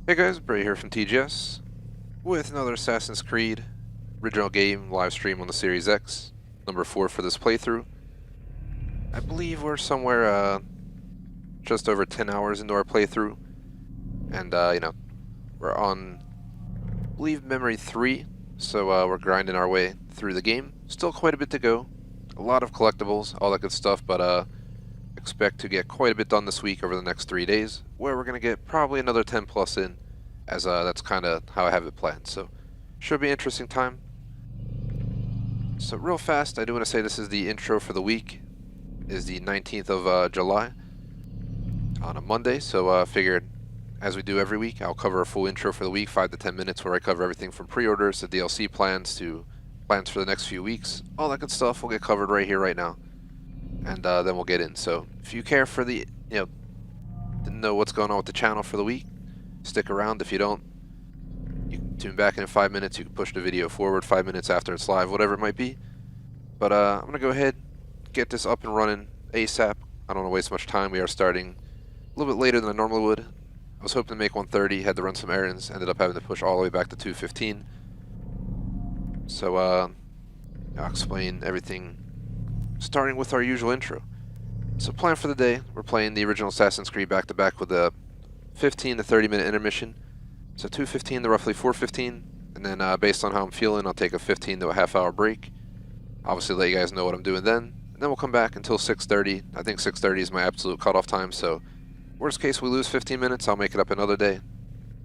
Hey guys, Bray here from TGS with another Assassin's Creed original game live stream on the Series X, number 4 for this playthrough. I believe we're somewhere just over 10 hours into our playthrough, and we're on, I believe, memory 3, so we're grinding our way through the game. Still quite a bit to go, a lot of collectibles, all that good stuff, but expect to get quite a bit done this week over the next 3 days, where we're going to get probably another 10 plus in, as that's kind of how I have it planned. So should be an interesting time. So real fast, I do want to say this is the intro for the week. It is the 19th of July on a Monday, so figured as we do every week, I'll cover a full intro for the week, 5 to 10 minutes, where I cover everything from pre-orders to DLC plans to plans for the next few weeks. All that good stuff will get covered right here, right now. And then we'll get in. So if you care for the, didn't know what's going on with the channel for the week, stick around. If you don't, you can tune back in 5 minutes. You can push the video forward 5 minutes after it's live, whatever it might be. But I'm going to go ahead, get this up and running ASAP. I don't want to waste much time. We are starting a little bit later than I normally would. I was hoping to make 1:30, had to run some errands, ended up having to push all the way back to 2:15. So I'll explain everything starting with our usual intro. So plan for the day, we're playing the original Assassin's Creed back-to-back with a 15 to 30 minute intermission. So 2:15 to roughly 4:15, and then based on how I'm feeling, I'll take a 15 to a half-hour break. Obviously let you guys know what I'm doing then, and then we'll come back until 6:30. I think 6:30 is my absolute cutoff time, so worst case we lose 15 minutes, I'll make it up another day.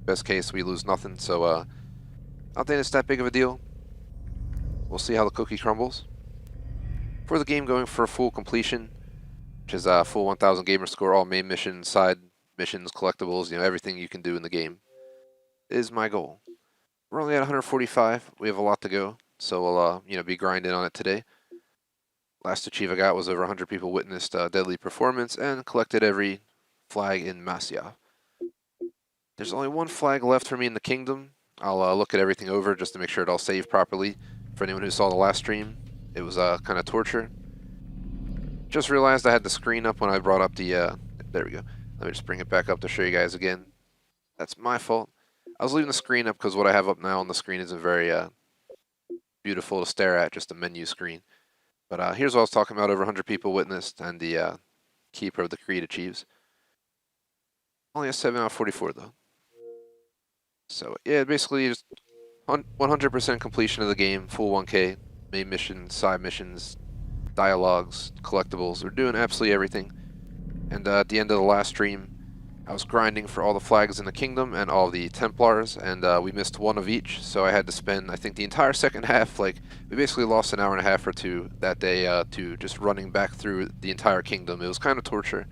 Best case we lose nothing, so I don't think it's that big of a deal. We'll see how the cookie crumbles. For the game, going for a full completion, which is a full 1000 gamer score, all main missions, side missions, collectibles, everything you can do in the game, is my goal. We're only at 145. We have a lot to go, so we'll be grinding on it today. Last achieve I got was over 100 people witnessed deadly performance and collected every flag in Masya. There's only one flag left for me in the kingdom. I'll look at everything over just to make sure it all saved properly. For anyone who saw the last stream, it was kind of torture. Just realized I had the screen up when I brought up the, there we go. Let me just bring it back up to show you guys again. That's my fault. I was leaving the screen up because what I have up now on the screen isn't very beautiful to stare at, just a menu screen. But here's what I was talking about, over 100 people witnessed, and the Keeper of the Creed achieves. Only a 7 out of 44 though. So yeah, basically just 100% completion of the game, full 1K, main missions, side missions, dialogues, collectibles. We're doing absolutely everything. And at the end of the last stream, I was grinding for all the flags in the kingdom and all the Templars, and we missed one of each, so I had to spend, I think, the entire second half, we basically lost an hour and a half or two that day to just running back through the entire kingdom. It was kind of torture.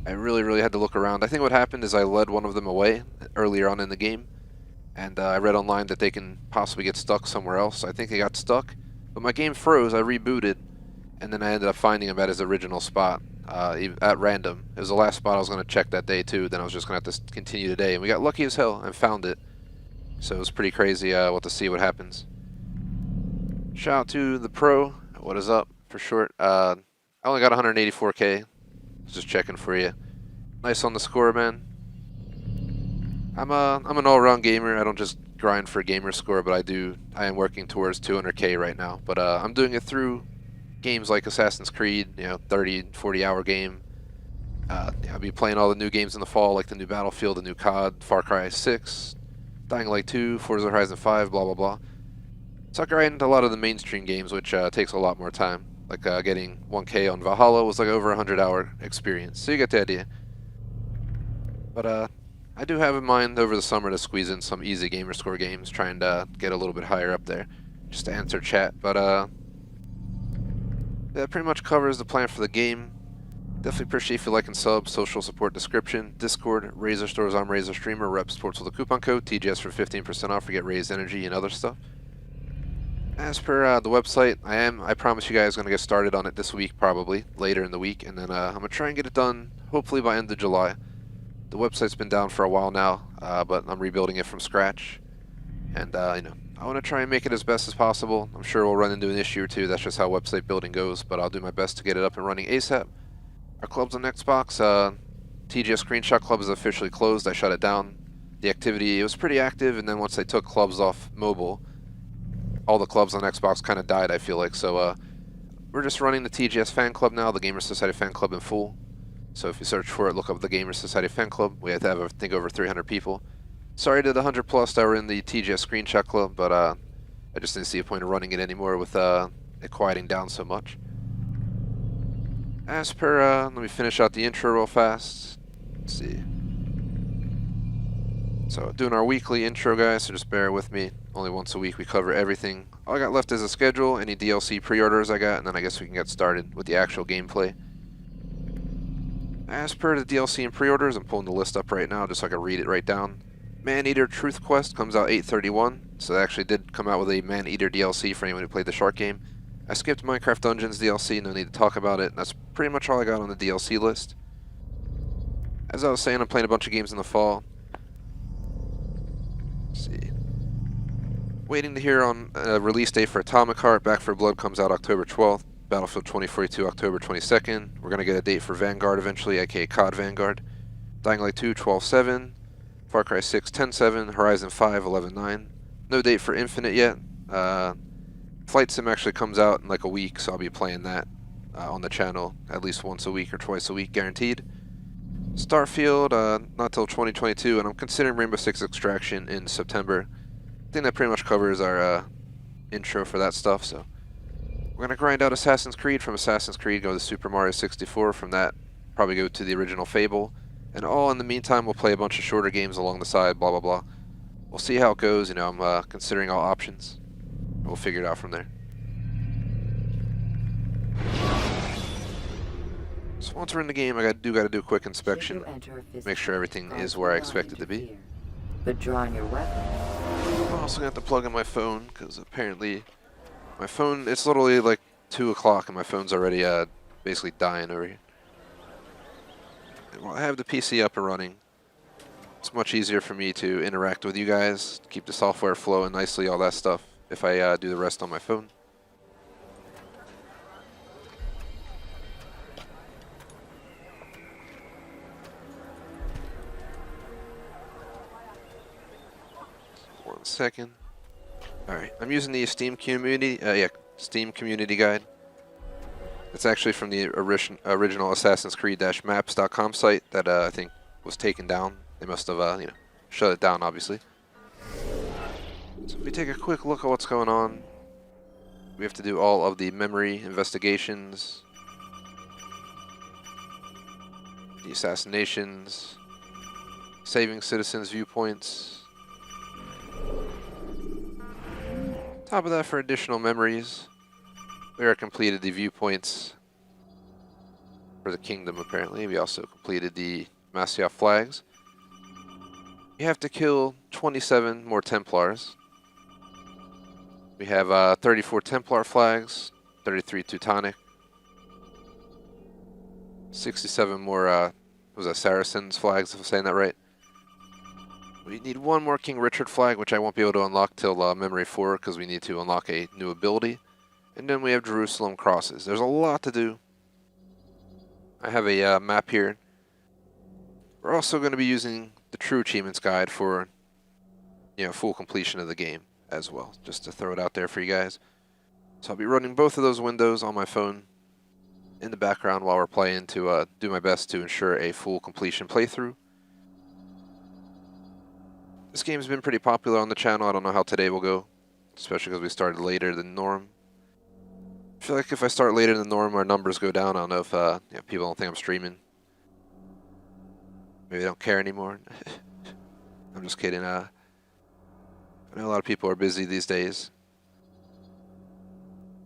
I really had to look around. I think what happened is I led one of them away earlier on in the game, and I read online that they can possibly get stuck somewhere else. I think they got stuck, but my game froze. I rebooted, and then I ended up finding him at his original spot at random. It was the last spot I was going to check that day too. Then I was just going to have to continue today, and we got lucky as hell and found it. So it was pretty crazy. We'll to see what happens. Shout out to the pro. What is up for short? I only got 184K. Just checking for you. Nice on the score, man. I'm an all-around gamer. I don't just grind for a gamer score, but I am working towards 200K right now. But I'm doing it through games like Assassin's Creed, 30, 40-hour game. I'll be playing all the new games in the fall, like the new Battlefield, the new COD, Far Cry 6, Dying Light 2, Forza Horizon 5, blah, blah, blah. So I grind into a lot of the mainstream games, which takes a lot more time. Like getting 1K on Valhalla was like over 100-hour experience, so you get the idea. But I do have in mind over the summer to squeeze in some easy gamer score games, trying to get a little bit higher up there, just to answer chat. But that pretty much covers the plan for the game. Definitely appreciate if you like and sub, social support description, Discord, Razer Stores, I'm Razer Streamer, Rep Sports with a coupon code, TGS for 15% off, forget Raze Energy and other stuff. As per the website, I promise you guys going to get started on it this week, probably, later in the week, and then I'm going to try and get it done, hopefully by end of July. The website's been down for a while now, but I'm rebuilding it from scratch, and I want to try and make it as best as possible. I'm sure we'll run into an issue or two, that's just how website building goes, but I'll do my best to get it up and running ASAP. Our club's on Xbox, TGS Screenshot Club is officially closed, I shut it down. the activity, it was pretty active, and then once they took clubs off mobile, all the clubs on Xbox kind of died, I feel like. So we're just running the TGS fan club now, the Gamer Society fan club in full. So if you search for it, look up the Gamer Society fan club. We have to have, I think, over 300 people. Sorry to the 100 plus that were in the TGS screenshot club, but I just didn't see a point of running it anymore with it quieting down so much. As per, let me finish out the intro real fast. Let's see. So doing our weekly intro, guys, so just bear with me. Only once a week we cover everything. All I got left is a schedule, any DLC pre-orders I got, and then I guess we can get started with the actual gameplay. As per the DLC and pre-orders, I'm pulling the list up right now just so I can read it right down. Man-Eater Truth Quest comes out 8/31, so they actually did come out with a Man-Eater DLC for anyone who played the Shark game. I skipped Minecraft Dungeons DLC, no need to talk about it. That's pretty much all I got on the DLC list. As I was saying, I'm playing a bunch of games in the fall. Let's see. Waiting to hear on a release date for Atomic Heart. Back 4 Blood comes out October 12th. Battlefield 2042 October 22nd. We're going to get a date for Vanguard eventually, aka COD Vanguard. Dying Light 2 12/7. Far Cry 6 10/7. Horizon 5 11/9. No date for Infinite yet. Flight Sim actually comes out in like a week, so I'll be playing that on the channel at least once a week or twice a week, guaranteed. Starfield, not till 2022, and I'm considering Rainbow Six Extraction in September. I think that pretty much covers our intro for that stuff, so we're going to grind out Assassin's Creed. From Assassin's Creed, go to Super Mario 64. From that, probably go to the original Fable. And all in the meantime, we'll play a bunch of shorter games along the side, blah, blah, blah. We'll see how it goes. You know, I'm considering all options. We'll figure it out from there. So once we're in the game, I do got to do a quick inspection. Make sure everything is where I expect it to be. But drawing your weapon. I'm also going to have to plug in my phone, because apparently my phone, it's literally like 2 o'clock and my phone's already basically dying over here. Well, I have the PC up and running. It's much easier for me to interact with you guys, keep the software flowing nicely, all that stuff, if I do the rest on my phone. One second. Alright, I'm using the Steam community, Steam community guide. It's actually from the original Assassin's Creed-maps.com site that I think was taken down. They must have, shut it down, obviously. So if we take a quick look at what's going on, we have to do all of the memory investigations, the assassinations, saving citizens' viewpoints. Top of that, for additional memories, we already completed the viewpoints for the kingdom, apparently. We also completed the Masyaf flags. You have to kill 27 more Templars. We have 34 Templar flags, 33 Teutonic, 67 more, was that Saracens flags, if I'm saying that right. We need one more King Richard flag, which I won't be able to unlock till Memory 4, because we need to unlock a new ability. And then we have Jerusalem crosses. There's a lot to do. I have a map here. We're also going to be using the True Achievements Guide for, full completion of the game as well, just to throw it out there for you guys. So I'll be running both of those windows on my phone in the background while we're playing to do my best to ensure a full completion playthrough. This game's been pretty popular on the channel. I don't know how today will go, especially because we started later than norm. I feel like if I start later than norm, our numbers go down. I don't know if people don't think I'm streaming. Maybe they don't care anymore. I'm just kidding. I know a lot of people are busy these days.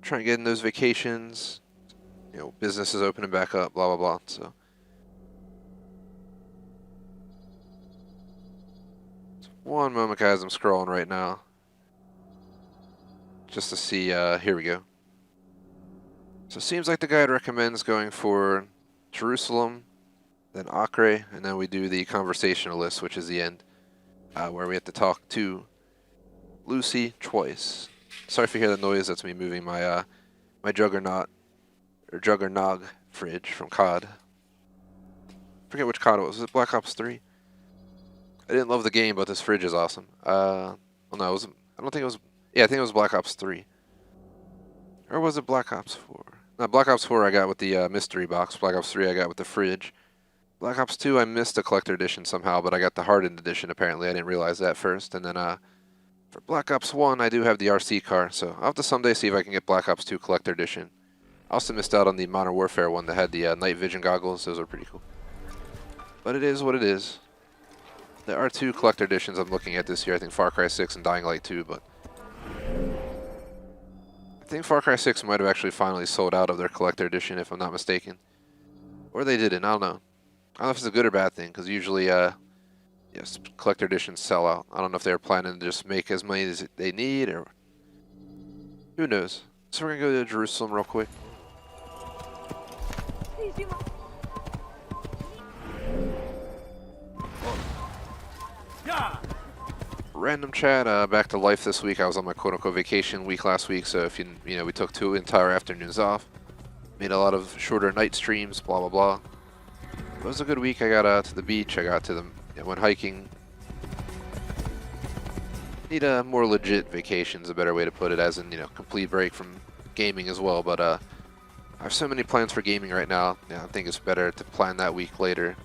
Trying to get in those vacations. Business is opening back up, blah, blah, blah. So one moment, guys. I'm scrolling right now. Just to see, here we go. So it seems like the guide recommends going for Jerusalem, then Acre, and then we do the conversationalist, which is the end, where we have to talk to Lucy twice. Sorry if you hear the noise, that's me moving my my Juggernaut, or Juggernog fridge from COD. Forget which COD it was it Black Ops 3? I didn't love the game, but this fridge is awesome. Well, no, it was. I don't think it was. Yeah, I think it was Black Ops 3. Or was it Black Ops 4? No, Black Ops 4 I got with the mystery box. Black Ops 3 I got with the fridge. Black Ops 2 I missed the collector edition somehow, but I got the hardened edition apparently. I didn't realize that first. And then for Black Ops 1 I do have the RC car, so I'll have to someday see if I can get Black Ops 2 collector edition. I also missed out on the Modern Warfare one that had the night vision goggles. Those are pretty cool. But it is what it is. There are 2 collector editions I'm looking at this year. I think Far Cry 6 and Dying Light 2, but I think Far Cry 6 might have actually finally sold out of their collector edition, if I'm not mistaken. Or they didn't, I don't know. I don't know if it's a good or bad thing, because usually, yes, collector editions sell out. I don't know if they're planning to just make as many as they need, or who knows. So we're going to go to Jerusalem real quick. Random chat, back to life this week. I was on my quote-unquote vacation week last week, so if you know, we took 2 entire afternoons off. Made a lot of shorter night streams, blah, blah, blah. It was a good week. I got to the beach, I got to the, went hiking. Need a more legit vacation's a better way to put it, as in, complete break from gaming as well, but I have so many plans for gaming right now. I think it's better to plan that week later,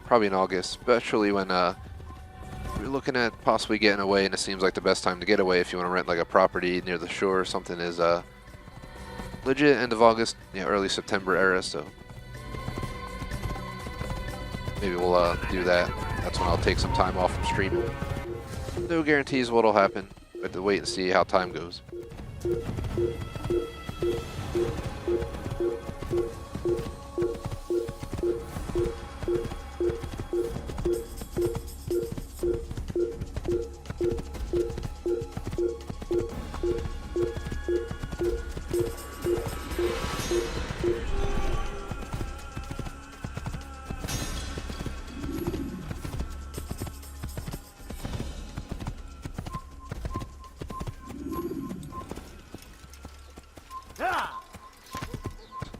probably in August, especially when we're looking at possibly getting away, and it seems like the best time to get away if you want to rent like a property near the shore or something is legit end of August, early September era, so maybe we'll do that. That's when I'll take some time off from streaming. No guarantees what'll happen. We have to wait and see how time goes.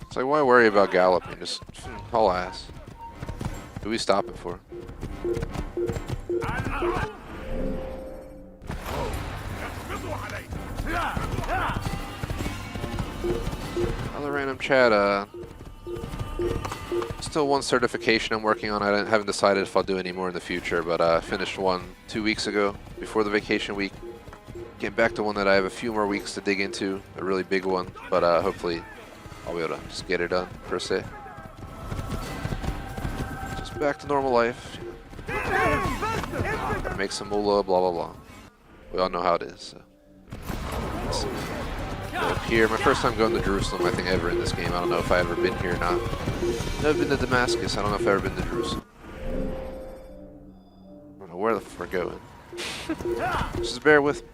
It's like, why worry about galloping? Just haul ass. Who are we stopping for? Another random chat. Still one certification I'm working on. I haven't decided if I'll do any more in the future, but I finished one 2 weeks ago before the vacation week. Getting back to one that I have a few more weeks to dig into, a really big one, but hopefully I'll be able to just get it done, per se. Just back to normal life. Gotta make some moolah, blah, blah, blah. We all know how it is, so. Let's see. Up here, my first time going to Jerusalem, I think, ever in this game. I don't know if I've ever been here or not. I've been to Damascus. I don't know if I've ever been to Jerusalem. I don't know where the f we're going. Just bear with me.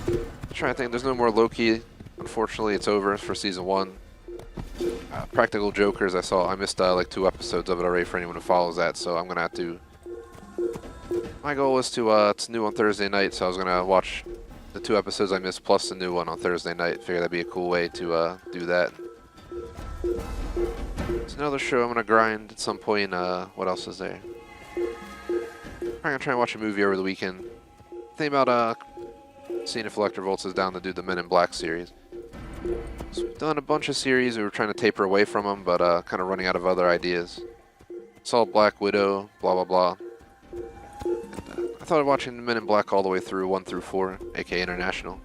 I'm trying to think. There's no more Loki. Unfortunately, it's over for season 1. Practical Jokers, I missed like 2 episodes of it already for anyone who follows that, so I'm gonna have to. My goal was to it's new on Thursday night, so I was gonna watch the 2 episodes I missed plus the new one on Thursday night. Figured that'd be a cool way to do that. It's another show I'm gonna grind at some point. What else is there? I'm gonna try and watch a movie over the weekend. Think about seeing if Electrovolts is down to do the Men in Black series. So we've done a bunch of series. We were trying to taper away from them, but kind of running out of other ideas. Saw Black Widow, blah blah blah. And, I thought of watching the Men in Black all the way through 1 through 4, aka International.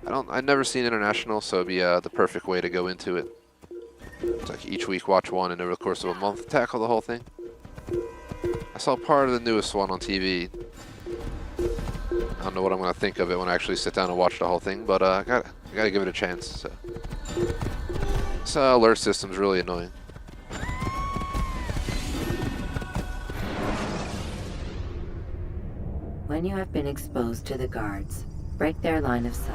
I've never seen International, so it'd be the perfect way to go into it. It's like each week watch one, and over the course of a month tackle the whole thing. I saw part of the newest one on TV. I don't know what I'm gonna think of it when I actually sit down and watch the whole thing, but I gotta give it a chance. So. This alert system's really annoying. When you have been exposed to the guards, break their line of sight.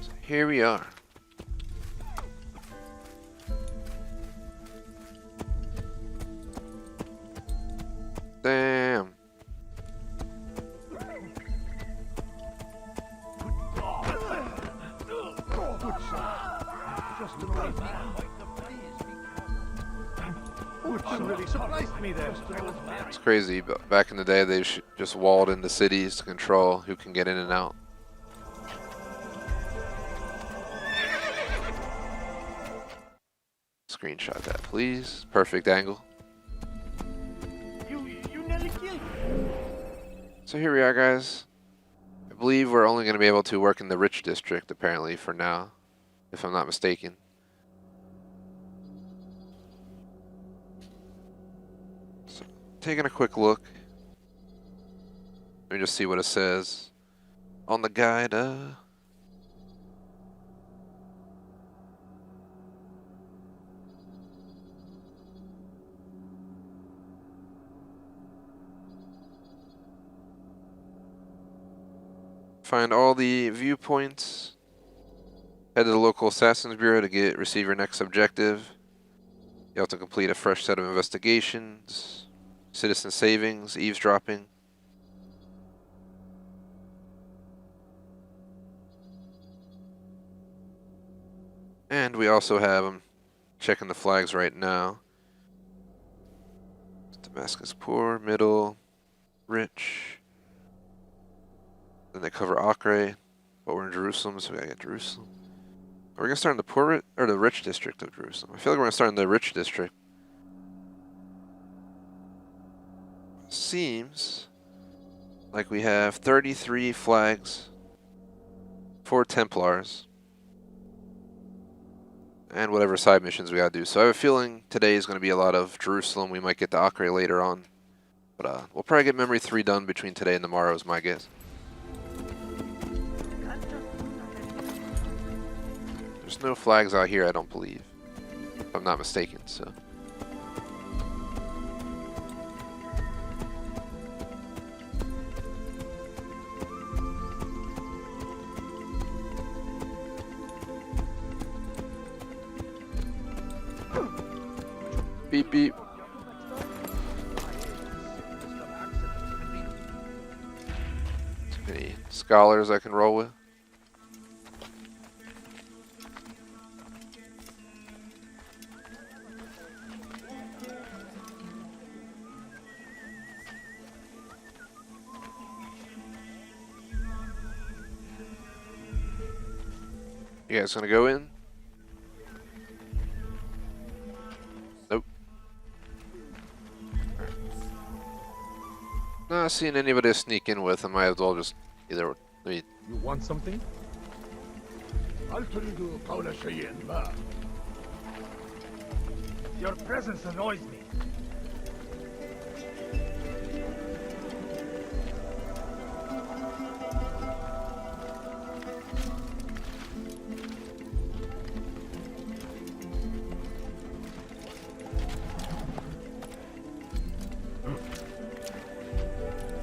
So here we are. Damn. It's crazy, but back in the day they just walled into cities to control who can get in and out. Screenshot that, please. Perfect angle. So here we are, guys. I believe we're only going to be able to work in the rich district, apparently, for now, if I'm not mistaken. So, taking a quick look. Let me just see what it says on the guide. Find all the viewpoints. Head to the local Assassin's Bureau to receive your next objective. You have to complete a fresh set of investigations, citizen savings, eavesdropping. And we also have them checking the flags right now. Damascus poor, middle, rich. Then they cover Acre, but we're in Jerusalem, so we gotta get Jerusalem. Are we gonna start in the poor or the rich district of Jerusalem? I feel like we're gonna start in the rich district. Seems like we have 33 flags, 4 Templars, and whatever side missions we gotta do. So I have a feeling today is gonna be a lot of Jerusalem. We might get to Acre later on, but we'll probably get Memory 3 done between today and tomorrow, is my guess. There's no flags out here, I don't believe, if I'm not mistaken, so. Beep beep. Any scholars I can roll with? You guys gonna go in? Nope. Not seeing anybody to sneak in with. I might as well just either. You want something? Your presence annoys me.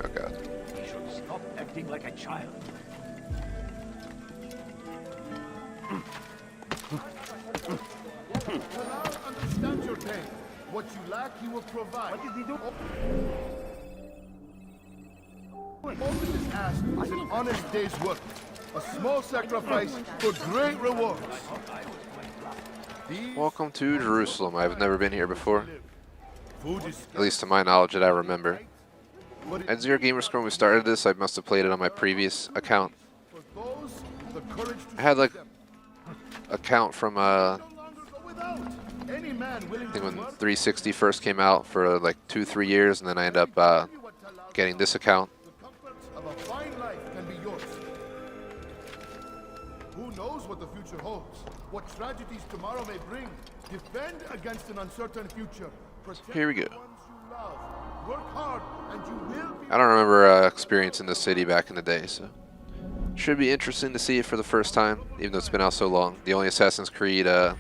Oh god. You should stop acting like a child. Understand your pain. What you lack, he will provide. What did he do? All that is asked is an honest day's work. A small sacrifice for great rewards. Welcome to Jerusalem. I've never been here before. Food is At least to my knowledge that I remember. what it At Zero Gamerscore when we started this, I must have played it on my previous account. for those the courage to I had like seek them. account from No longer go without. Any man willing I think to when work 360 first came out for like 2-3 years, and then I ended up getting this account. the comforts of a fine life can be yours. Who knows what the future holds? What tragedies tomorrow may bring? Defend against an uncertain future. Protect Here we go. the ones you love. Work hard, and you will be. I don't remember experiencing this city back in the day, so should be interesting to see it for the first time, even though it's been out so long. The only Assassin's Creed that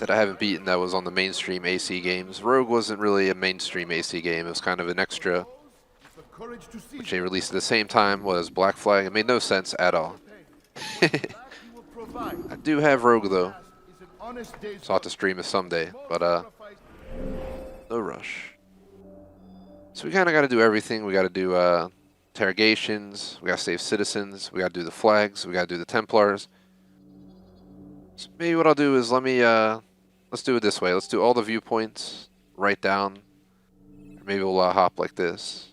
I haven't beaten that was on the mainstream AC games. Rogue wasn't really a mainstream AC game. It was kind of an extra, The courage to seize which they released at the same time was Black Flag. It made no sense at all. he will provide. I do have Rogue though, Is an honest day's so I'll have to stream it someday, but sacrifice. no rush. So we kind of got to do everything. We got to do interrogations. We got to save citizens. We got to do the flags. We got to do the Templars. So maybe what I'll do is let's do it this way. Let's do all the viewpoints right down. Maybe we'll hop like this.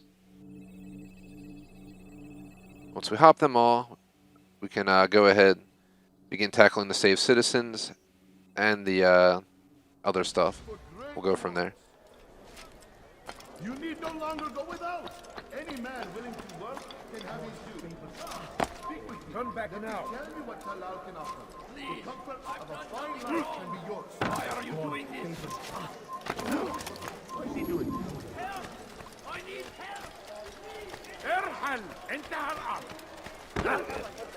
Once we hop them all, we can go ahead, begin tackling the saved citizens and the other stuff. We'll go from there. You need no longer go without. Any man willing to work can have his due. Speak with me. Turn back now. Tell me what Talal can offer. The comfort of a fine life can be yours. Why are you doing this? What is he doing? Help! I need help! ارحل! انتهى الأمر!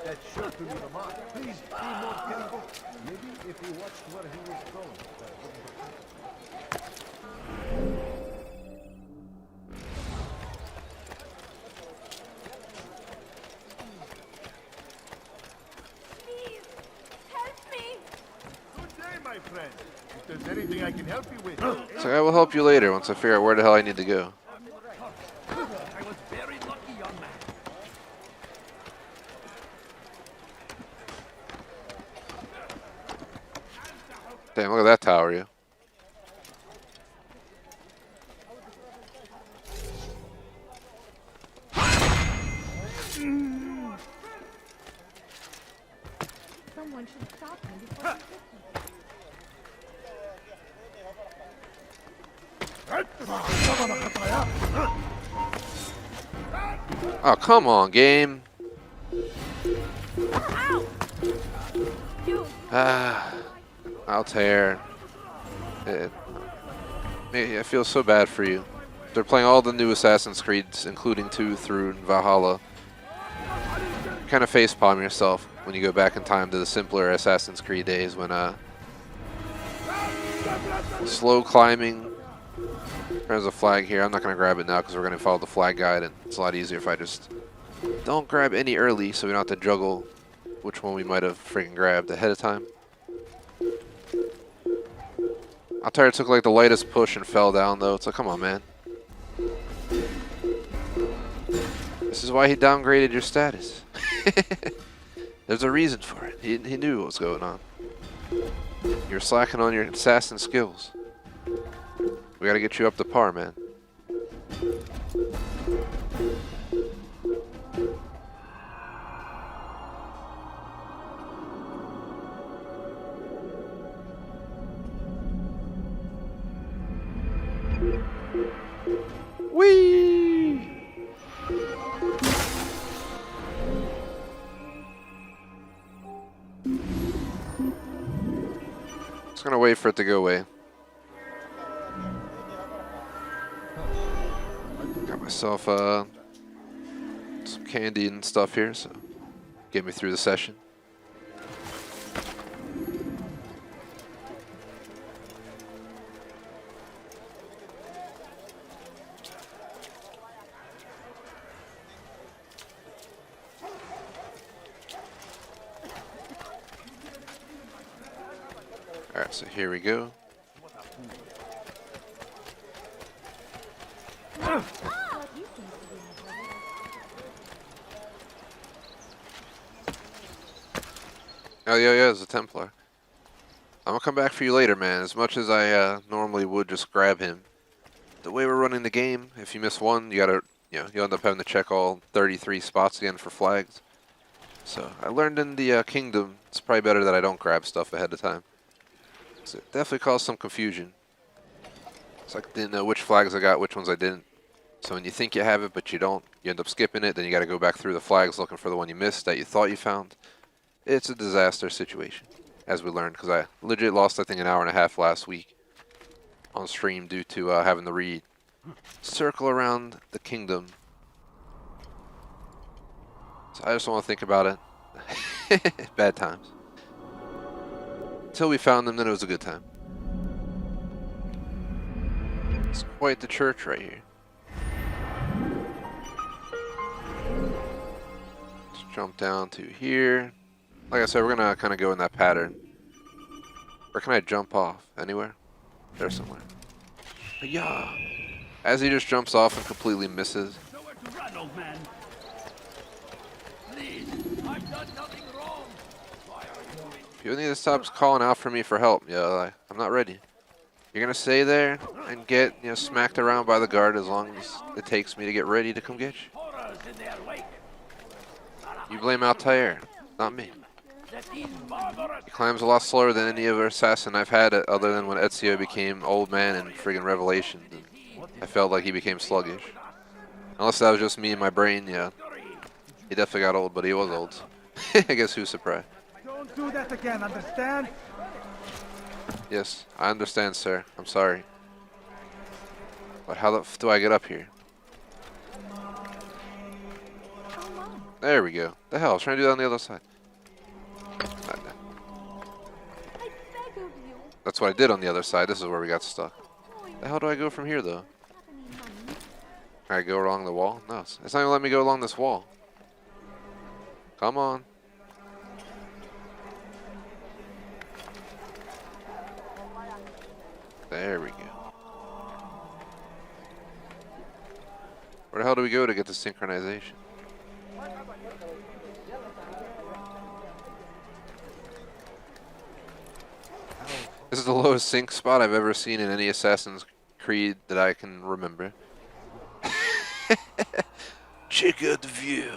That sure to be the mark. Please be more careful. Maybe if he watched where he was going. My friend, if there's anything I can help you with. So I will help you later once I figure out where the hell I need to go. I was very lucky, young man. Damn, look at that tower, you. Someone should stop him before he Oh, come on, game. Altair. I feel so bad for you. They're playing all the new Assassin's Creeds, including 2 through Valhalla. You kind of facepalm yourself when you go back in time to the simpler Assassin's Creed days when slow climbing. There's a flag here. I'm not going to grab it now because we're going to follow the flag guide, and it's a lot easier if I just don't grab any early so we don't have to juggle which one we might have freaking grabbed ahead of time. Altair took like the lightest push and fell down though. It's like, come on, man. This is why he downgraded your status. There's a reason for it. He knew what was going on. You're slacking on your assassin skills. We gotta get you up to par, man. Whee! Just gonna wait for it to go away. Got myself some candy and stuff here, so get me through the session. Alright, so here we go. Oh, yeah, it's a Templar. I'm gonna come back for you later, man. As much as I normally would just grab him. The way we're running the game, if you miss one, you gotta, you end up having to check all 33 spots again for flags. So, I learned in the Kingdom, it's probably better that I don't grab stuff ahead of time. So it definitely caused some confusion. It's like I didn't know which flags I got, which ones I didn't. So when you think you have it, but you don't, you end up skipping it, then you gotta go back through the flags looking for the one you missed that you thought you found. It's a disaster situation, as we learned, because I legit lost, I think, an hour and a half last week on stream due to having to circle around the Kingdom. So I just don't want to think about it. Bad times. Until we found them, then it was a good time. It's quite the church right here. Let's jump down to here. Like I said, we're gonna kind of go in that pattern. Where can I jump off? Anywhere? There somewhere. Yeah. As he just jumps off and completely misses. Nowhere to run, old man. Please, I've done nothing wrong. Why are you doing this? You need to stop calling out for me for help. Yeah, I'm not ready. You're gonna stay there and get, smacked around by the guard as long as it takes me to get ready to come get you. You blame Altair, not me. He climbs a lot slower than any other assassin I've had, other than when Ezio became old man in friggin' Revelations. And I felt like he became sluggish. Unless that was just me and my brain, yeah. He definitely got old, but he was old. I guess who's surprised? Don't do that again, understand? Yes, I understand, sir. I'm sorry. But how the f do I get up here? There we go. The hell, I was trying to do that on the other side. That's what I did on the other side. This is where we got stuck. The hell do I go from here, though? I go along the wall? No, it's not even letting me go along this wall. Come on. There we go. Where the hell do we go to get the synchronization? This is the lowest sync spot I've ever seen in any Assassin's Creed that I can remember. Check out the view.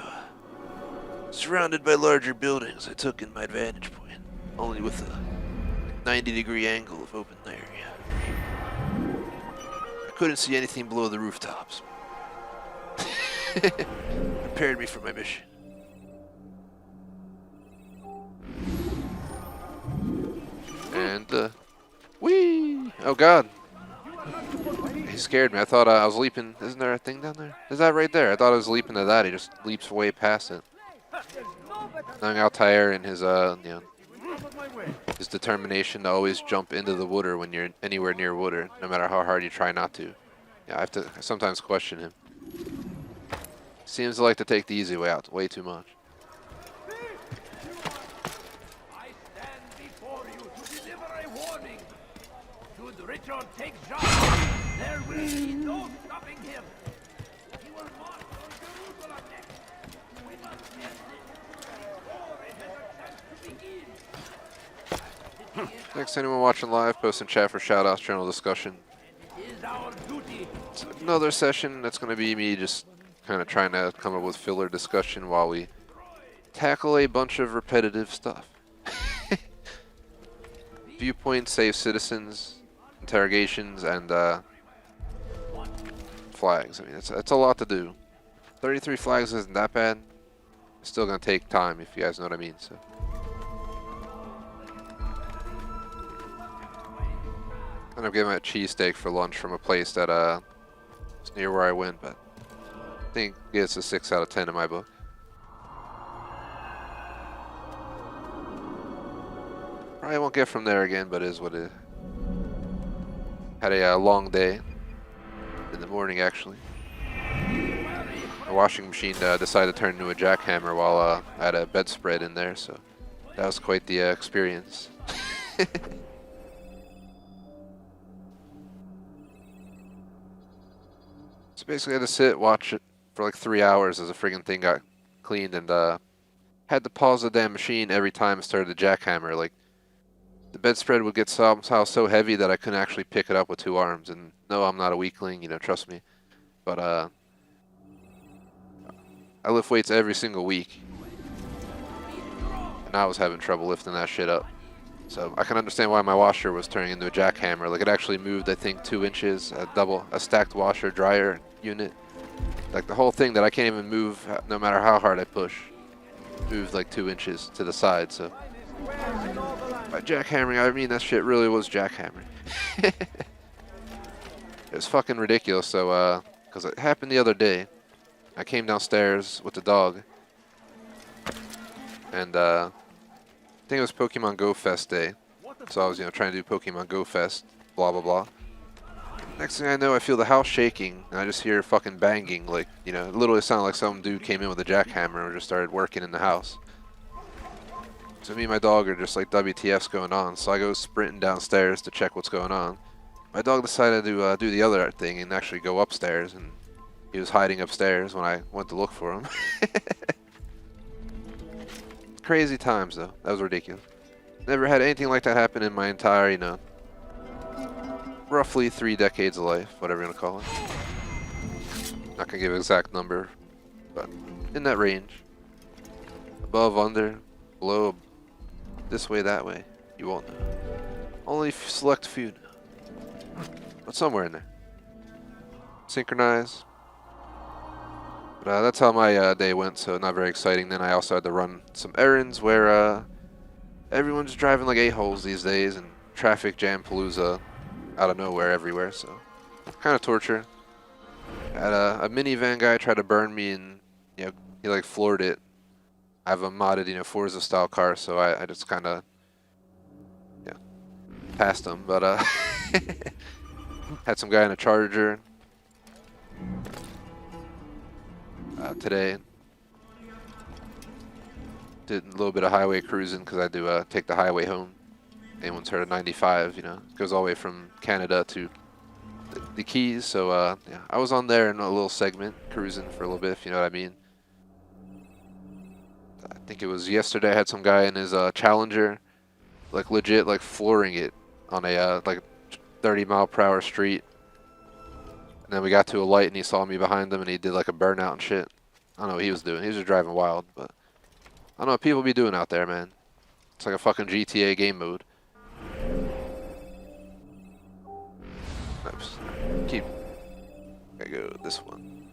Surrounded by larger buildings, I took in my vantage point, only with a 90-degree angle of open area. I couldn't see anything below the rooftops. Prepared me for my mission. And, whee! Oh god. He scared me. I thought I was leaping. Isn't there a thing down there? Is that right there? I thought I was leaping to that. He just leaps way past it. Knowing Altair and his, his determination to always jump into the water when you're anywhere near water, no matter how hard you try not to. Yeah, I have to sometimes question him. Seems to like to take the easy way out way too much. I stand before you to deliver a warning. Should Richard take Jean, there will be no stopping him. He will march on Jerusalem next. We must end this before it has a chance to begin. Thanks to anyone watching live. Post in chat for shoutouts, general discussion. It is our duty. It's another session that's going to be me just kind of trying to come up with filler discussion while we tackle a bunch of repetitive stuff. Viewpoint, save citizens, interrogations, and flags. I mean, it's a lot to do. 33 flags isn't that bad. It's still going to take time, if you guys know what I mean. So. I ended up getting a cheesesteak for lunch from a place that was near where I went, but I think it's a 6 out of 10 in my book. Probably won't get from there again, but it is what it is. Had a long day in the morning, actually. The washing machine decided to turn into a jackhammer while I had a bedspread in there, so that was quite the experience. So basically I had to sit, watch it for like 3 hours as the friggin' thing got cleaned, and had to pause the damn machine every time it started to jackhammer. Like, the bedspread would get somehow so heavy that I couldn't actually pick it up with 2 arms. And no, I'm not a weakling, trust me. But I lift weights every single week, and I was having trouble lifting that shit up. So I can understand why my washer was turning into a jackhammer. Like, it actually moved, I think, 2 inches, a stacked washer dryer unit. Like, the whole thing that I can't even move no matter how hard I push moved like 2 inches to the side. So by jackhammering, I mean that shit really was jackhammering. It was fucking ridiculous. So because it happened the other day, I came downstairs with the dog, and I think it was Pokemon Go Fest day. So I was, trying to do Pokemon Go Fest, blah blah blah. Next thing I know, I feel the house shaking, and I just hear fucking banging, like, it literally sounded like some dude came in with a jackhammer and just started working in the house. So me and my dog are just like, WTF's going on? So I go sprinting downstairs to check what's going on. My dog decided to do the other thing and actually go upstairs, and he was hiding upstairs when I went to look for him. Crazy times, though. That was ridiculous. Never had anything like that happen in my entire, you know, roughly 3 decades of life, whatever you want to call it. Not gonna give an exact number, but in that range. Above, under, below, this way, that way. You won't know. Only select few know. But somewhere in there. Synchronize. But that's how my day went, so not very exciting. Then I also had to run some errands where everyone's driving like a-holes these days, and traffic jam palooza out of nowhere everywhere, so kind of torture. Had a minivan guy try to burn me, and you know, he like floored it. I have a modded, you know, Forza style car, so I just kind of, yeah, passed him. But had some guy in a Charger today. Did a little bit of highway cruising because I do take the highway home. Anyone's heard of 95? You know, it goes all the way from Canada to the Keys. So yeah, I was on there in a little segment cruising for a little bit, if you know what I mean. I think it was yesterday. I had some guy in his Challenger, like legit, like flooring it on a like 30-mile-per-hour street. And then we got to a light, and he saw me behind him, and he did like a burnout and shit. I don't know what he was doing. He was just driving wild, but I don't know what people be doing out there, man. It's like a fucking GTA game mode. Oops. Keep. Gotta go this one.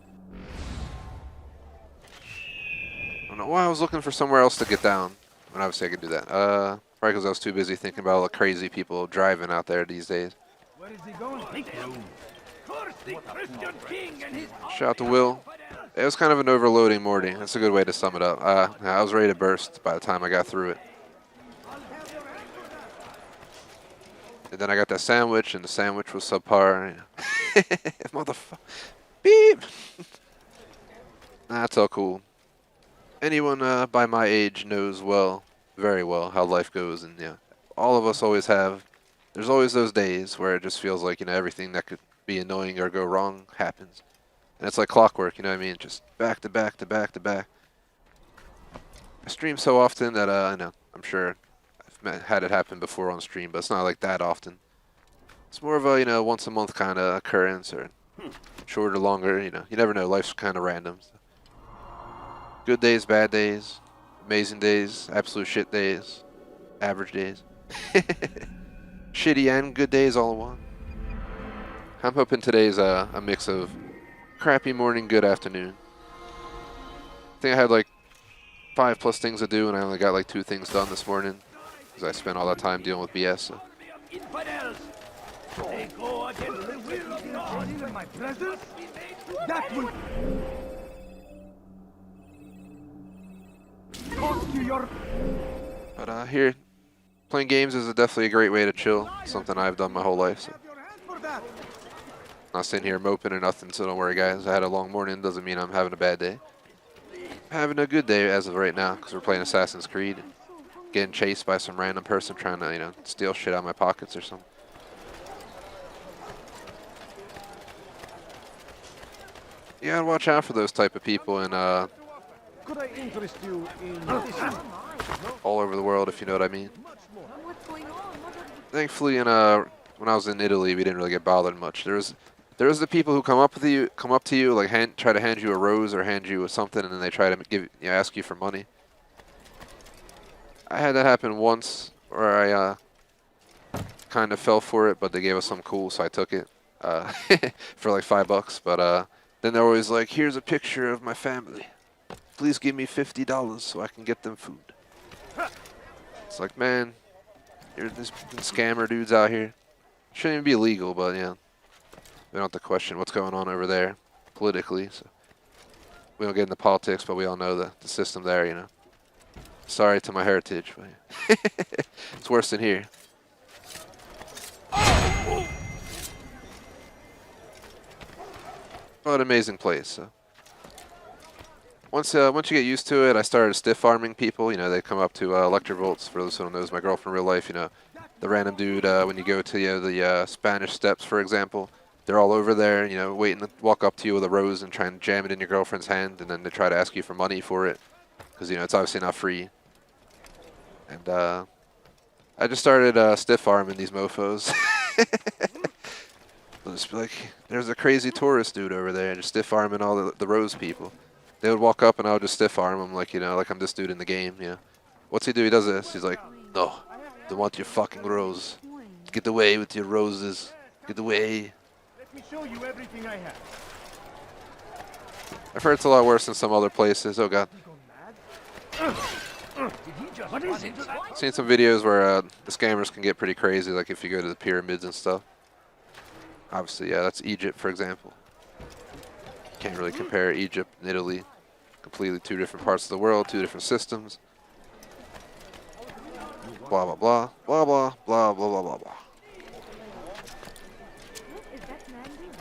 I don't know why I was looking for somewhere else to get down when obviously I could do that. Probably because I was too busy thinking about all the crazy people driving out there these days. Where is he going? Shout out to Will. It was kind of an overloading morning. That's a good way to sum it up. I was ready to burst by the time I got through it. And then I got that sandwich, and the sandwich was subpar. Motherfucker. Beep! That's all cool. Anyone by my age knows well, very well, how life goes. And yeah, all of us always have. There's always those days where it just feels like, you know, everything that could be annoying or go wrong happens. And it's like clockwork, you know what I mean? Just back to back to back to back. I stream so often that I know, I'm sure I've had it happen before on stream, but it's not like that often. It's more of a, you know, once a month kind of occurrence, or shorter, longer, you know. You never know, life's kind of random. So. Good days, bad days, amazing days, absolute shit days, average days. Shitty and good days all in one. I'm hoping today's a mix of crappy morning, good afternoon. I think I had like 5+ things to do, and I only got like 2 things done this morning because I spent all that time dealing with BS. So. But here, playing games is definitely a great way to chill. Something I've done my whole life. So. Not sitting here moping or nothing, so don't worry, guys. I had a long morning. Doesn't mean I'm having a bad day. I'm having a good day as of right now because we're playing Assassin's Creed. Getting chased by some random person trying to, you know, steal shit out of my pockets or something. You gotta watch out for those type of people and Could I interest you in all over the world, if you know what I mean. What's going on? What are Thankfully, when I was in Italy, we didn't really get bothered much. There was the people who come up to you, like try to hand you a rose or hand you something, and then they try to ask you for money. I had that happen once, where I kind of fell for it, but they gave us something cool, so I took it for like $5. But then they're always like, "Here's a picture of my family. Please give me $50 so I can get them food." It's like, man, there's this scammer dudes out here. Shouldn't even be illegal, but yeah. We don't have to question what's going on over there politically. So we don't get into politics, but we all know the system there, you know. Sorry to my heritage, but yeah. It's worse than here. What an amazing place. So. Once you get used to it, I started stiff arming people. You know, they come up to Electrovolts. For those who don't know, my girlfriend in real life. You know, the random dude when you go to the Spanish Steps, for example, they're all over there. You know, waiting to walk up to you with a rose and try and jam it in your girlfriend's hand, and then they try to ask you for money for it, because you know it's obviously not free. And I just started stiff arming these mofos. I'll just be like, there's a crazy tourist dude over there, and just stiff arming all the Rose people. They would walk up and I would just stiff arm them like, you know, like I'm this dude in the game, you know. What's he do? He does this. He's like, no, don't want your fucking rose. Get away with your roses. Get away. Let me show you everything I have. I've heard it's a lot worse than some other places. Oh god. What is it? I've seen some videos where the scammers can get pretty crazy, like if you go to the pyramids and stuff. Obviously, yeah, that's Egypt, for example. Can't really compare Egypt and Italy. Completely two different parts of the world, two different systems. Blah, blah, blah, blah, blah, blah, blah, blah, blah, blah. What is that man doing?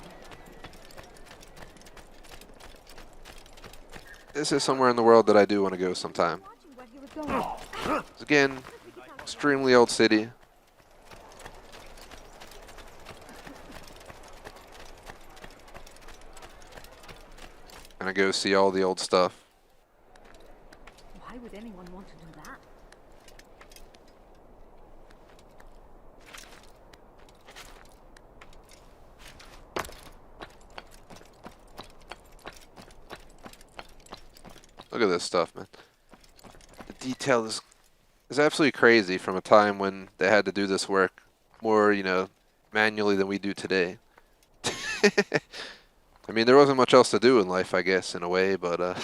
This is somewhere in the world that I do want to go sometime. Watching where he was going. It's, again, extremely old city. And I go see all the old stuff. Why would anyone want to do that? Look at this stuff, man. The detail is absolutely crazy from a time when they had to do this work more, you know, manually than we do today. I mean, there wasn't much else to do in life, I guess, in a way, but,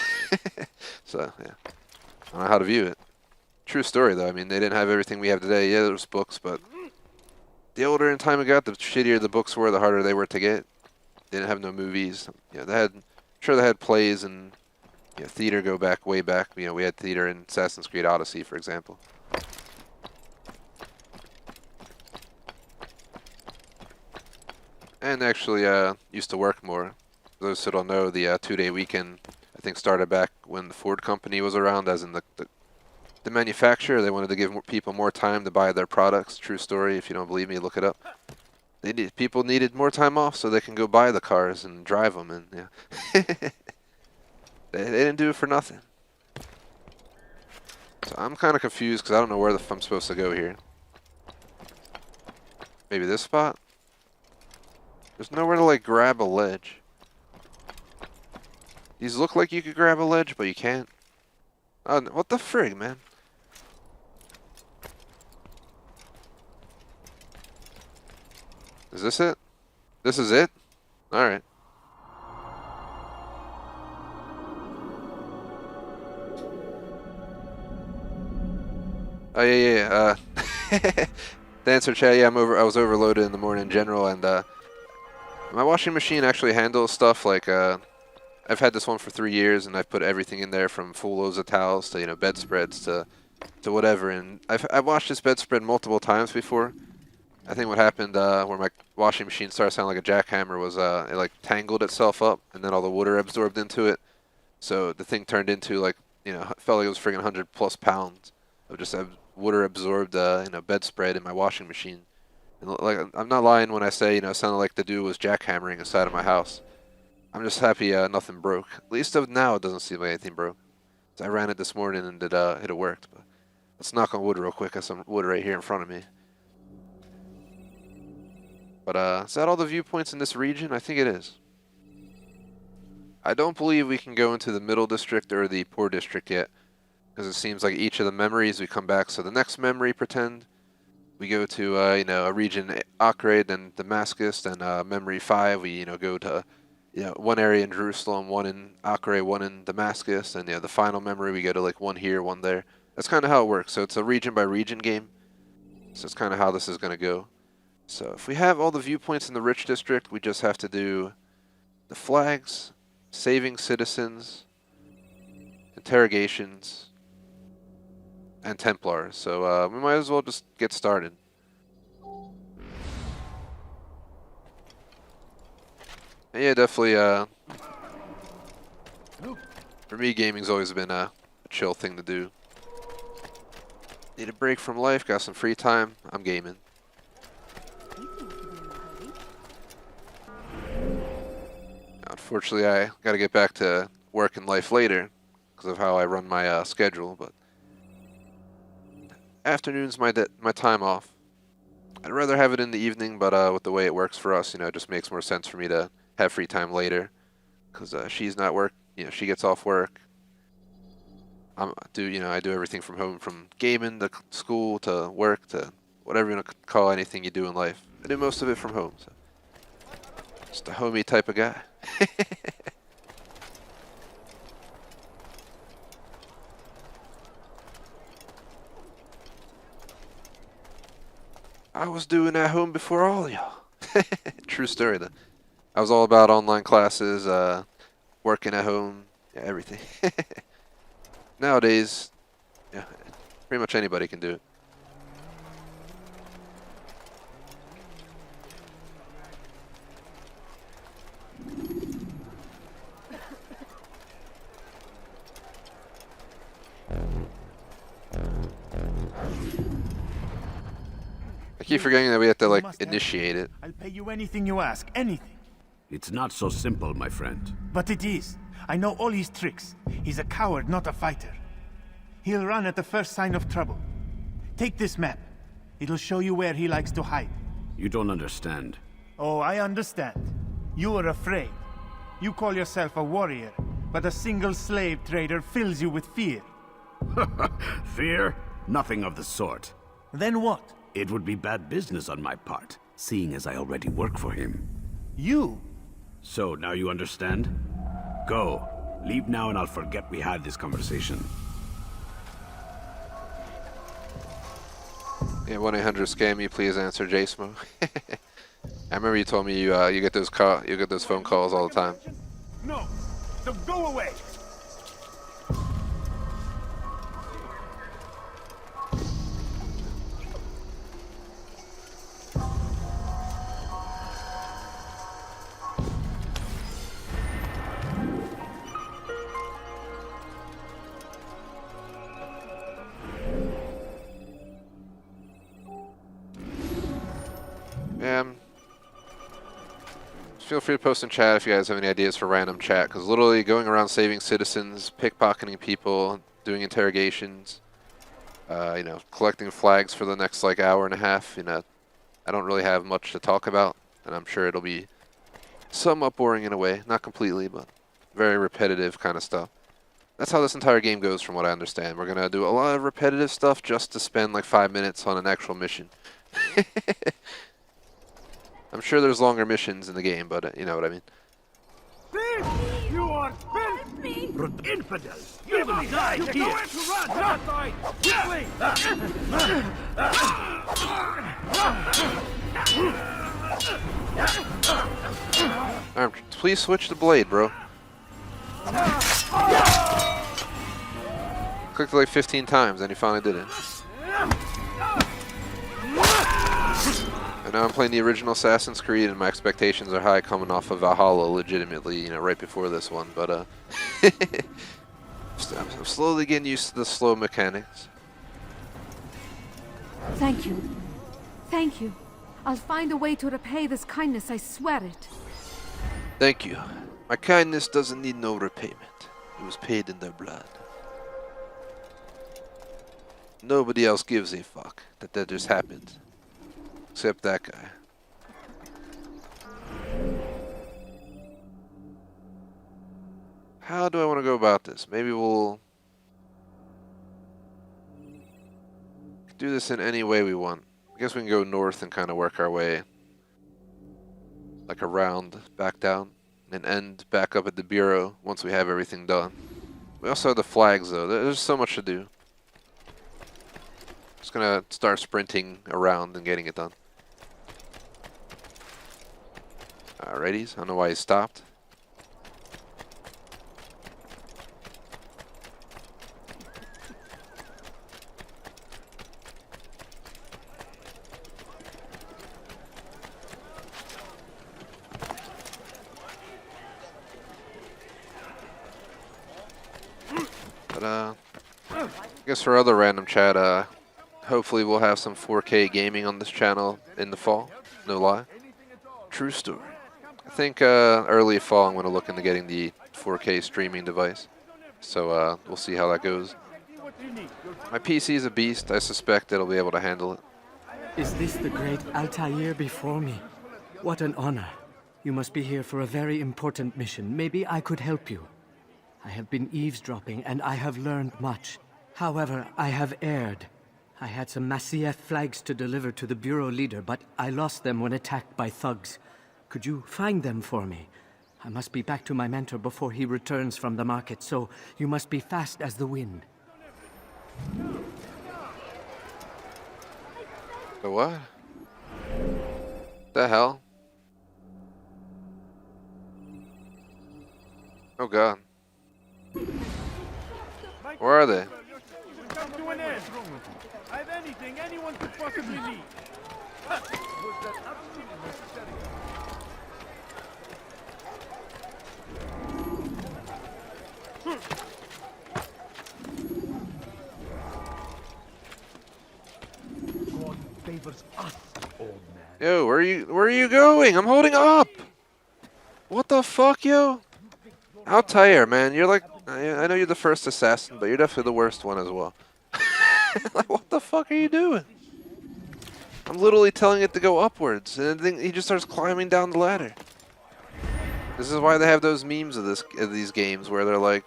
so, yeah. I don't know how to view it. True story, though. I mean, they didn't have everything we have today. Yeah, there was books, but the older in time it got, the shittier the books were, the harder they were to get. They didn't have no movies. You know, they had, sure they had plays and, you know, theater go back, way back. You know, we had theater in Assassin's Creed Odyssey, for example. And actually, used to work more. Those who don't know, the 2-day weekend, I think, started back when the Ford company was around, as in the manufacturer. They wanted to give people more time to buy their products. True story. If you don't believe me, look it up. People needed more time off so they can go buy the cars and drive them. And yeah, they didn't do it for nothing. So I'm kind of confused because I don't know where the f I'm supposed to go here. Maybe this spot? There's nowhere to like grab a ledge. These look like you could grab a ledge, but you can't. What the frig, man? Is this it? This is it? Alright. Oh, yeah. The answer, chat, yeah, I was overloaded in the morning in general, and my washing machine actually handles stuff like, I've had this one for 3 years, and I've put everything in there from full loads of towels to, you know, bedspreads to whatever. And I've washed this bedspread multiple times before. I think what happened where my washing machine started sounding like a jackhammer was it like tangled itself up, and then all the water absorbed into it. So the thing turned into like, you know, felt like it was friggin' 100+ pounds of just water absorbed, you know, bedspread in my washing machine. And like, I'm not lying when I say, you know, it sounded like the dude was jackhammering inside of my house. I'm just happy nothing broke. At least of now, it doesn't seem like anything broke. So I ran it this morning and it worked. But let's knock on wood real quick. I have some wood right here in front of me. But is that all the viewpoints in this region? I think it is. I don't believe we can go into the middle district or the poor district yet, because it seems like each of the memories we come back. So the next memory, pretend we go to you know, a region Acre, then Damascus, then memory 5 we, you know, go to, you know, one area in Jerusalem, one in Acre, one in Damascus, and, you know, the final memory we go to like one here, one there. That's kind of how it works. So it's a region by region game. So it's kind of how this is going to go. So if we have all the viewpoints in the rich district, we just have to do the flags, saving citizens, interrogations, and Templars. So we might as well just get started. And yeah, definitely, for me, gaming's always been a chill thing to do. Need a break from life, got some free time, I'm gaming. Unfortunately, I got to get back to work and life later because of how I run my schedule, but Afternoon's my time off. I'd rather have it in the evening, but with the way it works for us, it just makes more sense for me to have free time later, because she's not work. She gets off work. I do everything from home, from gaming to school to work to whatever you want to call anything you do in life. I do most of it from home. So. Just a homey type of guy. I was doing at home before all y'all. True story though. I was all about online classes, working at home, yeah, everything. Nowadays, yeah, pretty much anybody can do it. I keep forgetting that we have to, like, initiate it. I'll pay you anything you ask, anything. It's not so simple, my friend. But it is. I know all his tricks. He's a coward, not a fighter. He'll run at the first sign of trouble. Take this map. It'll show you where he likes to hide. You don't understand. Oh, I understand. You are afraid. You call yourself a warrior, but a single slave trader fills you with fear. Fear? Nothing of the sort. Then what? It would be bad business on my part, seeing as I already work for him. You? So, now you understand? Go. Leave now and I'll forget we had this conversation. Yeah, 1-800-SCAM-ME, please answer JSMO. I remember you told me you get those phone calls all the time. No. So go away. Feel free to post in chat if you guys have any ideas for random chat, because literally going around saving citizens, pickpocketing people, doing interrogations, collecting flags for the next like hour and a half, I don't really have much to talk about, and I'm sure it'll be somewhat boring in a way, not completely, but very repetitive kind of stuff. That's how this entire game goes from what I understand. We're going to do a lot of repetitive stuff just to spend like 5 minutes on an actual mission. I'm sure there's longer missions in the game, but you know what I mean. Thief! You are filth! Infidels! You will die here! You're going to run! Not die! Quickly! Please switch the blade, bro. Clicked it like 15 times, and he finally did it. I know I'm playing the original Assassin's Creed, and my expectations are high coming off of Valhalla, legitimately, right before this one, but I'm slowly getting used to the slow mechanics. Thank you. Thank you. I'll find a way to repay this kindness, I swear it. Thank you. My kindness doesn't need no repayment. It was paid in their blood. Nobody else gives a fuck that just happened. Except that guy. How do I want to go about this? Maybe we'll do this in any way we want. I guess we can go north and kind of work our way like around, back down, and end back up at the bureau once we have everything done. We also have the flags though. There's so much to do. Just gonna start sprinting around and getting it done. Alrighties, I don't know why he stopped. But I guess for other random chat, hopefully we'll have some 4K gaming on this channel in the fall. No lie. True story. I think early fall I'm going to look into getting the 4K streaming device. So we'll see how that goes. My PC is a beast. I suspect it'll be able to handle it. Is this the great Altair before me? What an honor. You must be here for a very important mission. Maybe I could help you. I have been eavesdropping, and I have learned much. However, I have erred. I had some Masyaf flags to deliver to the Bureau leader, but I lost them when attacked by thugs. Could you find them for me? I must be back to my mentor before he returns from the market, so you must be fast as the wind. The what? The hell? Oh god. Where are they? Come to an end. I have anything anyone could possibly need. Was that absolutely necessary? God favors us, old man. Yo, where are you going? I'm holding up. What the fuck, yo? Altair, man, you're like, I know you're the first assassin, but you're definitely the worst one as well. Like, what the fuck are you doing? I'm literally telling it to go upwards, and then he just starts climbing down the ladder. This is why they have those memes of these games where they're like,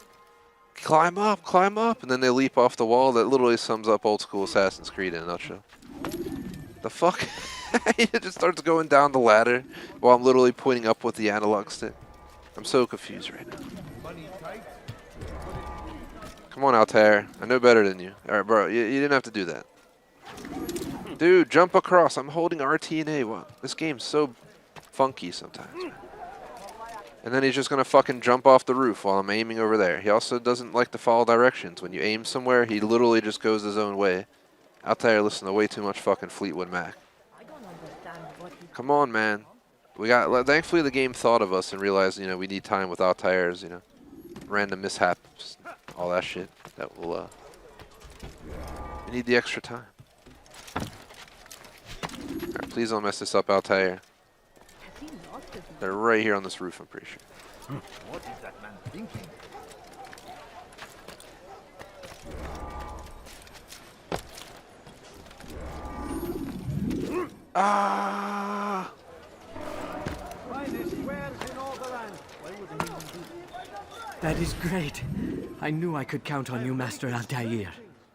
climb up, and then they leap off the wall. That literally sums up old school Assassin's Creed in a nutshell. The fuck? He just starts going down the ladder while I'm literally pointing up with the analog stick. I'm so confused right now. Come on, Altair. I know better than you. Alright, bro, you didn't have to do that. Dude, jump across. I'm holding RT and A. Wow. This game's so funky sometimes, man. And then he's just gonna fucking jump off the roof while I'm aiming over there. He also doesn't like to follow directions. When you aim somewhere, he literally just goes his own way. Altair listen to way too much fucking Fleetwood Mac. Come on, man. We got. Thankfully, the game thought of us and realized, you know, we need time with Altair's, you know, random mishaps, all that shit. That will. We need the extra time. Alright, please don't mess this up, Altair. They're right here on this roof, I'm pretty sure. What is that man thinking? Ah! That is great. I knew I could count on you, Master Altair.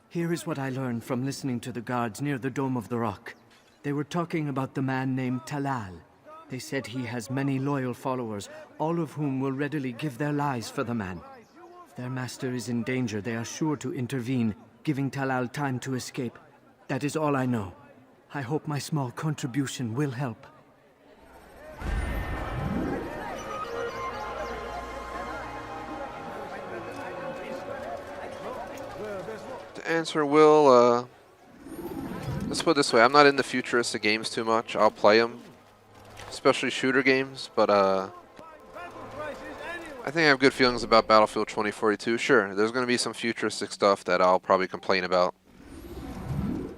Here is what I learned from listening to the guards near the Dome of the Rock. They were talking about the man named Talal. They said he has many loyal followers, all of whom will readily give their lives for the man. If their master is in danger, they are sure to intervene, giving Talal time to escape. That is all I know. I hope my small contribution will help. To answer Will, let's put it this way. I'm not into futuristic games too much. I'll play them, especially shooter games, but I think I have good feelings about Battlefield 2042. Sure, there's going to be some futuristic stuff that I'll probably complain about.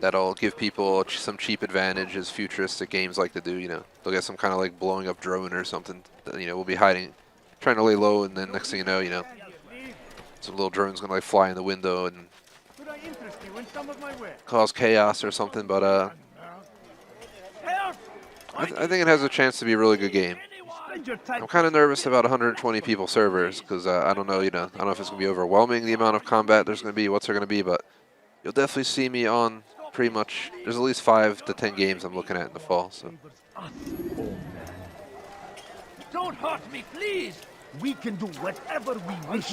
That'll give people some cheap advantage, as futuristic games like to do. You know, they'll get some kind of like blowing up drone or something. That, you know, we'll be hiding, trying to lay low, and then next thing you know, some little drone's gonna like fly in the window and cause chaos or something. But I think it has a chance to be a really good game. I'm kind of nervous about 120 people servers because I don't know, I don't know if it's gonna be overwhelming the amount of combat there's gonna be, what's there gonna be, but you'll definitely see me on pretty much. There's at least 5 to 10 games I'm looking at in the fall. So. Don't hurt me, please. We can do whatever we wish.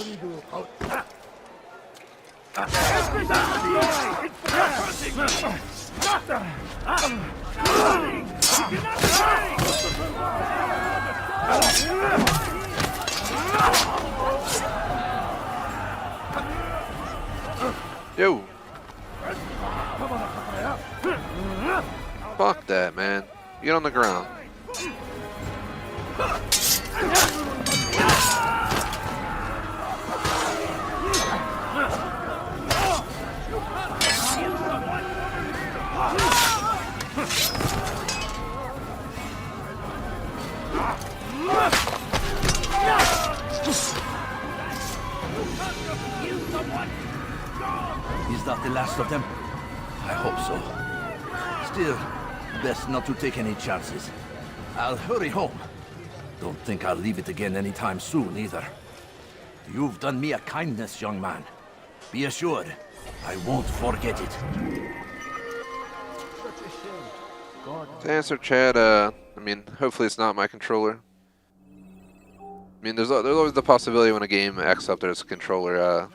Yo. Fuck that, man. Get on the ground. Is last of them? I hope so. Still, best not to take any chances. I'll hurry home. Don't think I'll leave it again anytime soon, either. You've done me a kindness, young man. Be assured, I won't forget it. To answer Chad, I mean, hopefully it's not my controller. I mean, there's always the possibility when a game X up there's a controller.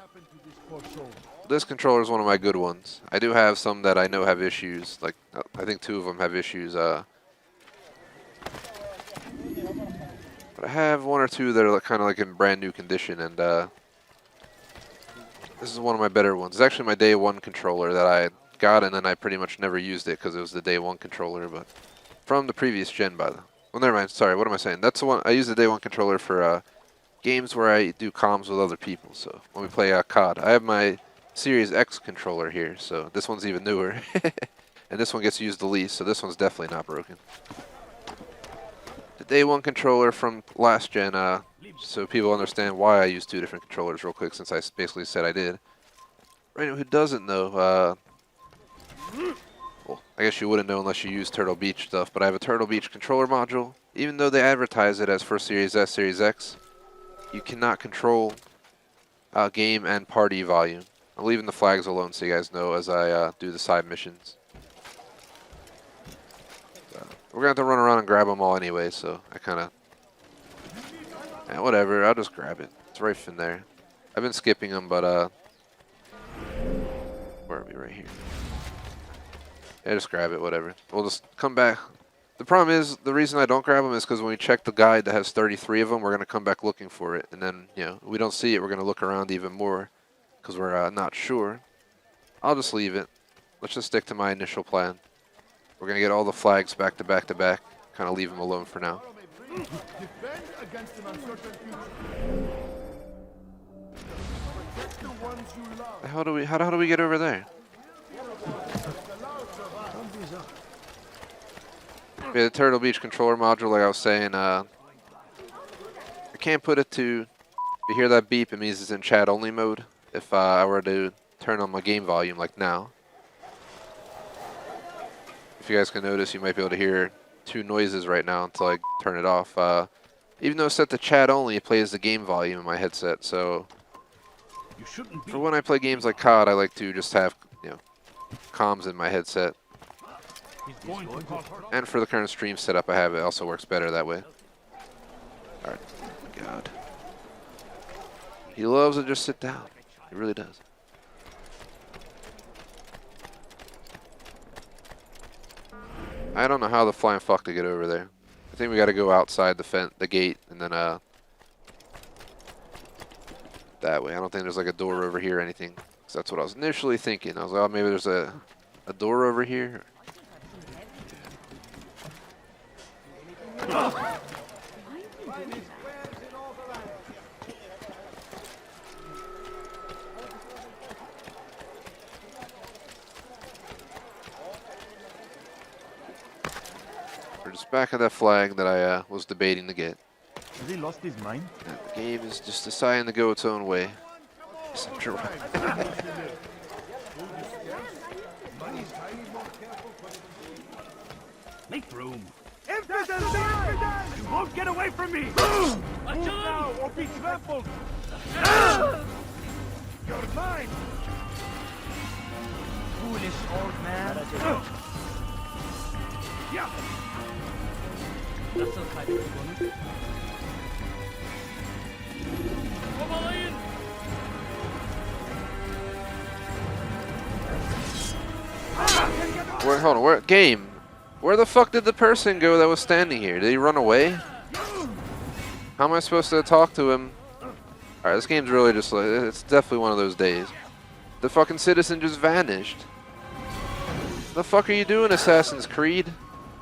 This controller is one of my good ones. I do have some that I know have issues. Like, I think 2 of them have issues. But I have 1 or 2 that are kind of like in brand new condition, and this is one of my better ones. It's actually my day 1 controller that I got, and then I pretty much never used it because it was the day 1 controller, but from the previous gen, by the way. Well, never mind. Sorry, what am I saying? That's the one I use the day 1 controller for games where I do comms with other people. So when we play COD, I have my Series X controller here, so this one's even newer, and this one gets used the least, so this one's definitely not broken. The day 1 controller from last gen, so people understand why I use 2 different controllers real quick, since I basically said I did. For anyone who doesn't know, well, I guess you wouldn't know unless you use Turtle Beach stuff, but I have a Turtle Beach controller module. Even though they advertise it as for Series S, Series X, you cannot control game and party volume. I'm leaving the flags alone so you guys know as I do the side missions. We're going to have to run around and grab them all anyway, so I kind of... Yeah, whatever, I'll just grab it. It's right in there. I've been skipping them, but... Where are we? Right here. Yeah, just grab it, whatever. We'll just come back. The problem is, the reason I don't grab them is because when we check the guide that has 33 of them, we're going to come back looking for it. And then, you know, we don't see it, we're going to look around even more because we're not sure. I'll just leave it. Let's just stick to my initial plan. We're going to get all the flags back to back to back. Kind of leave them alone for now. Defend against an uncertain future. Protect the ones you love. How do we get over there? Yeah, the Turtle Beach controller module, like I was saying, I can't put it to... If you hear that beep, it means it's in chat only mode. If I were to turn on my game volume like now. If you guys can notice, you might be able to hear 2 noises right now until I turn it off. Even though it's set to chat only, it plays the game volume in my headset, so... For when I play games like COD, I like to just have, you know, comms in my headset. And for the current stream setup I have, it also works better that way. Alright. God. He loves to just sit down. He really does. I don't know how the flying fuck to get over there. I think we gotta go outside the gate, and then, that way. I don't think there's like a door over here or anything. So that's what I was initially thinking. I was like, oh, maybe there's a door over here. We're just back at that flag that I was debating to get. Has he lost his mind? And the game is just deciding to go its own way. Make room. You won't get away from me! Move now or be trampled! You're mine! Foolish old man. Yeah. Where, hold on, where, game? Where the fuck did the person go that was standing here? Did he run away? How am I supposed to talk to him? Alright, this game's really just like, it's definitely one of those days. The fucking citizen just vanished. The fuck are you doing, Assassin's Creed?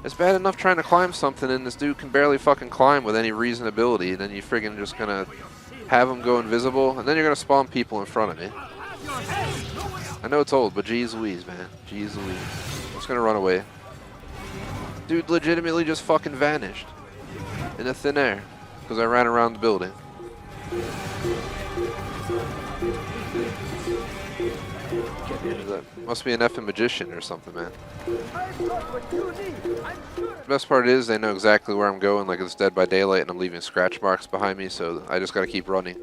It's bad enough trying to climb something and this dude can barely fucking climb with any reasonability, and then you friggin' just gonna have him go invisible, and then you're gonna spawn people in front of me. I know it's old, but geez Louise, man. Geez Louise. I'm just gonna run away. Dude legitimately just fucking vanished. In the thin air. Because I ran around the building. Get into That must be an effing magician or something, man. The best part is they know exactly where I'm going, like it's Dead by Daylight and I'm leaving scratch marks behind me, so I just gotta keep running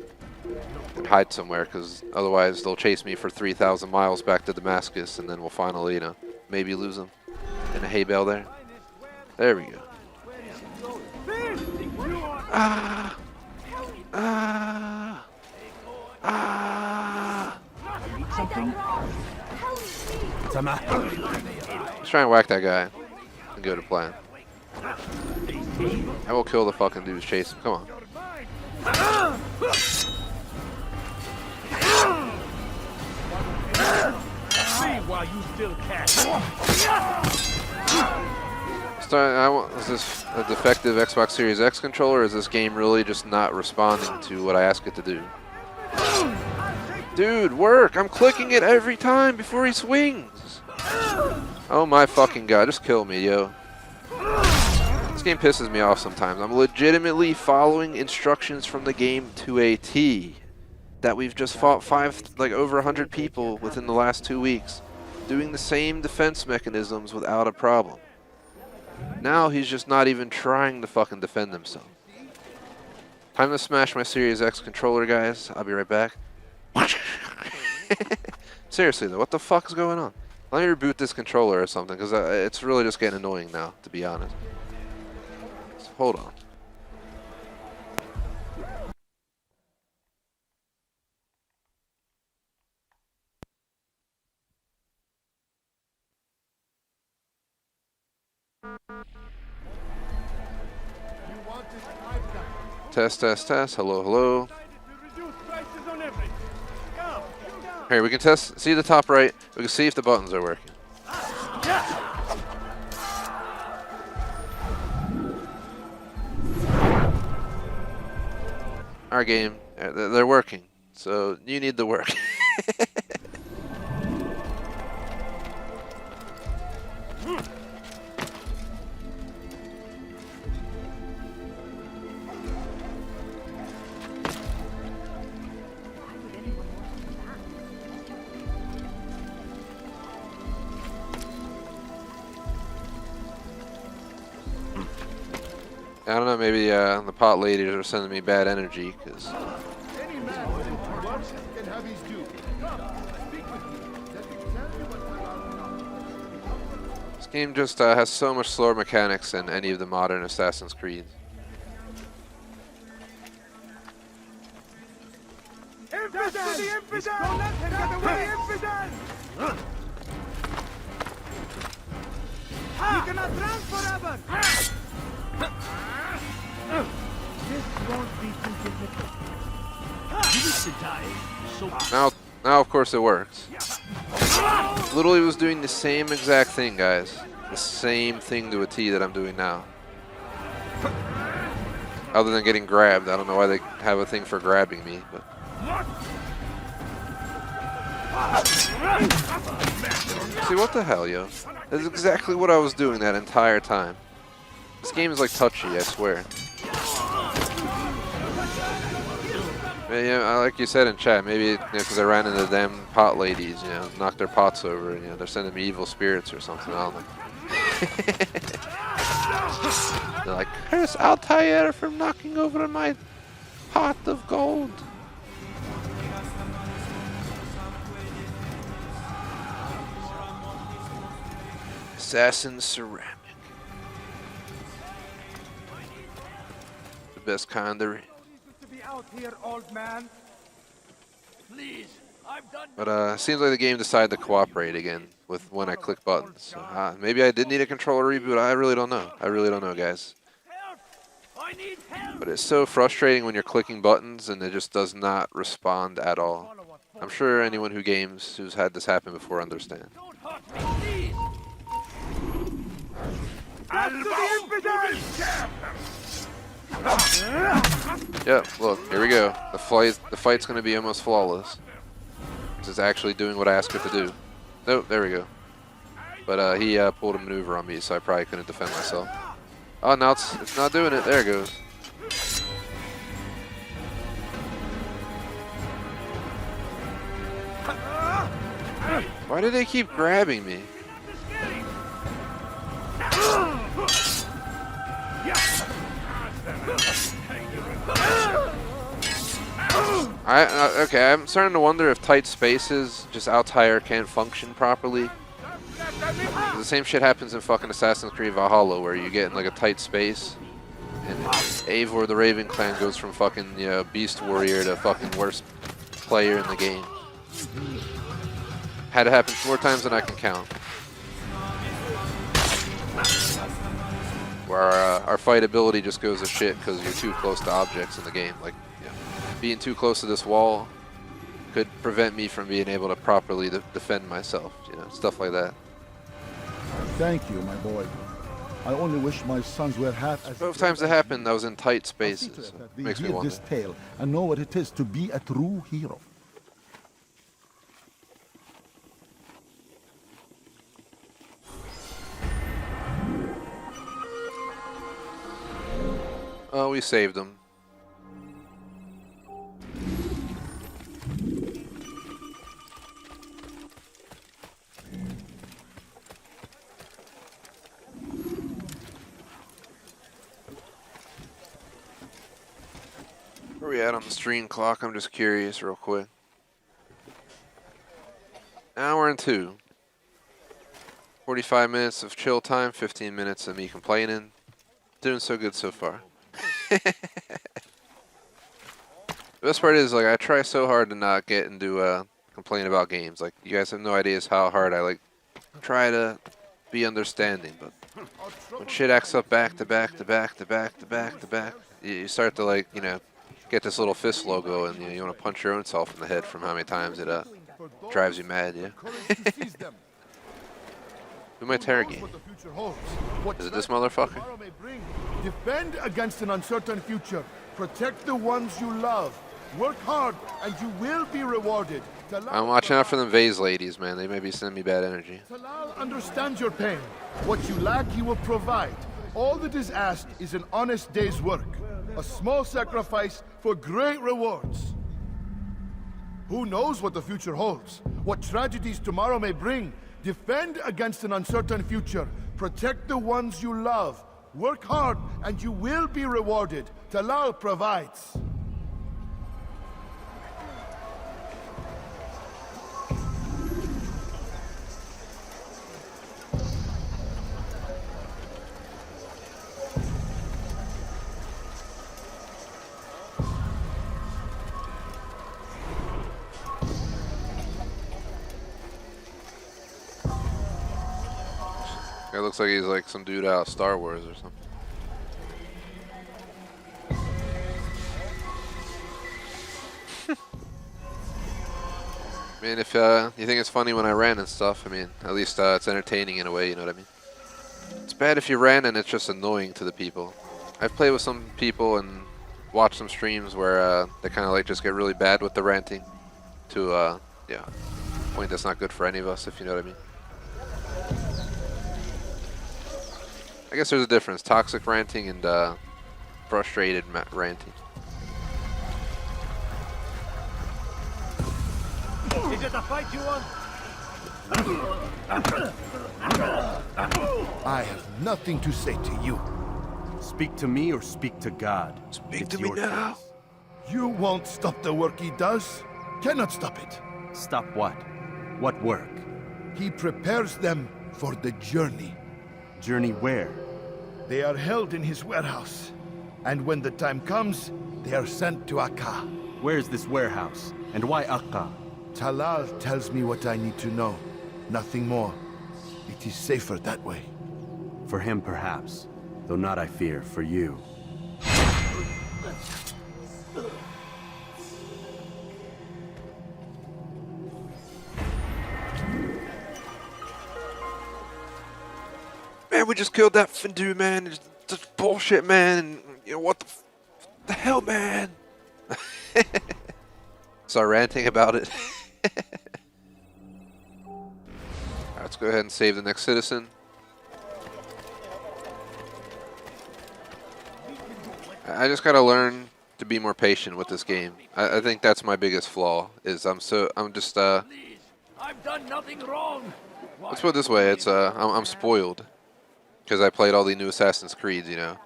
and hide somewhere, because otherwise they'll chase me for 3,000 miles back to Damascus, and then we'll finally, you know, maybe lose them in a hay bale there. There we go. Ah! Ah! Ah! Something? Let's try and whack that guy and go to plan. I will kill the fucking dudes chasing him. Come on. While you still can. Is this a defective Xbox Series X controller, or is this game really just not responding to what I ask it to do? Dude, work! I'm clicking it every time before he swings! Oh my fucking god, just kill me, yo. This game pisses me off sometimes. I'm legitimately following instructions from the game to a T. That we've just fought over 100 people within the last 2 weeks, doing the same defense mechanisms without a problem. Now he's just not even trying to fucking defend himself. Time to smash my Series X controller, guys. I'll be right back. Seriously though, what the fuck is going on? Let me reboot this controller or something, because it's really just getting annoying now, to be honest. So hold on. Test, test, test. Hello, hello. Here, we can test. See the top right. We can see if the buttons are working. Our game, they're working. So you need the work. I don't know, maybe the pot ladies are sending me bad energy, because... Any man willing to work can have his due. Speak with me. Let me tell you what This game just has so much slower mechanics than any of the modern Assassin's Creed. Infidel! The infidel! Get away, infidel! You cannot run forever! This won't be too difficult. You need to die. Now of course it works. Literally was doing the same exact thing, guys. The same thing to a T that I'm doing now. Other than getting grabbed. I don't know why they have a thing for grabbing me, but... See, what the hell, yo? That's exactly what I was doing that entire time. This game is like touchy, I swear. Yeah, like you said in chat, maybe because I ran into them pot ladies, you know, knocked their pots over, and they're sending me evil spirits or something. I don't know. They're like, curse Altair from knocking over my pot of gold. Assassin ceramic. The best kind there is. But seems like the game decided to cooperate again with when I click buttons. So, maybe I did need a controller reboot. I really don't know. I really don't know, guys. But it's so frustrating when you're clicking buttons and it just does not respond at all. I'm sure anyone who games who's had this happen before understands. Yeah, look, here we go. The fight's gonna be almost flawless. This is actually doing what I asked it to do. Oh, there we go. But he pulled a maneuver on me, so I probably couldn't defend myself. Oh, now it's not doing it. There it goes. Why do they keep grabbing me? Okay, I'm starting to wonder if tight spaces, just Altair can't function properly. The same shit happens in fucking Assassin's Creed Valhalla, where you get in like a tight space, and Eivor the Raven Clan goes from fucking Beast Warrior to fucking worst player in the game. Had it happen 4 times than I can count. Where our fight ability just goes to shit because you're too close to objects in the game. Like, being too close to this wall could prevent me from being able to properly defend myself. Stuff like that. Thank you, my boy. I only wish my sons were half as... Both times it happened, I was in tight spaces. So they makes me hear wonder. this tale and know what it is to be a true hero. Oh, we saved them. Where are we at on the stream clock? I'm just curious real quick. Hour and 2. 45 minutes of chill time, 15 minutes of me complaining. Doing so good so far. The best part is, like, I try so hard to not get into complain about games. Like, you guys have no idea how hard I try to be understanding, but when shit acts up back to back to back to back to back to back, you start to get this little fist logo, and you want to punch your own self in the head from how many times it drives you mad. Who am I interrogating? Is it this motherfucker? Defend against an uncertain future. Protect the ones you love. Work hard, and you will be rewarded. I'm watching out for them vase ladies, man. They may be sending me bad energy. Talal understands your pain. What you lack, he will provide. All that is asked is an honest day's work. A small sacrifice for great rewards. Who knows what the future holds? What tragedies tomorrow may bring? Defend against an uncertain future. Protect the ones you love. Work hard, and you will be rewarded. Talal provides. It looks like he's like some dude out of Star Wars or something. I mean, if you think it's funny when I ran and stuff, I mean, at least it's entertaining in a way, you know what I mean? It's bad if you ran and it's just annoying to the people. I've played with some people and watched some streams where they kind of just get really bad with the ranting to a point that's not good for any of us, if you know what I mean. I guess there's a difference, toxic ranting and frustrated ranting. Is it a fight you want? I have nothing to say to you. Speak to me or speak to God. Speak It's to me your now. choice. You won't stop the work he does. Cannot stop it. Stop what? What work? He prepares them for the journey. Journey where? They are held in his warehouse. And when the time comes, they are sent to Akka. Where's this warehouse? And why Akka? Talal tells me what I need to know. Nothing more. It is safer that way. For him, perhaps. Though not, I fear, for you. Man, we just killed that Findu, man. It's just bullshit, man. And, what the hell, man? Start ranting about it. Alright, let's go ahead and save the next citizen. I just gotta learn to be more patient with this game. I think that's my biggest flaw. Is I'm just I've done nothing wrong. Let's put it this way, it's I'm spoiled because I played all the new Assassin's Creeds, you know.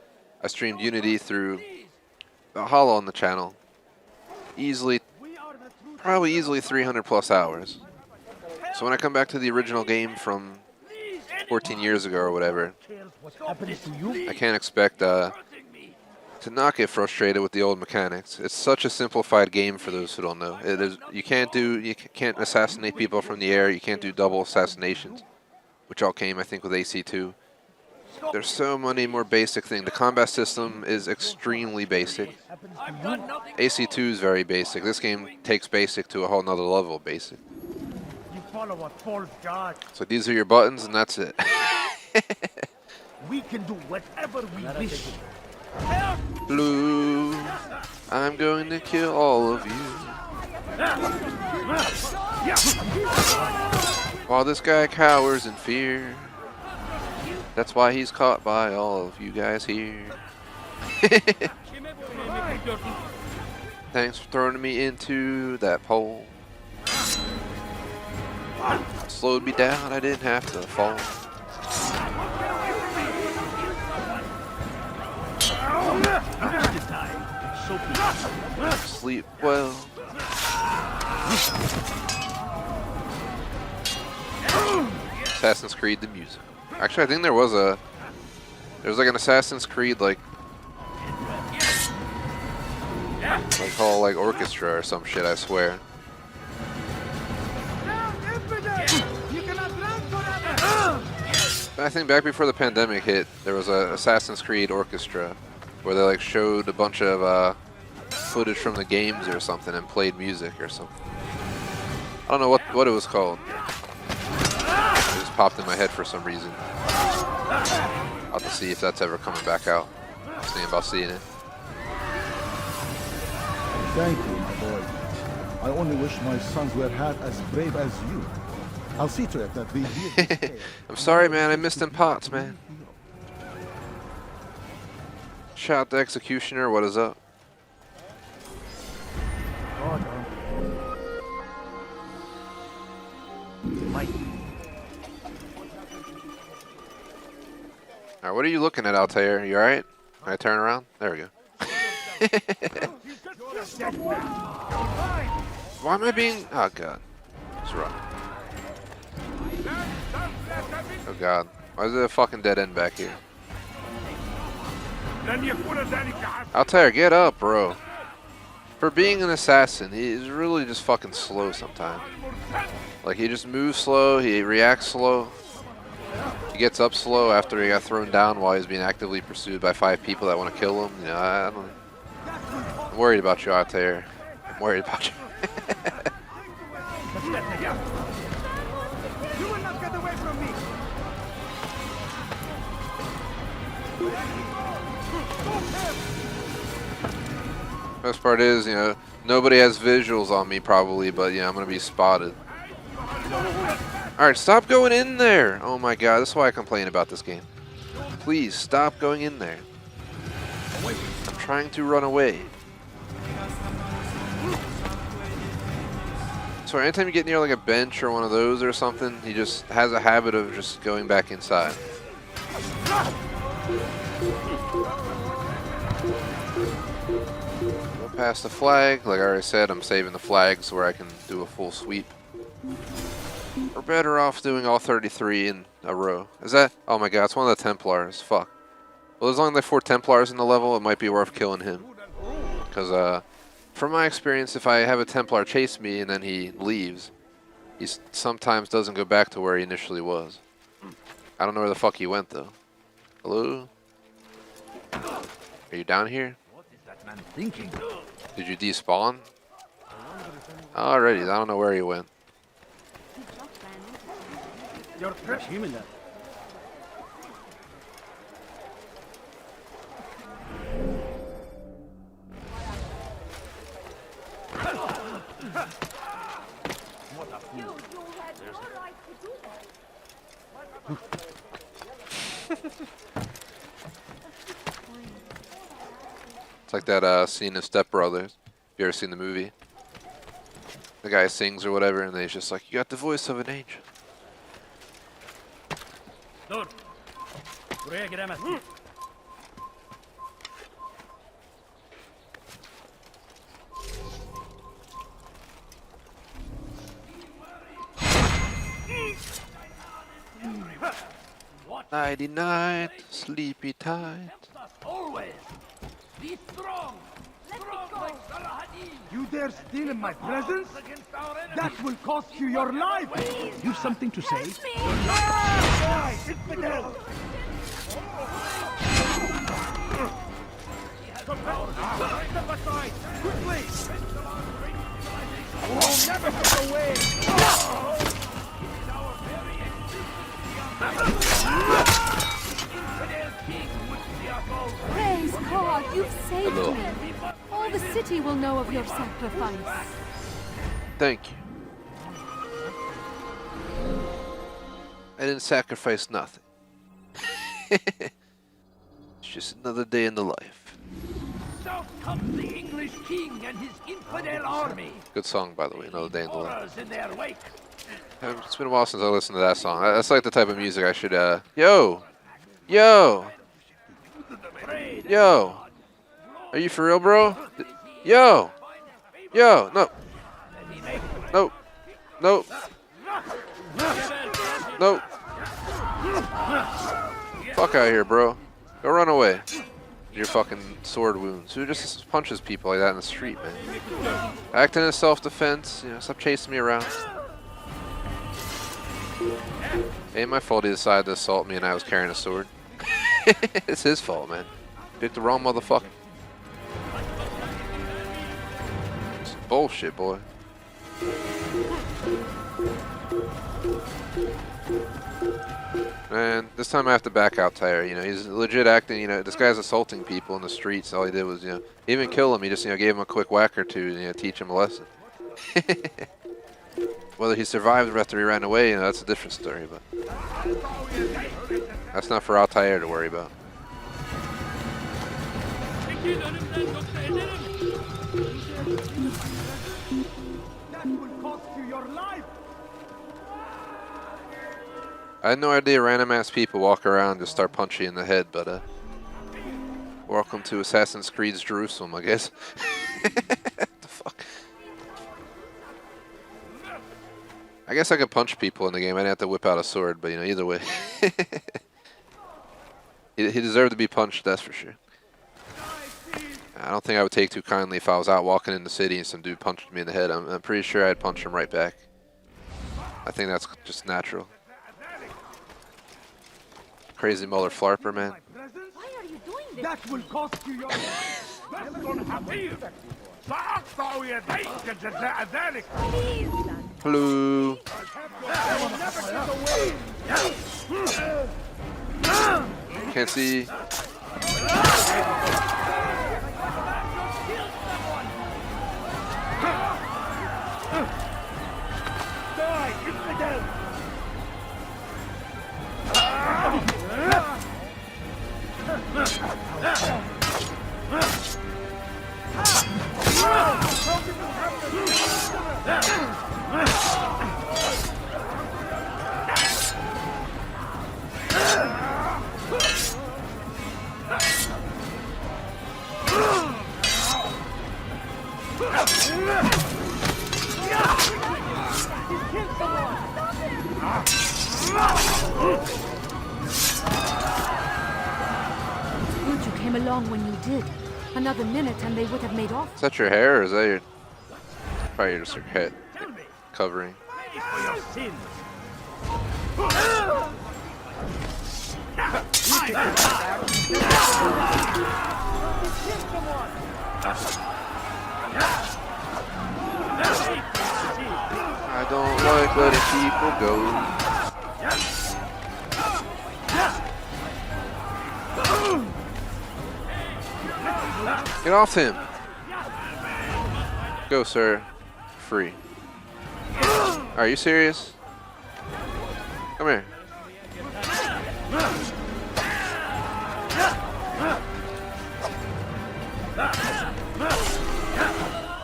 I streamed Unity through Hollow on the channel. Probably easily 300 plus hours. So when I come back to the original game from 14 years ago or whatever, I can't expect to not get frustrated with the old mechanics. It's such a simplified game for those who don't know. It is, you can't assassinate people from the air. You can't do double assassinations, which all came, I think, with AC2. There's so many more basic things. The combat system is extremely basic. AC2 is very basic. This game takes basic to a whole nother level of basic. So these are your buttons, and that's it. We can do whatever we wish. Blue, I'm going to kill all of you. While this guy cowers in fear. That's why he's caught by all of you guys here. Thanks for throwing me into that pole. Slowed me down, I didn't have to fall. Sleep well. Assassin's Creed the music. Actually, I think there was like an Assassin's Creed like called like orchestra or some shit, I swear. I think back before the pandemic hit, there was a Assassin's Creed orchestra where they like showed a bunch of footage from the games or something and played music or something. I don't know what it was called. It just popped in my head for some reason. I'll have to see if that's ever coming back out. I was thinking about seeing it. Thank you, my boy. I only wish my sons were half as brave as you. I'll see to it that they hear. I'm sorry, man. I missed them pots, man. Shout out the Executioner. What is up? Alright, what are you looking at, Altair? You alright? Can I turn around? There we go. Why am I being... Oh, God. What's wrong? Oh, God. Why is there a fucking dead end back here? Altair, get up, bro. For being an assassin, he's really just fucking slow sometimes. Like, he just moves slow, he reacts slow. He gets up slow after he got thrown down while he's being actively pursued by 5 people that want to kill him. You know, I'm worried about you out there. I'm worried about you. You will not get away from me. Best part is, you know, nobody has visuals on me probably, but, you know, I'm going to be spotted. Alright, stop going in there! Oh my god, that's why I complain about this game. Please, stop going in there. I'm trying to run away. So anytime you get near like a bench or one of those or something, he just has a habit of just going back inside. Go past the flag. Like I already said, I'm saving the flags where I can do a full sweep. We're better off doing all 33 in a row. Is that? Oh my god, it's one of the Templars. Fuck. Well, there's only like 4 Templars in the level. It might be worth killing him. Because, from my experience, if I have a Templar chase me and then he leaves, he sometimes doesn't go back to where he initially was. I don't know where the fuck he went, though. Hello? Are you down here? What is that man thinking? Did you despawn? Alrighty, I don't know where he went. You're human. It's like that scene of Step Brothers. You ever seen the movie? the guy sings or whatever, and he's just like, you got the voice of an angel. Dur. Buraya giremezsin. Nighty night, sleepy tight. Always. Be strong. Strong like Salahadin. You dare steal in my presence? That will cost you your life! You've something to say? Die, infidel! Step aside. Quickly. You'll never get away! Praise God, you've saved Hello. me. All the city will know of your sacrifice. Thank you. I didn't sacrifice nothing. It's just another day in the life. South comes the English king and his infidel army. Good song, by the way, Another Day in the Life. Horrors in their wake. It's been a while since I listened to that song. That's like the type of music I should, Yo! Yo! Yo! Are you for real, bro? Yo! Yo! No! No! No! No! Fuck out of here, bro. Go run away. Your fucking sword wounds. Who just punches people like that in the street, man? Acting in self-defense. You know, stop chasing me around. Ain't my fault he decided to assault me and I was carrying a sword. It's his fault, man. Picked the wrong motherfucker. It's bullshit, boy. Man, this time I have to back out Tyre. You know, he's legit acting, you know, this guy's assaulting people in the streets. All he did was, you know, he didn't kill him. He just, you know, gave him a quick whack or two, you know, teach him a lesson. Whether he survived after he ran away, you know, that's a different story, but that's not for Altair to worry about. That will cost you your life! I had no idea random ass people walk around and just start punching you in the head, but welcome to Assassin's Creed's Jerusalem, I guess. What the fuck? I guess I could punch people in the game. I didn't have to whip out a sword, but you know, either way. He deserved to be punched, that's for sure. I don't think I would take too kindly if I was out walking in the city and some dude punched me in the head. I'm pretty sure I'd punch him right back. I think that's just natural. Crazy Muller Flarper, man. Why are you doing this? That will cost you your life! سأقطع يديك جزاء ذلك. Hello. Can't see. Die, infidel! Good you came along when you did. Another minute and they would have made off. Is that your hair or is that your... Probably just your head covering. For your sins. I don't like letting people go. Get off him. Go, sir. Free. Are you serious? Come here.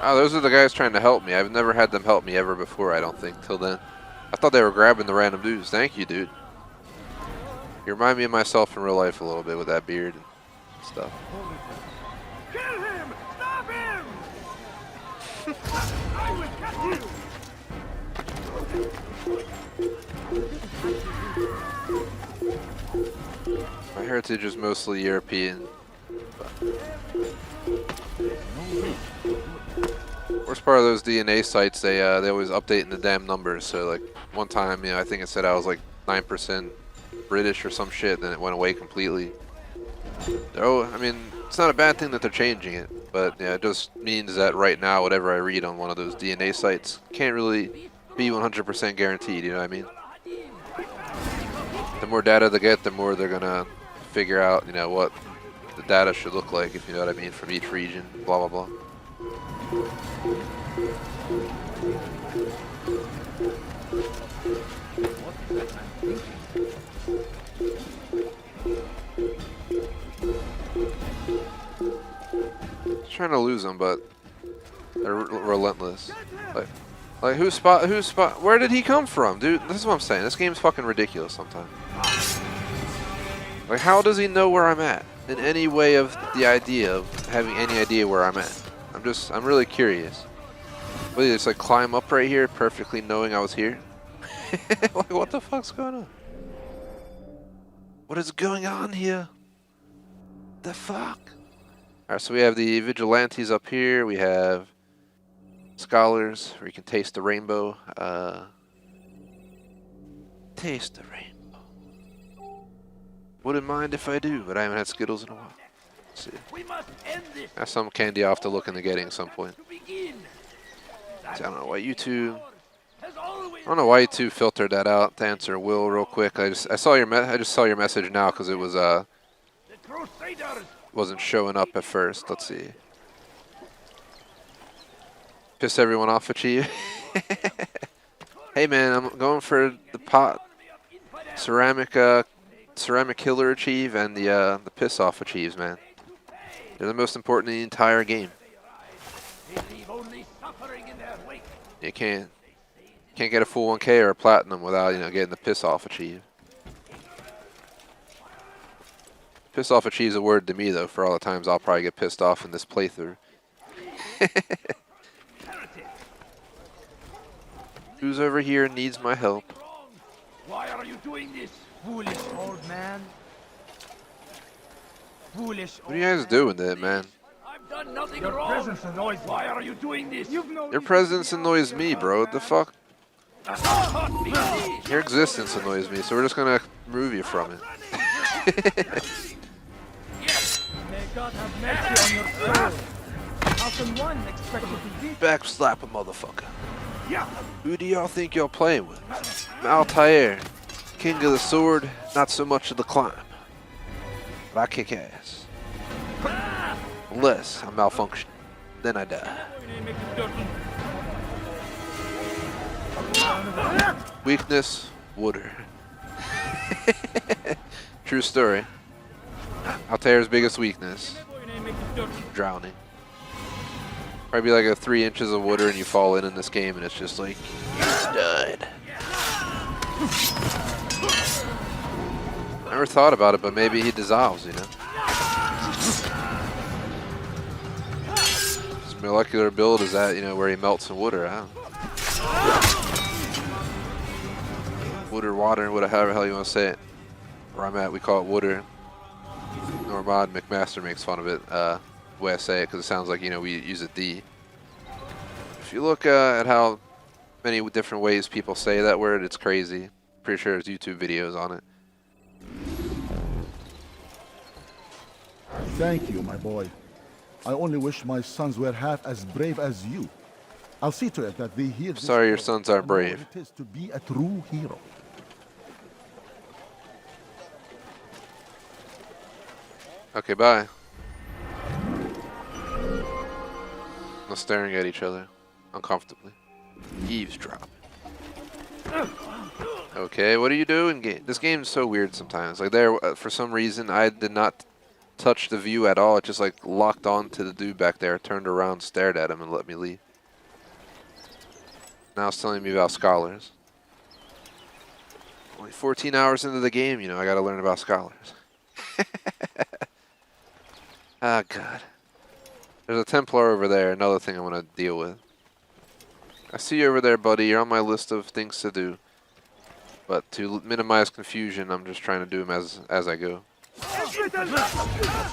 Oh, those are the guys trying to help me. I've never had them help me ever before, I don't think, till then. I thought they were grabbing the random dudes. Thank you, dude. You remind me of myself in real life a little bit with that beard and stuff. Kill him! Stop him! I will catch you! My heritage is mostly European. Worst part of those DNA sites, they always updating the damn numbers. So like one time, I think it said I was like 9% British or some shit, then it went away completely. Oh, I mean, it's not a bad thing that they're changing it, but yeah, it just means that right now, whatever I read on one of those DNA sites can't really be 100% guaranteed. You know what I mean? The more data they get, the more they're gonna figure out, what the data should look like, if you know what I mean, from each region. Blah blah blah. Trying to lose them, but they're relentless. Like who spot? Where did he come from, dude? This is what I'm saying. This game's fucking ridiculous sometimes. Like, how does he know where I'm at in any way of the idea of having any idea where I'm at? I'm really curious. Will he just like climb up right here, perfectly knowing I was here? Like, what the fuck's going on? What is going on here? The fuck? Alright, so we have the vigilantes up here. We have scholars, where you can taste the rainbow. Taste the rainbow. Wouldn't mind if I do, but I haven't had Skittles in a while. Let's see. That's some candy I'll have to look into getting at some point. See, I don't know why YouTube filtered that out. To answer Will real quick, I just saw your message now because it was wasn't showing up at first. Let's see. Piss everyone off, Achieve. Hey man, I'm going for the pot ceramic killer Achieve and the piss off Achieves, man. They're the most important in the entire game. You can't get a full 1K or a platinum without getting the piss off Achieve. Piss off Achieve's a word to me though, for all the times I'll probably get pissed off in this playthrough. Who's over here needs my help? Why are you doing this, foolish old man? Foolish. What are you guys doing there, man? I've done nothing wrong. Your presence annoys me. Why are you doing this? Your presence annoys me, bro. What the fuck? Your existence annoys me, so we're just gonna remove you from it. May God have mercy on your soul. How can one expect to beat? Backslap a motherfucker. Who do y'all think y'all playing with? Altair, king of the sword, not so much of the climb. But I kick ass. Unless I malfunction, then I die. Weakness, water. True story. Altair's biggest weakness, drowning. Probably like a 3 inches of water and you fall in this game and it's just like, you died. Never thought about it, but maybe he dissolves, His molecular build is that, where he melts in water, I don't know. Water, however the hell you want to say it. Where I'm at, we call it water. Normand McMaster makes fun of it, the way I say it, because it sounds like, we use a D. If you look at how many different ways people say that word, it's crazy. Pretty sure there's YouTube videos on it. Thank you, my boy. I only wish my sons were half as brave as you. I'll see to it that they hear. Sorry, your sons aren't brave. It is to be a true hero. Okay, bye. No staring at each other uncomfortably. Eavesdrop. Okay, what are you doing? This game's so weird sometimes. Like for some reason, I did not touch the view at all. It just like locked on to the dude back there, turned around, stared at him, and let me leave. Now it's telling me about scholars. Only 14 hours into the game, you know, I gotta learn about scholars. Ah, God. There's a Templar over there, another thing I want to deal with. I see you over there, buddy. You're on my list of things to do. But to minimize confusion, I'm just trying to do them as I go.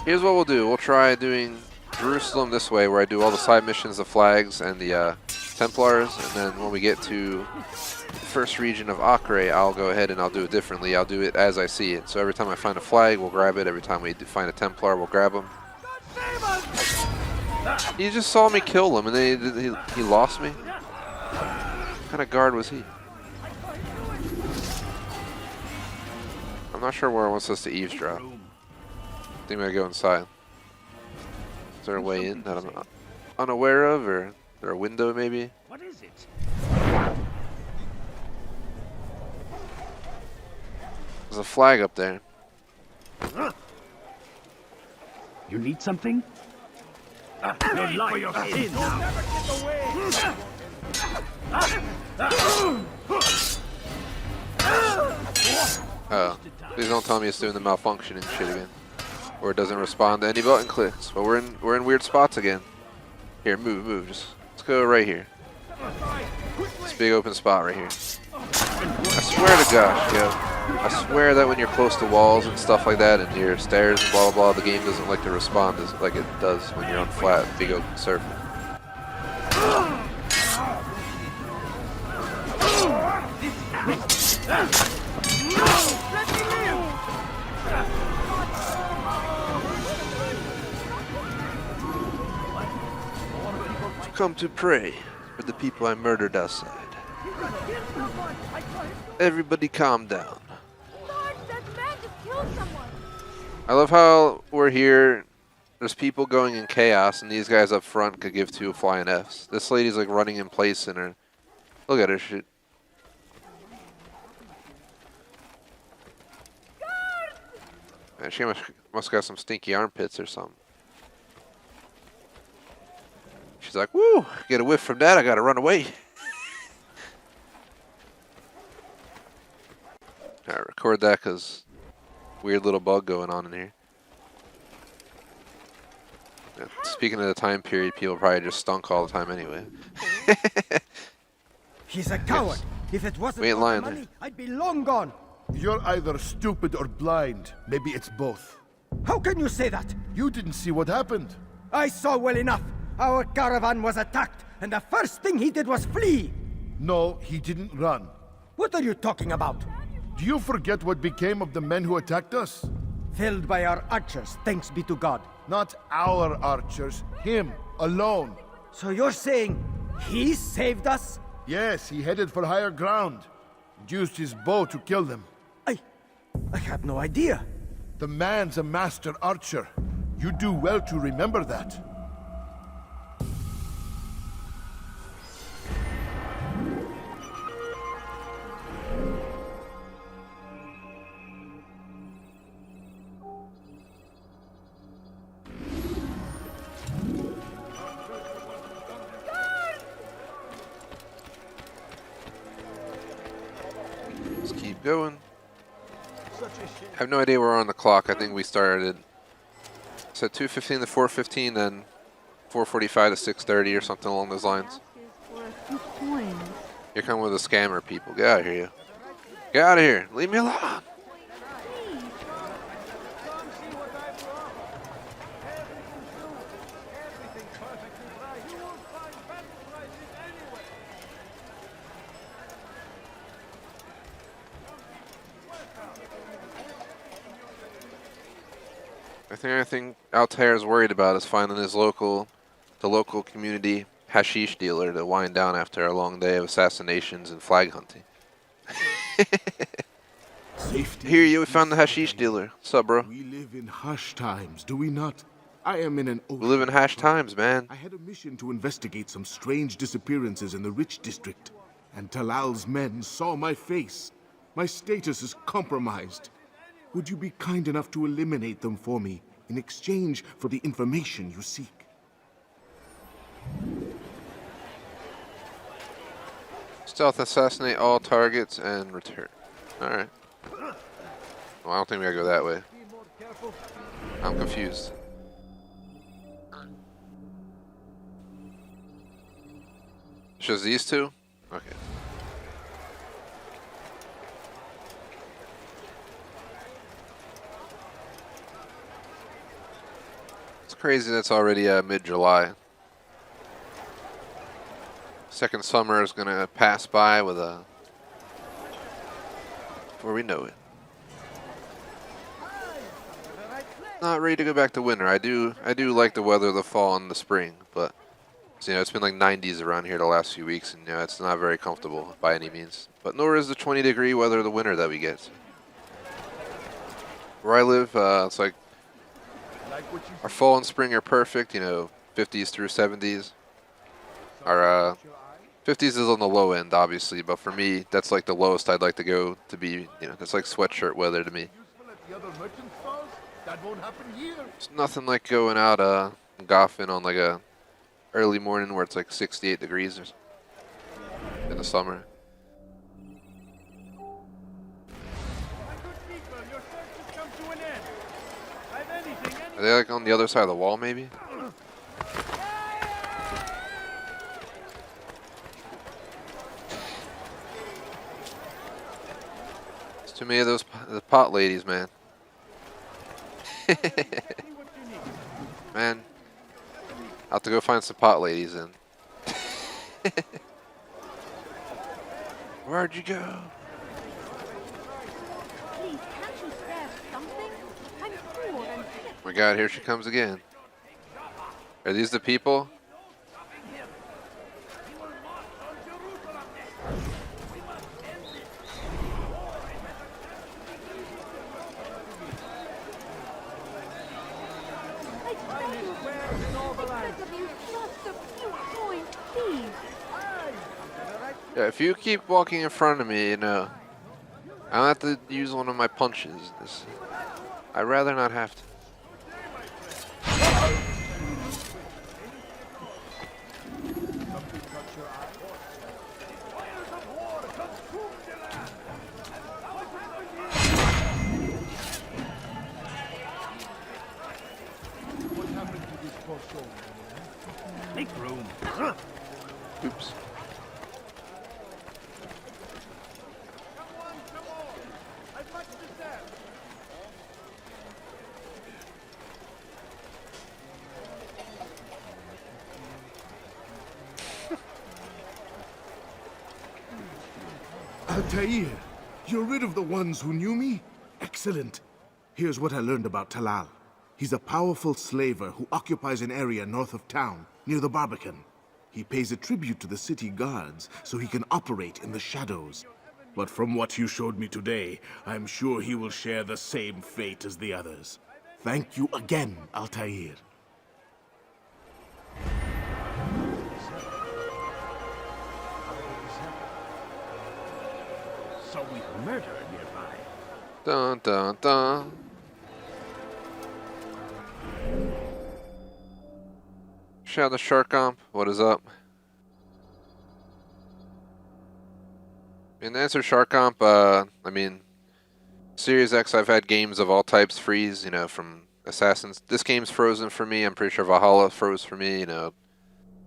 Here's what we'll do. We'll try doing Jerusalem this way, where I do all the side missions, the flags, and the Templars. And then when we get to the first region of Acre, I'll go ahead and I'll do it differently. I'll do it as I see it. So every time I find a flag, we'll grab it. Every time we find a Templar, we'll grab them. He just saw me kill him, and then he lost me. What kind of guard was he? I'm not sure where it wants us to eavesdrop. I think we gotta go inside. Is there a way in that I'm unaware of, or is there a window maybe? What is it? There's a flag up there. You need something? Your life for your sin Oh, please don't tell me it's doing the malfunctioning shit again, or it doesn't respond to any button clicks. But we're in weird spots again. Here, move. Let's go right here. This big open spot right here. I swear to gosh, yo. I swear that when you're close to walls and stuff like that, and near stairs and blah blah blah, the game doesn't like to respond as like it does when you're on flat, big open surface. Come to pray for the people I murdered outside. Everybody calm down. I love how we're here. There's people going in chaos, and these guys up front could give 2 flying Fs. This lady's like running in place in her. Look at her shit. Man, she must got some stinky armpits or something. She's like, woo, get a whiff from that, I gotta run away. Alright, record that because weird little bug going on in here. Yeah, speaking of the time period, people probably just stunk all the time anyway. He's a coward. If it wasn't We ain't for the lying money, there. I'd be long gone. You're either stupid or blind. Maybe it's both. How can you say that? You didn't see what happened. I saw well enough. Our caravan was attacked, and the first thing he did was flee. No, he didn't run. What are you talking about? Do you forget what became of the men who attacked us? Felled by our archers, thanks be to God. Not our archers, him, alone. So you're saying he saved us? Yes, he headed for higher ground. Used his bow to kill them. I had no idea. The man's a master archer. You do well to remember that. Let's keep going. I have no idea where we're on the clock. I think we started at 2:15 to 4:15, then 4:45 to 6:30 or something along those lines. You're coming with the scammer people. Get out of here, you. Get out of here. Leave me alone. I think Altair is worried about is finding the local community hashish dealer to wind down after a long day of assassinations and flag hunting. Here we found the hashish dealer. What's up, bro? We live in hush times, do we not? I am in an We live in hash times, man. I had a mission to investigate some strange disappearances in the rich district, and Talal's men saw my face. My status is compromised. Would you be kind enough to eliminate them for me? in exchange for the information you seek. Stealth assassinate all targets and return. Alright. Well, I don't think we gotta go that way. I'm confused. It's just these two? Okay. It's crazy that's already mid-July. Second summer is gonna pass by with a before we know it. Not ready to go back to winter. I do like the weather of the fall and the spring, but you know, it's been like 90s around here the last few weeks, and you know, it's not very comfortable by any means. But nor is the 20-degree weather of the winter that we get. Where I live, it's like our fall and spring are perfect. You know, 50s through 70s. Our 50s is on the low end, obviously, but for me, that's like the lowest I'd like to go to be. You know, that's like sweatshirt weather to me. It's nothing like going out golfing on like a early morning where it's like 68 degrees or in the summer. Are they like on the other side of the wall, maybe? It's too many of those the pot ladies, man. Man, I'll have to go find some pot ladies then. Where'd you go? Please, can't you spare something? I'm poor and Oh my God, here she comes again. Are these the people? Yeah, if you keep walking in front of me, you know, I don't have to use one of my punches. I'd rather not have to. Make room. Oops. Altair, you're rid of the ones who knew me? Excellent. Here's what I learned about Talal. He's a powerful slaver who occupies an area north of town, near the Barbican. He pays a tribute to the city guards so he can operate in the shadows. But from what you showed me today, I'm sure he will share the same fate as the others. Thank you again, Altair. So we murder nearby. Dun dun dun. Shout out the Shark Comp. What is up? In answer Shark Comp, I mean, Series X, I've had games of all types freeze, you know, from Assassins. This game's frozen for me. I'm pretty sure Valhalla froze for me, you know.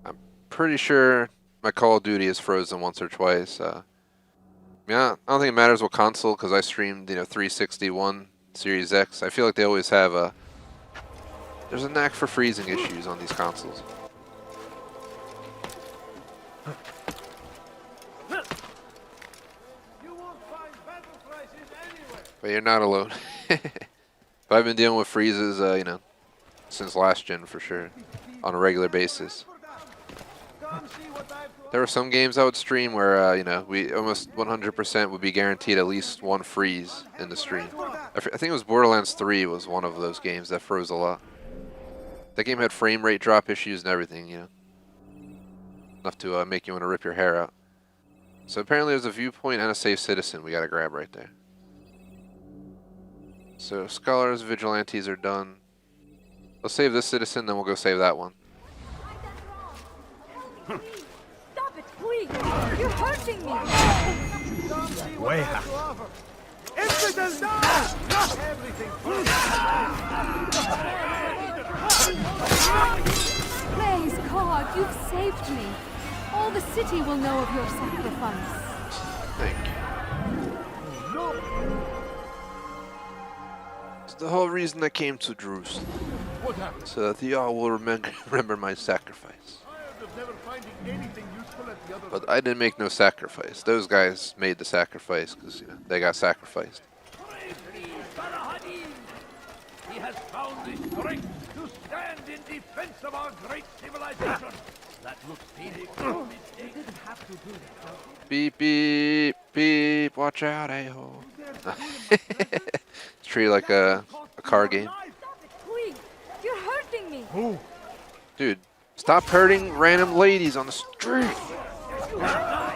I'm pretty sure my Call of Duty is frozen once or twice. Yeah, I don't think it matters what console, because I streamed, you know, 361 Series X. I feel like they always have there's a knack for freezing issues on these consoles. But you're not alone. But I've been dealing with freezes, you know, since last gen for sure, on a regular basis. There were some games I would stream where, you know, we almost 100% would be guaranteed at least one freeze in the stream. I think it was Borderlands 3 was one of those games that froze a lot. That game had frame rate drop issues and everything, you know. Enough to make you want to rip your hair out. So apparently there's a viewpoint and a safe citizen we gotta grab right there. So scholars, vigilantes are done. Let's save this citizen, then we'll go save that one. Stop it, please! You're hurting me! Weja. Infidel down! Everything Praise God, you've saved me. All the city will know of your sacrifice. Thank you. It's the whole reason I came to Jerusalem. What happened? So that y'all will remember my sacrifice. Tired of never finding anything useful at the other. But I didn't make no sacrifice. Those guys made the sacrifice because they got sacrificed. He has found the strength to stand in defense of our great civilization. That looks easy. You didn't have to do that. Beep, beep, beep. Watch out, a-hole. Treat like a car game. Stop it, please! You're hurting me! Dude, stop hurting random ladies on the street.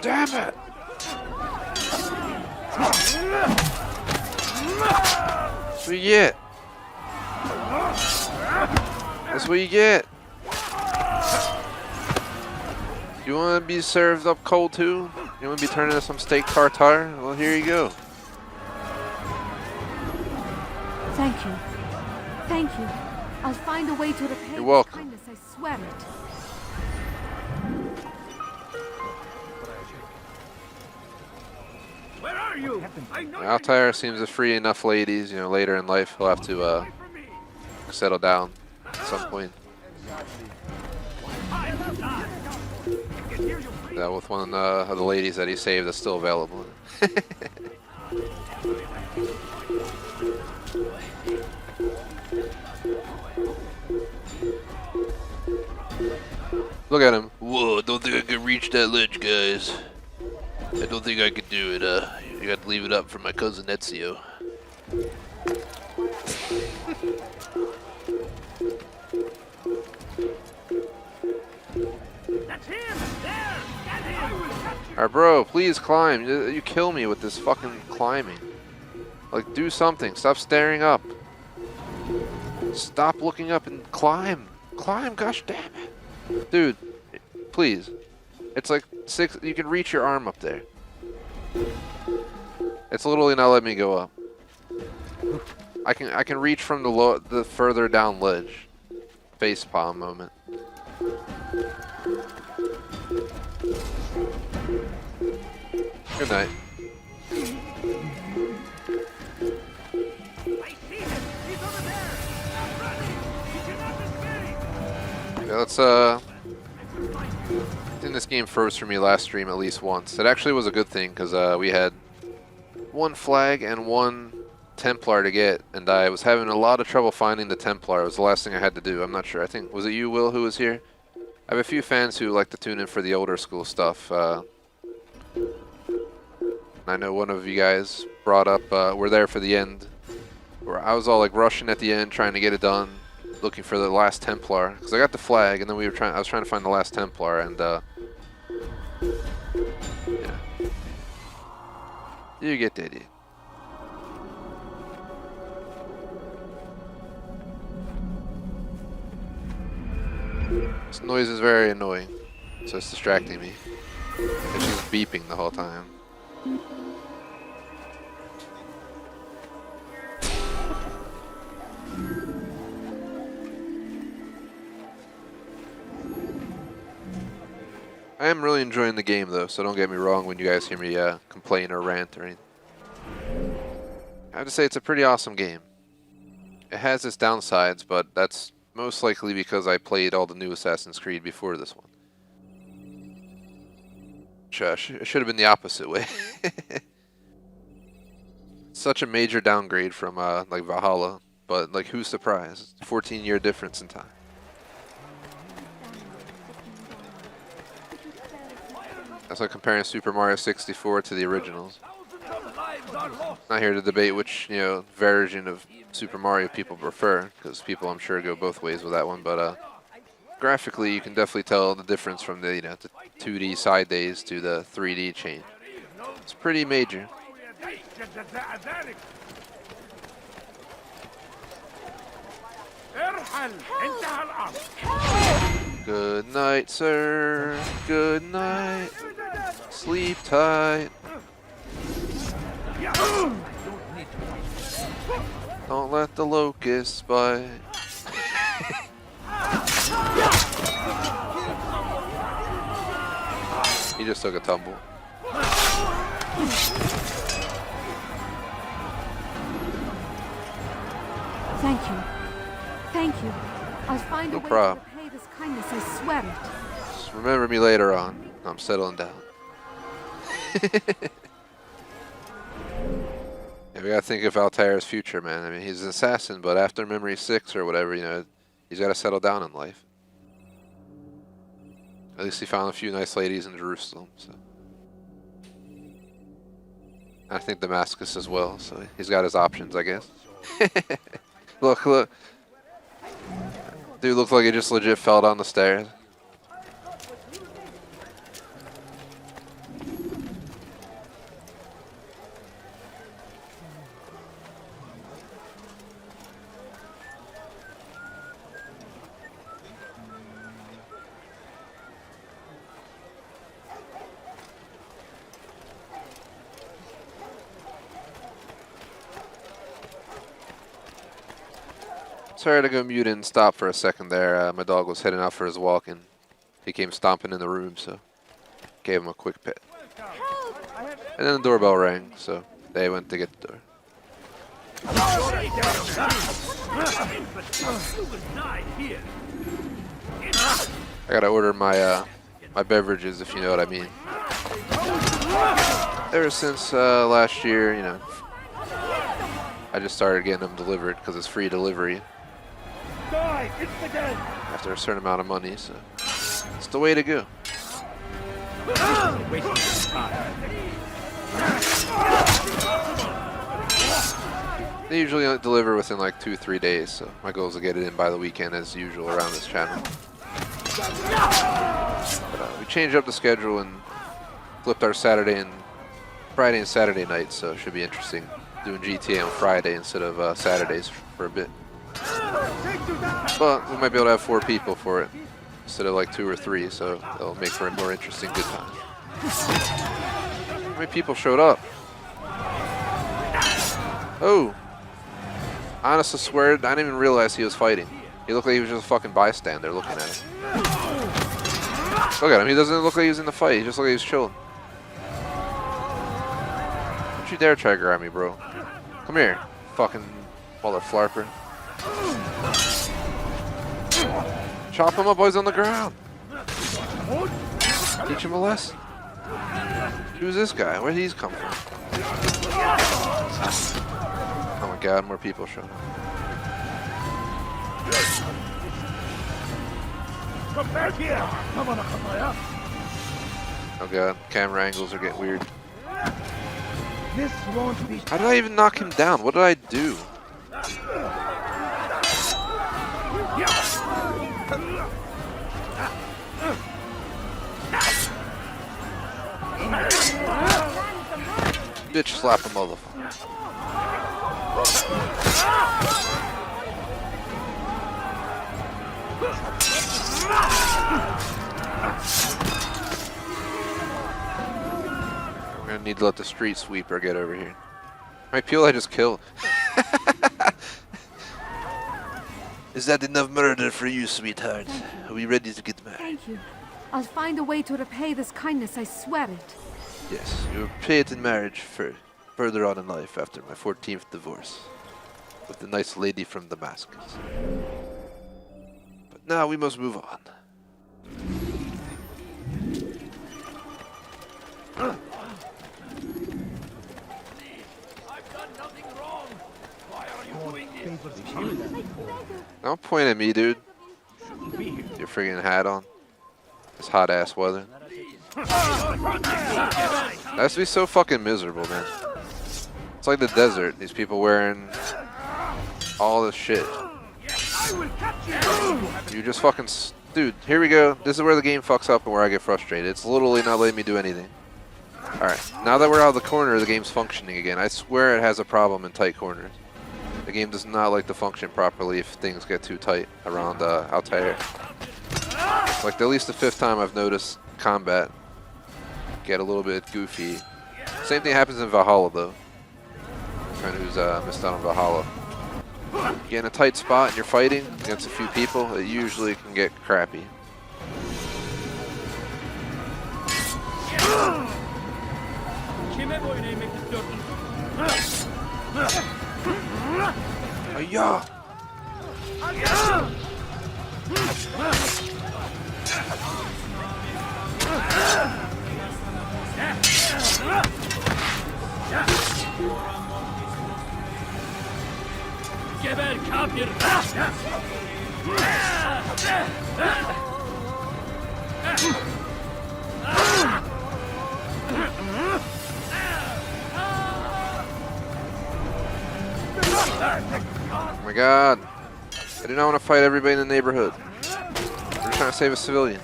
Damn it. That's what you get. That's what you get. You want to be served up cold too? You want to be turned into some steak tartare? Well, here you go. Thank you. Thank you. I'll find a way to repay You're welcome. kindness, I swear it. Where are you? I know Altair seems to free enough ladies, later in life he'll have to settle down at some point. Yeah, with one of the ladies that he saved that's still available. Look at him. Whoa, I don't think I can reach that ledge, guys. I don't think I could do it. You got to leave it up for my cousin Ezio. That's him! There! Get him! Alright, bro, please climb. You kill me with this fucking climbing. Like, do something. Stop staring up. Stop looking up and climb. Climb, gosh damn it. Dude, please. It's like 6, you can reach your arm up there. It's literally not letting me go up. I can reach from the further down ledge. Facepalm moment. Good night. Yeah, let's I think this game froze for me last stream at least once. It actually was a good thing because we had one flag and one Templar to get, and I was having a lot of trouble finding the Templar. It was the last thing I had to do. I'm not sure. I think, was it you, Will, who was here? I have a few fans who like to tune in for the older school stuff. I know one of you guys brought up, we're there for the end, where I was all like rushing at the end, trying to get it done, looking for the last Templar, because I got the flag, and then I was trying to find the last Templar, and yeah. You get the idea. This noise is very annoying, so it's distracting me. And she's beeping the whole time. I am really enjoying the game though, so don't get me wrong when you guys hear me complain or rant or anything. I have to say it's a pretty awesome game. It has its downsides, but that's most likely because I played all the new Assassin's Creed before this one. It should have been the opposite way. Such a major downgrade from like Valhalla, but like who's surprised? 14-year difference in time. That's like comparing Super Mario 64 to the originals. Not here to debate which, version of Super Mario people prefer, because people I'm sure go both ways with that one, but graphically you can definitely tell the difference from the, the 2D side days to the 3D change. It's pretty major. ارحل انتهى الامر. Good night, sir. Good night. Sleep tight. Don't let the locusts bite. He just took a tumble. Thank you. Thank you. I'll find No a way prob. to repay this kindness, I swear it. Just remember me later on. I'm settling down. Yeah, we gotta think of Altair's future, man. I mean, he's an assassin, but after Memory 6 or whatever, you know, he's gotta settle down in life. At least he found a few nice ladies in Jerusalem, so. I think Damascus as well, so he's got his options, I guess. Look, look. Dude looks like he just legit fell down the stairs. Sorry to go mute and stop for a second there. My dog was heading out for his walk and he came stomping in the room, so gave him a quick pet. And then the doorbell rang, so they went to get the door. I gotta order my my beverages, if you know what I mean. Ever since last year, you know, I just started getting them delivered because it's free delivery after a certain amount of money, so it's the way to go. They usually deliver within like 2-3 days, so my goal is to get it in by the weekend as usual around this channel. But, we changed up the schedule and flipped our Friday and Saturday nights, so it should be interesting doing GTA on Friday instead of Saturdays for a bit. But we might be able to have 4 people for it instead of like 2 or 3, so it'll make for a more interesting good time. How many people showed up? Oh! Honestly, swear, I didn't even realize he was fighting. He looked like he was just a fucking bystander looking at him. Look at him, he doesn't look like he was in the fight, he just looked like he was chilling. Don't you dare try to grab me, bro. Come here, fucking mother flarper. Chop him up while he's on the ground. Teach him a lesson. Who's this guy? Where did he come from? Oh my god, more people showing up. Come back here! Oh god, camera angles are getting weird. This won't be. How did I even knock him down? What did I do? Bitch slap a motherfucker. We're gonna need to let the street sweeper get over here. How many people I just killed? Is that enough murder for you, sweetheart? Are we ready to get married? Thank you. I'll find a way to repay this kindness, I swear it. Yes, you will pay it in marriage further on in life after my 14th divorce with the nice lady from Damascus. But now we must move on. I've done nothing wrong. Why are you doing this? Don't point at me, dude. Your friggin' hat on. This hot ass weather. That has to be so fucking miserable, man. It's like the desert. These people wearing all this shit. You just fucking... Dude, here we go. This is where the game fucks up and where I get frustrated. It's literally not letting me do anything. Alright, now that we're out of the corner, the game's functioning again. I swear it has a problem in tight corners. The game does not like to function properly if things get too tight around Altair. Like at least the 5th time I've noticed combat get a little bit goofy. Same thing happens in Valhalla though. Friend who's missed out on Valhalla. You get in a tight spot and you're fighting against a few people, it usually can get crappy. Hiya! Geber kafir! Oh my god. I do not want to fight everybody in the neighborhood. We're trying to save a civilian.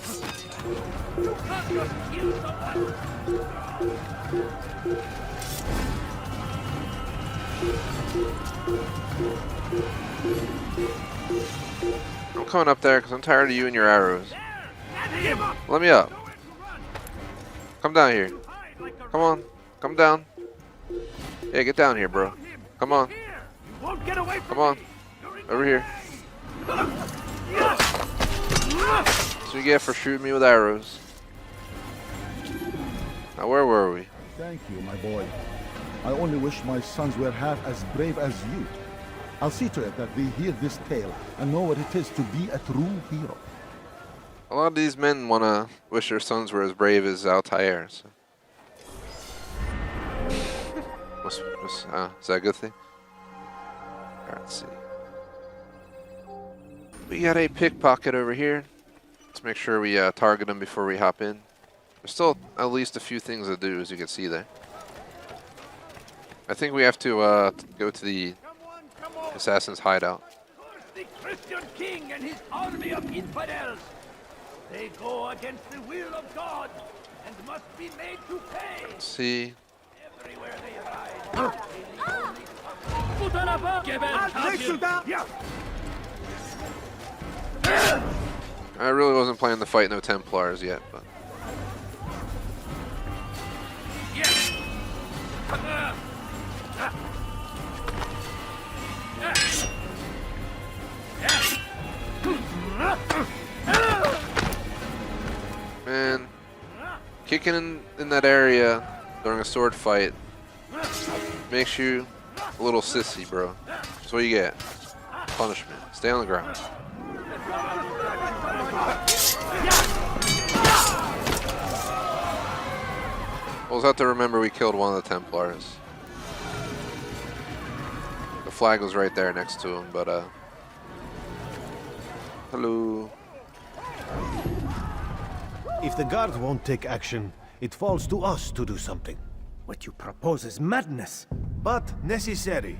I'm coming up there because I'm tired of you and your arrows. Let me up. Come down here. Come on. Come down. Yeah, get down here, bro. Come on. Come on. Over here. That's what you get for shooting me with arrows. Now, where were we? Thank you, my boy. I only wish my sons were half as brave as you. I'll see to it that they hear this tale and know what it is to be a true hero. A lot of these men want to wish their sons were as brave as Altair. So. Is that a good thing? Alright, let's see. We got a pickpocket over here. Let's make sure we target him before we hop in. There's still at least a few things to do, as you can see there. I think we have to go to the assassin's hideout. The Christian king and his army of infidels. They go against the will of God and must be made to pay. Let's see. Everywhere they ride. I really wasn't planning to fight no Templars yet, but. Man, kicking in that area during a sword fight makes you a little sissy, bro. That's what you get. Punishment. Stay on the ground. We'll have to remember we killed one of the Templars. The flag was right there next to him, but hello. If the guard won't take action, it falls to us to do something. What you propose is madness. But necessary.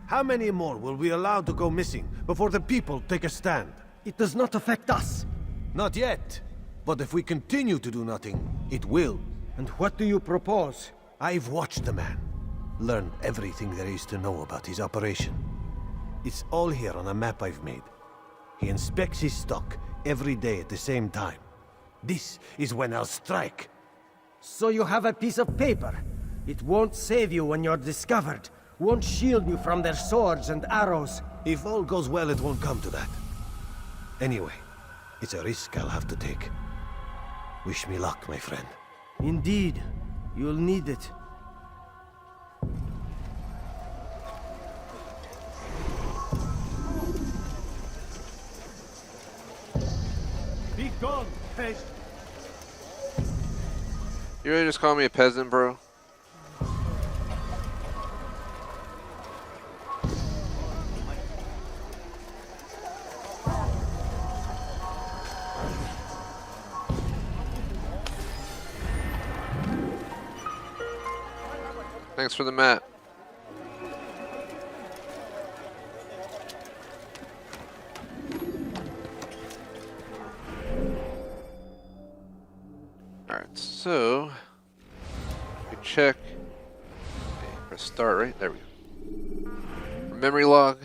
How many more will we allow to go missing before the people take a stand? It does not affect us. Not yet. But if we continue to do nothing, it will. And what do you propose? I've watched the man. Learned everything there is to know about his operation. It's all here on a map I've made. He inspects his stock every day at the same time. This is when I'll strike. So you have a piece of paper. It won't save you when you're discovered. Won't shield you from their swords and arrows. If all goes well, it won't come to that. Anyway, it's a risk I'll have to take. Wish me luck, my friend. Indeed. You'll need it. Be gone, peasant. You really just call me a peasant, bro? Thanks for the map. Alright, so we check. Okay, press start, right? There we go. memory log.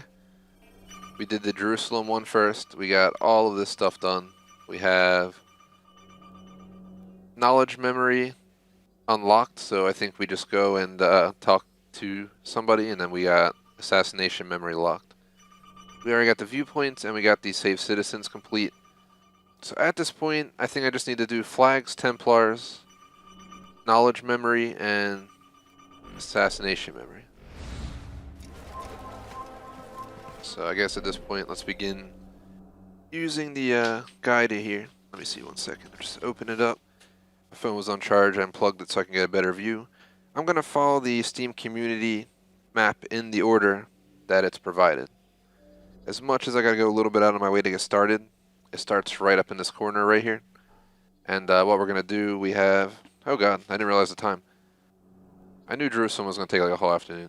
We did the Jerusalem one first. We got all of this stuff done. We have knowledge memory unlocked, so I think we just go and talk to somebody, and then we got assassination memory locked. We already got the viewpoints, and we got the save citizens complete. So at this point, I think I just need to do flags, Templars, knowledge memory, and assassination memory. So I guess at this point, let's begin using the guide here. Let me see 1 second. Just open it up. My phone was on charge. I unplugged it so I can get a better view. I'm going to follow the Steam community map in the order that it's provided. As much as I got to go a little bit out of my way to get started, it starts right up in this corner right here. And what we're going to do, we have... Oh god, I didn't realize the time. I knew Jerusalem was going to take like a whole afternoon.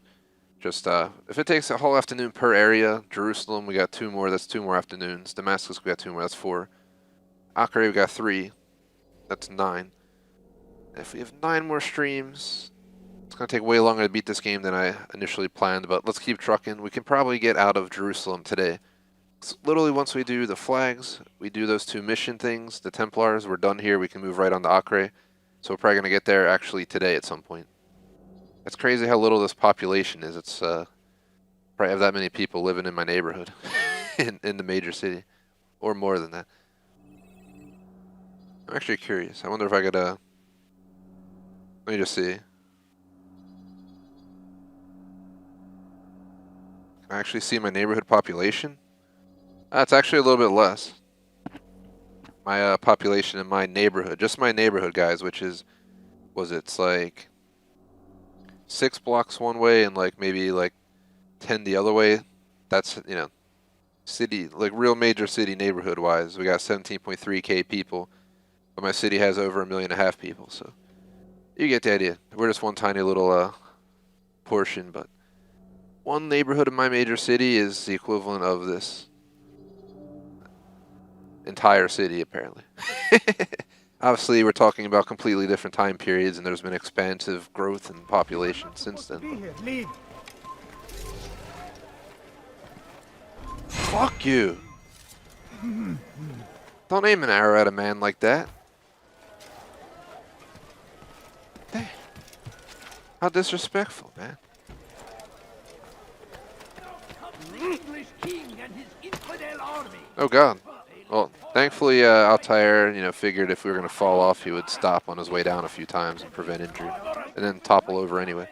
Just, if it takes a whole afternoon per area, Jerusalem, we got 2 more, that's 2 more afternoons. Damascus, we got 2 more, that's 4. Acre, we got 3, that's 9. If we have 9 more streams, it's going to take way longer to beat this game than I initially planned, but let's keep trucking. We can probably get out of Jerusalem today. So literally, once we do the flags, we do those 2 mission things, the Templars, we're done here, we can move right on to Acre. So we're probably going to get there actually today at some point. It's crazy how little this population is. It's probably have that many people living in my neighborhood in the major city, or more than that. I'm actually curious. I wonder if I could let me just see. Can I actually see my neighborhood population? It's actually a little bit less. My population in my neighborhood, just my neighborhood, guys, which is, it's like 6 blocks one way and like maybe like 10 the other way. That's, you know, city, like real major city neighborhood wise. We got 17.3k people, but my city has over 1.5 million people, so you get the idea. We're just one tiny little portion, but one neighborhood in my major city is the equivalent of this entire city, apparently. Obviously, we're talking about completely different time periods, and there's been expansive growth in population since then. Fuck you! Don't aim an arrow at a man like that. Damn. How disrespectful, man. Oh god. Well, thankfully, Altair, you know, figured if we were going to fall off, he would stop on his way down a few times and prevent injury, and then topple over anyway.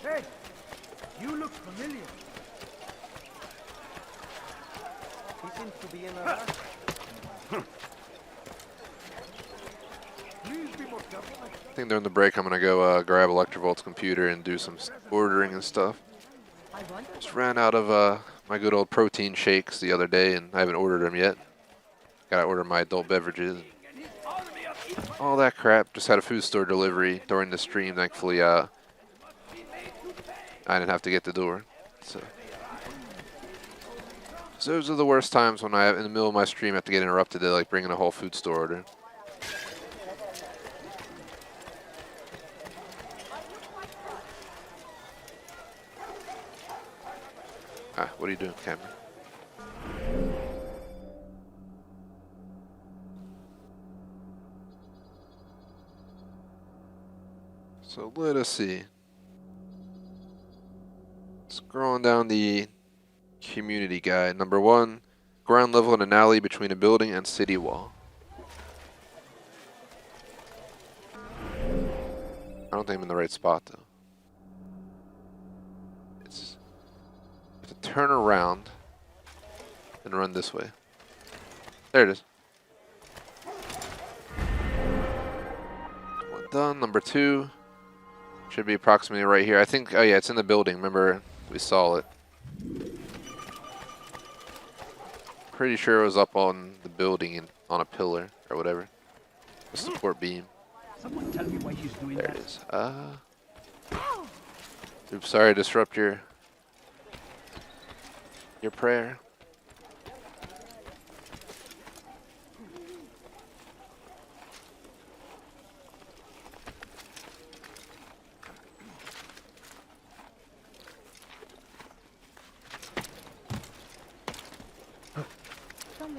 Hey, you look familiar. He seems to be in a rush. I think during the break I'm going to go grab Electrovolt's computer and do some ordering and stuff. Just ran out of my good old protein shakes the other day, and I haven't ordered them yet. Got to order my adult beverages. All that crap. Just had a food store delivery during the stream. Thankfully, I didn't have to get the door. So those are the worst times when I, in the middle of my stream, have to get interrupted to like bring in a whole food store order. What are you doing, Cameron? So let us see. Scrolling down the community guide. Number 1, ground level in an alley between a building and city wall. I don't think I'm in the right spot though. Turn around and run this way. There it is. One done. Number 2 should be approximately right here. I think, oh yeah, it's in the building. Remember, we saw it. Pretty sure it was up on the building and on a pillar or whatever. A support beam. Someone tell me why he's doing there that. It is. Oops, sorry to disrupt your prayer.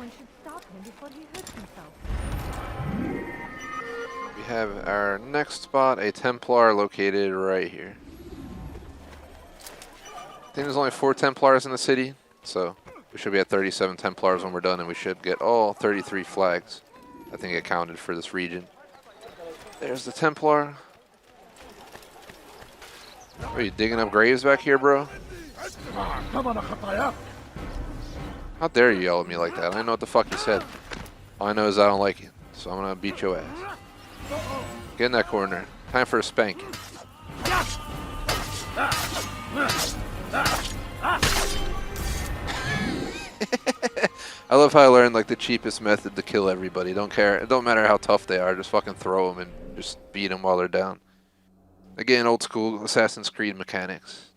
Someone should stop him before he hurts himself. We have our next spot, a Templar located right here. I think there's only 4 Templars in the city, so we should be at 37 Templars when we're done, and we should get all 33 flags. I think it counted for this region. There's the Templar. Are you digging up graves back here, bro? How dare you yell at me like that? I don't know what the fuck you said. All I know is I don't like it, so I'm gonna beat your ass. Get in that corner. Time for a spanking. I love how I learned like the cheapest method to kill everybody. Don't care. It don't matter how tough they are. Just fucking throw them and just beat them while they're down. Again, old school Assassin's Creed mechanics,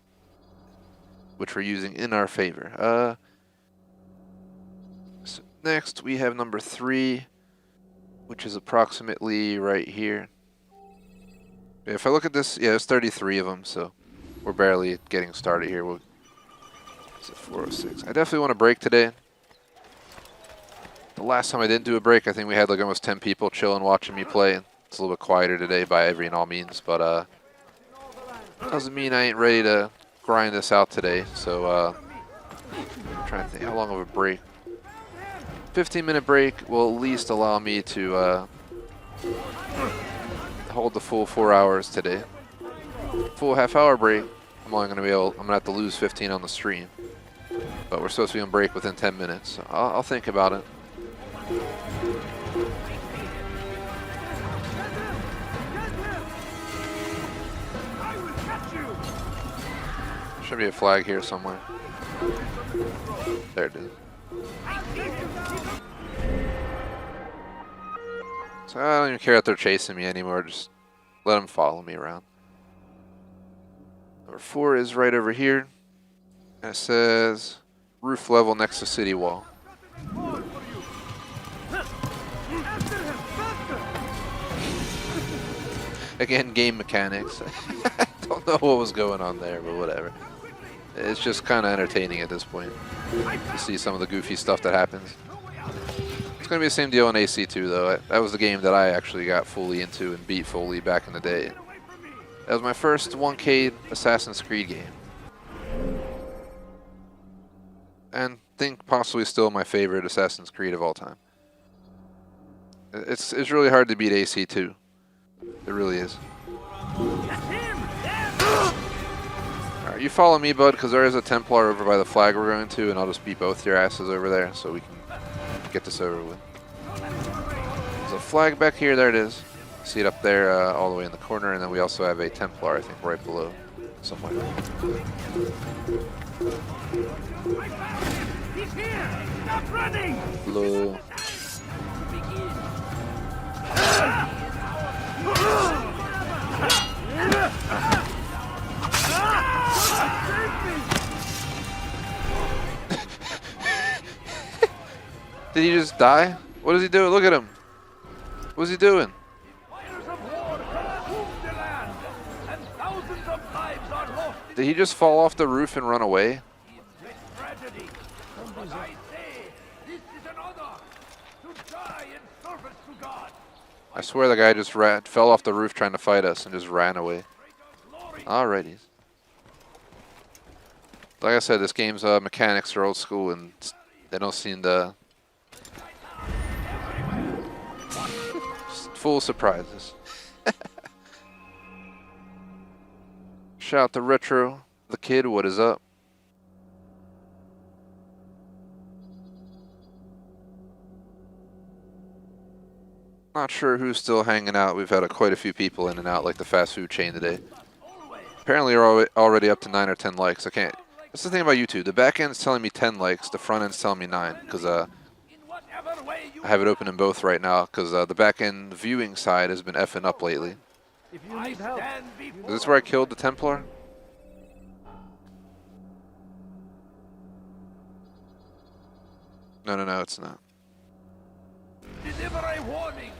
which we're using in our favor. So next we have number 3, which is approximately right here. If I look at this, yeah, there's 33 of them, so we're barely getting started here. It's at 406. I definitely want to break today. The last time I didn't do a break, I think we had like almost 10 people chilling watching me play. It's a little bit quieter today by every and all means, but doesn't mean I ain't ready to grind this out today. So I'm trying to think how long of a break. 15-minute break will at least allow me to hold the full 4 hours today. Full half-hour break, I'm gonna have to lose 15 on the stream. But we're supposed to be on break within 10 minutes. So I'll think about it. Should be a flag here somewhere. There it is. So I don't even care that they're chasing me anymore. Just let them follow me around. Number 4 is right over here. And it says roof level next to city wall. Again, game mechanics. Don't know what was going on there, but whatever. It's just kind of entertaining at this point to see some of the goofy stuff that happens. It's going to be the same deal in AC2, though. That was the game that I actually got fully into and beat fully back in the day. That was my first 1K Assassin's Creed game. And I think possibly still my favorite Assassin's Creed of all time. It's really hard to beat AC2. It really is. Alright, you follow me, bud, because there is a Templar over by the flag we're going to, and I'll just beat both your asses over there so we can get this over with. There's a flag back here. There it is. See it up there all the way in the corner, and then we also have a Templar, I think, right below somewhere. He's here! Stop running! Below. Did he just die? What is he doing? Look at him. What's he doing? Did he just fall off the roof and run away? I swear the guy just fell off the roof trying to fight us and just ran away. Alrighty. Like I said, this game's mechanics are old school and they don't seem to... Just full of surprises. Shout out to Retro, the kid, what is up? Not sure who's still hanging out. We've had quite a few people in and out, like the fast food chain today. Apparently, we're already up to 9 or 10 likes. I can't. That's the thing about YouTube. The back end's telling me 10 likes. The front end's telling me 9 because I have it open in both right now because the back end viewing side has been effing up lately. If you need help, Is this where I killed the Templar? No, it's not. Deliver a warning.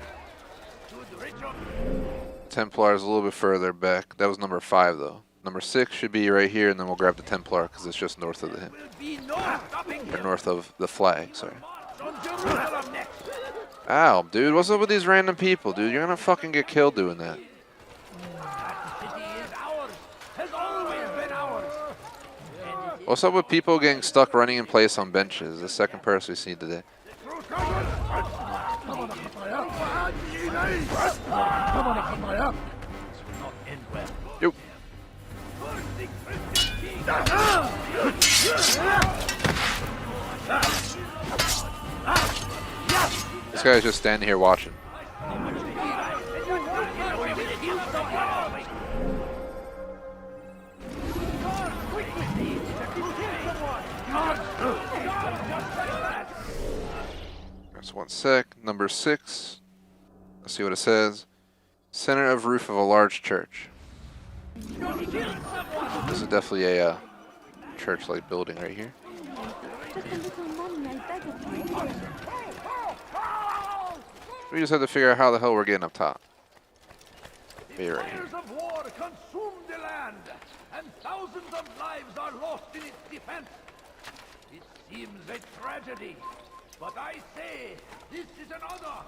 Templar is a little bit further back. That was number 5, though. Number 6 should be right here, and then we'll grab the Templar because it's just north of the him. Or north of the flag. Sorry. on Jerusalem next. Ow, dude, what's up with these random people, dude? You're gonna fucking get killed doing that. That city is ours, has always been ours. What's up with people getting stuck running in place on benches? The second person we've seen today. Yo. This guy's just standing here watching. Just one sec. Number 6. Let's see what it says. Center of roof of a large church. This is definitely a church-like building right here. We just have to figure out how the hell we're getting up top. Be right here. Fires of war consume the land, and thousands of lives are lost in its defense. It seems a tragedy, but I say this is an honor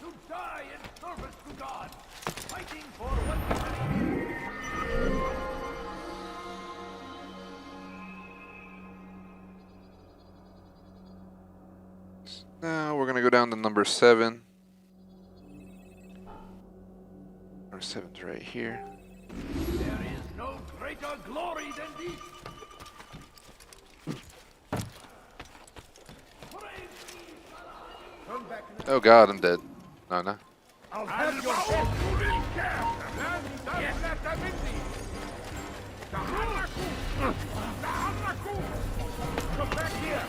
to die in service to God, fighting for what we believe in. Now we're gonna go down to number 7. Number 7's right here. There is no greater glory than this. Oh god, I'm dead. No, no. I'll have your head. Come back here.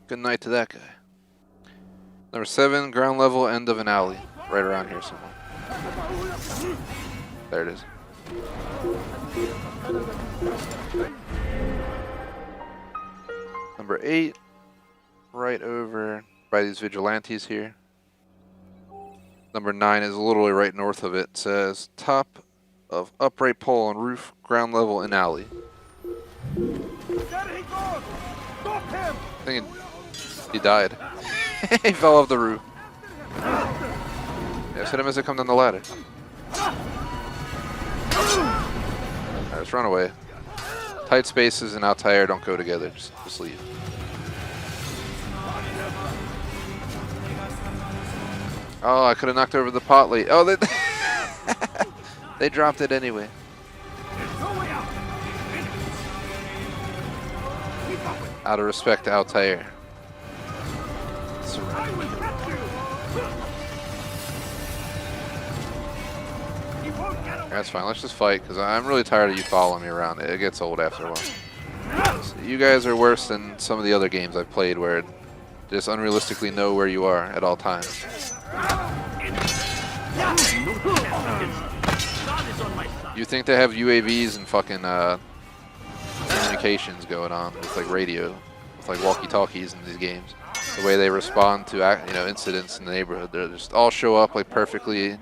Good night to that guy. Number 7, ground level, end of an alley. Right around here somewhere. There it is. Number 8, right over by these vigilantes here. Number 9 is literally right north of it. It says top of upright pole on roof, ground level in alley. There he goes. Stop him. I think he died. He fell off the roof. Yeah, hit him as they come down the ladder. Alright, let's run away. Tight spaces and Altair don't go together. Just leave. Oh, I could have knocked over the pot late. Oh, they dropped it anyway. Out of respect to Altair. That's fine. Let's just fight because I'm really tired of you following me around. It gets old after a while. So you guys are worse than some of the other games I've played where just unrealistically know where you are at all times. You think they have UAVs and fucking communications going on with like radio, with like walkie-talkies in these games. The way they respond to incidents in the neighborhood, they just all show up like perfectly.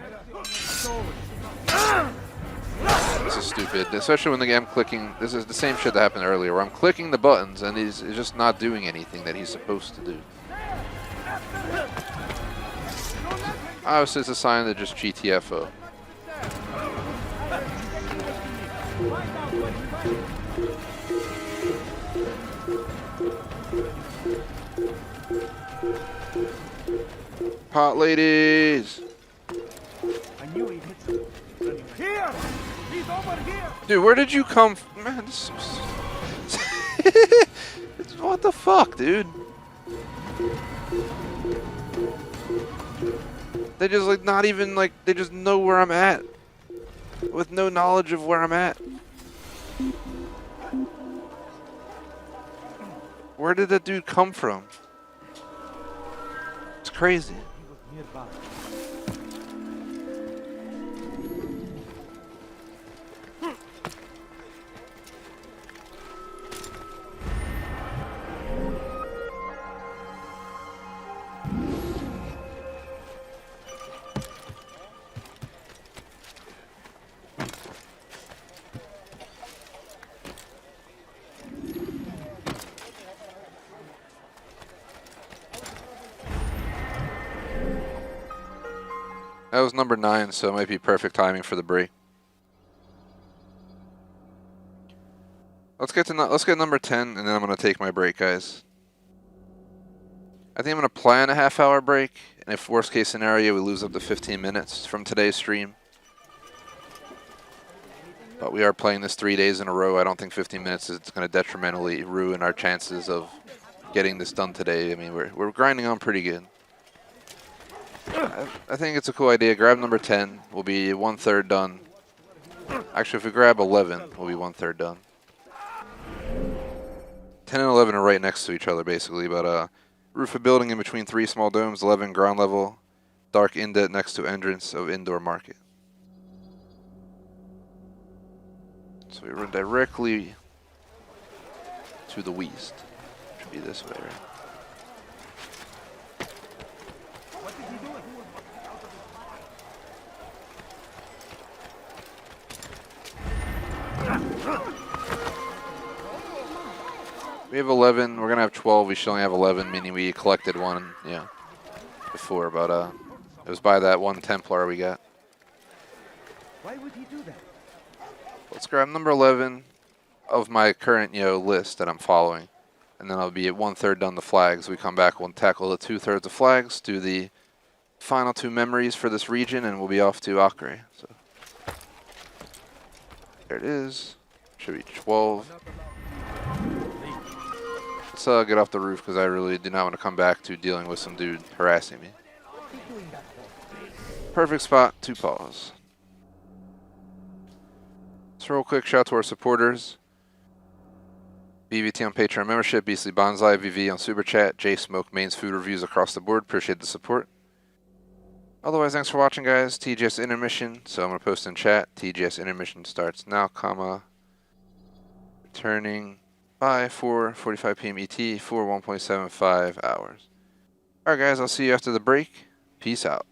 This is stupid, especially when I'm clicking. This is the same shit that happened earlier, where I'm clicking the buttons and he's just not doing anything that he's supposed to do. Obviously, it's a sign that just GTFO. Pot ladies! I knew he'd hit some. Here! He's over here! Dude, where did you come from? Man, this what the fuck, dude? They just like not even like they just know where I'm at with no knowledge of where I'm at. Where did that dude come from? It's crazy. That was number 9, so it might be perfect timing for the break. Let's get number 10, and then I'm gonna take my break, guys. I think I'm gonna plan a half-hour break, and if worst case scenario we lose up to 15 minutes from today's stream. But we are playing this 3 days in a row. I don't think 15 minutes is going to detrimentally ruin our chances of getting this done today. I mean, we're grinding on pretty good. I think it's a cool idea. Grab number 10. We'll be 1/3 done. Actually, if we grab 11, we'll be 1/3 done. 10 and 11 are right next to each other, basically. But roof a building in between 3 small domes. 11 ground level. Dark indent next to entrance of indoor market. So we run directly to the west. Should be this way, right? We have 11. We're gonna have 12. We should only have 11, meaning we collected one, yeah, before. But it was by that one Templar we got. Why would he do that? Let's grab number 11 of my current, list that I'm following. And then I'll be at 1/3 done the flags. We come back, we'll tackle the 2/3 of flags, do the final 2 memories for this region, and we'll be off to Acre. So there it is. Should be 12. Let's get off the roof because I really do not want to come back to dealing with some dude harassing me. Perfect spot to pause. So real quick, shout out to our supporters. BVT on Patreon membership, Beastly Bonsai, VV on Super Chat, J Smoke Mains Food Reviews across the board. Appreciate the support. Otherwise, thanks for watching, guys. TGS intermission. So I'm going to post in chat. TGS intermission starts now, returning by 4:45 p.m. ET for 1.75 hours. Alright, guys, I'll see you after the break. Peace out.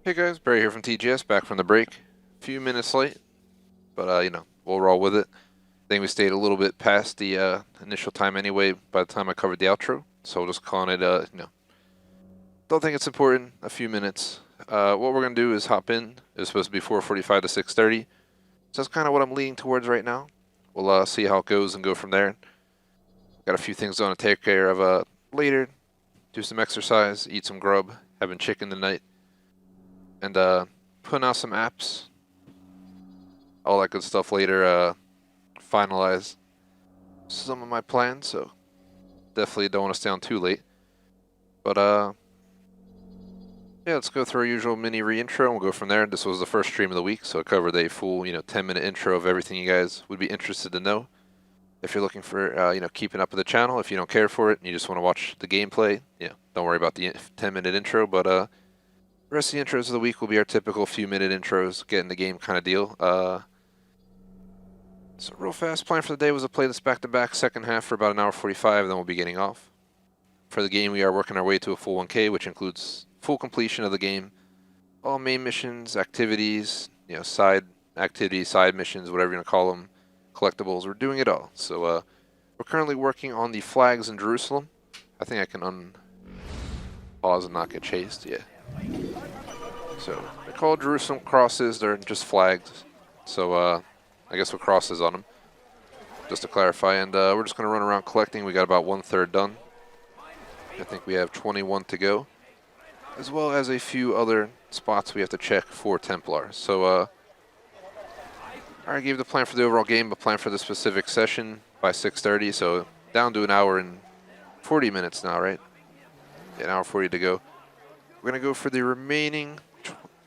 Hey guys, Barry here from TGS, back from the break. Few minutes late, but you know, we'll roll with it. I think we stayed a little bit past the initial time anyway by the time I covered the outro, so we'll just calling it, you know, don't think it's important, a few minutes. What we're going to do is hop in. It's supposed to be 4:45 to 6:30, so that's kind of what I'm leaning towards right now. We'll see how it goes and go from there. Got a few things I want to take care of later, do some exercise, eat some grub, having chicken tonight, and putting out some apps, all that good stuff later, finalize some of my plans, so definitely don't want to stay on too late. But yeah, let's go through our usual mini re-intro and we'll go from there. This was the first stream of the week, so I covered a full, 10-minute intro of everything you guys would be interested to know. If you're looking for, keeping up with the channel, if you don't care for it and you just want to watch the gameplay, don't worry about the 10-minute intro, but the rest of the intros of the week will be our typical few-minute intros, get in the game kind of deal. So real fast, plan for the day was to play this back-to-back second half for about 1:45, then we'll be getting off. For the game, we are working our way to a full 1K, which includes full completion of the game, all main missions, activities, side activities, side missions, whatever you want to call them, collectibles. We're doing it all. So we're currently working on the flags in Jerusalem. I think I can unpause and not get chased. Yeah. So they're called Jerusalem crosses. They're just flags. So I guess with crosses on them, just to clarify. And we're just going to run around collecting. We got about 1/3 done. I think we have 21 to go, as well as a few other spots we have to check for Templars. So I already gave the plan for the overall game, but plan for the specific session by 6:30. So down to 1 hour and 40 minutes now, right? Yeah, 1 hour 40 to go. We're going to go for the remaining,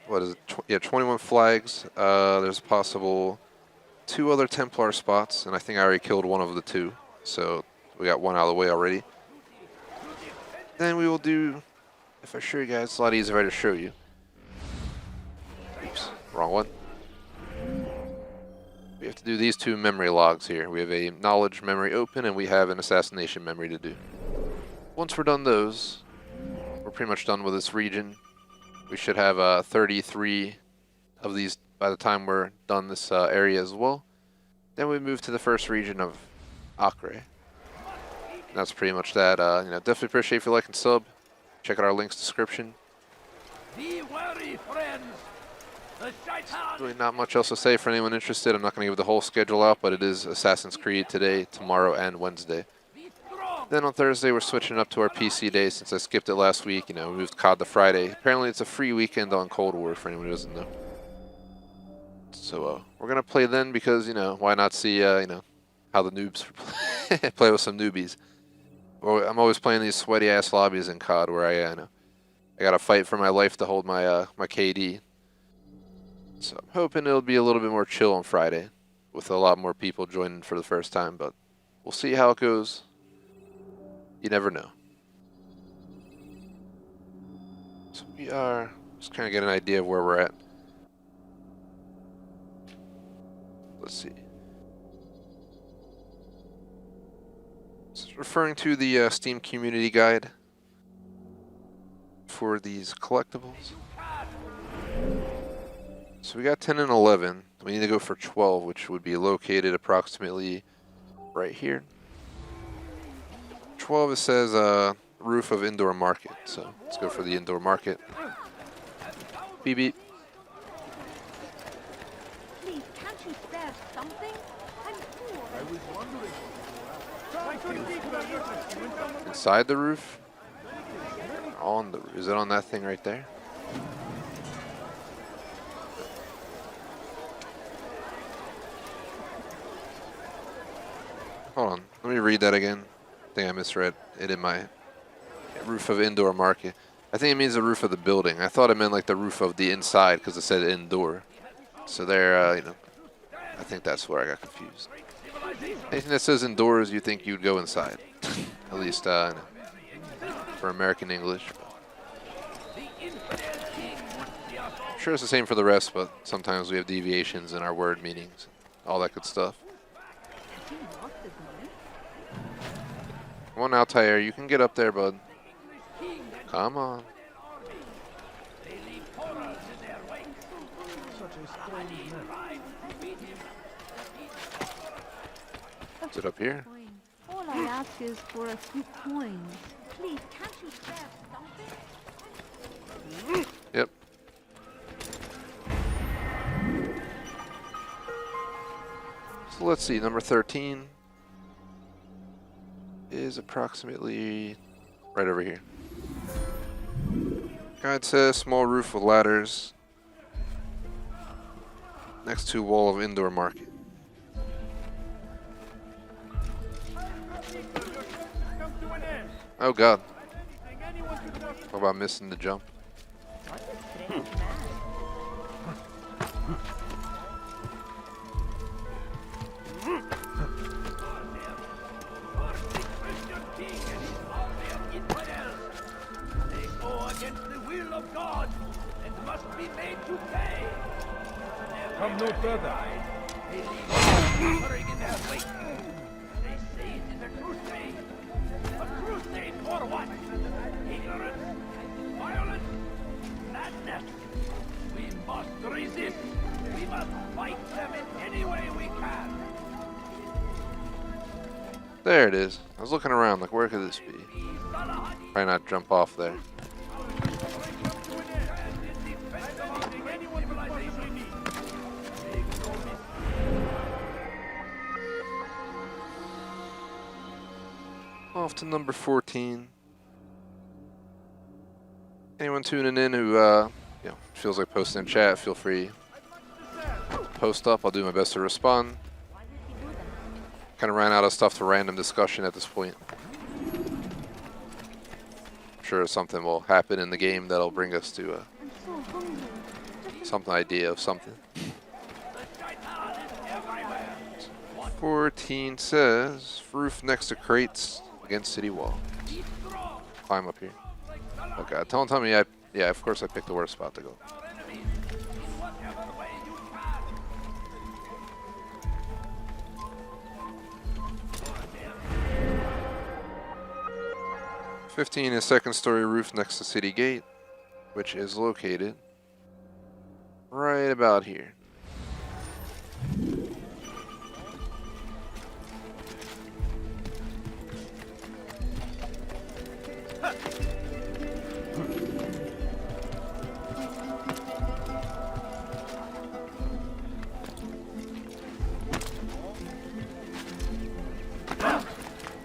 21 flags. There's a possible 2 other Templar spots, and I think I already killed one of the 2. So we got 1 out of the way already. Then we will do, if I show you guys, it's a lot easier if I just show you. Oops, wrong one. We have to do these 2 memory logs here. We have a knowledge memory open, and we have an assassination memory to do. Once we're done those, we're pretty much done with this region. We should have 33 of these by the time we're done this area as well. Then we move to the first region of Acre. And that's pretty much that. Definitely appreciate if you like and sub. Check out our links description. Be wary, friends. The shaitan. Really not much else to say for anyone interested. I'm not going to give the whole schedule out, but it is Assassin's Creed today, tomorrow, and Wednesday. Then on Thursday, we're switching up to our PC day since I skipped it last week. We moved COD to Friday. Apparently, it's a free weekend on Cold War for anyone who doesn't know. So we're going to play then because, why not see, how the noobs play with some newbies. Well, I'm always playing these sweaty-ass lobbies in COD where I got to fight for my life to hold my my KD. So I'm hoping it'll be a little bit more chill on Friday with a lot more people joining for the first time, but we'll see how it goes. You never know. So we are just kind of get an idea of where we're at. Let's see. This is referring to the Steam community guide for these collectibles. So we got 10 and 11. We need to go for 12, which would be located approximately right here. 12, it says roof of indoor market. So let's go for the indoor market. Beep beep. Please, can't you spare something? I'm poor. I was wondering. Inside the roof? On the roof. Is it on that thing right there? Hold on. Let me read that again. I think I misread it in my roof of indoor market. I think it means the roof of the building. I thought it meant like the roof of the inside because it said indoor. So there, I think that's where I got confused. Anything that says indoors, you think you'd go inside. At least for American English. I'm sure it's the same for the rest, but sometimes we have deviations in our word meanings. All that good stuff. Come on, Altair, you can get up there, bud. Come on. Is it up here? All I ask is for a few coins. Please, can't you spare something? Yep. So let's see, number 13 is approximately right over here. Guide says small roof with ladders next to wall of indoor market. Oh god. What about missing the jump? Come no further. They say it is a crusade. A crusade for what? Ignorance, violence, madness. We must resist. We must fight them in any way we can. There it is. I was looking around like, where could this be? Why not jump off there? Off to number 14. Anyone tuning in who feels like posting in chat, feel free. Post up, I'll do my best to respond. Kind of ran out of stuff to random discussion at this point. I'm sure something will happen in the game that'll bring us to some idea of something. 14 says, roof next to crates against city wall. Climb up here. Oh god, don't tell me yeah, of course I picked the worst spot to go. "15 is second story roof next to city gate, which is located right about here."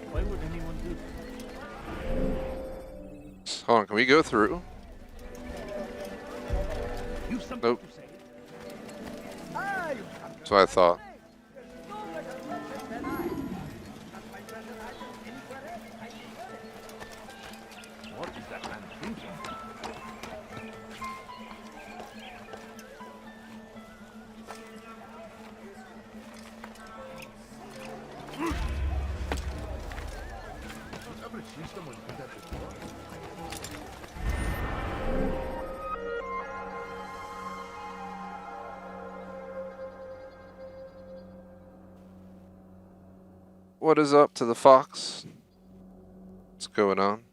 Why would anyone do that? Hold on, can we go through? Nope. That's what I thought. What is that man thinking? Ever see someone do that before? What is up to the fox? What's going on?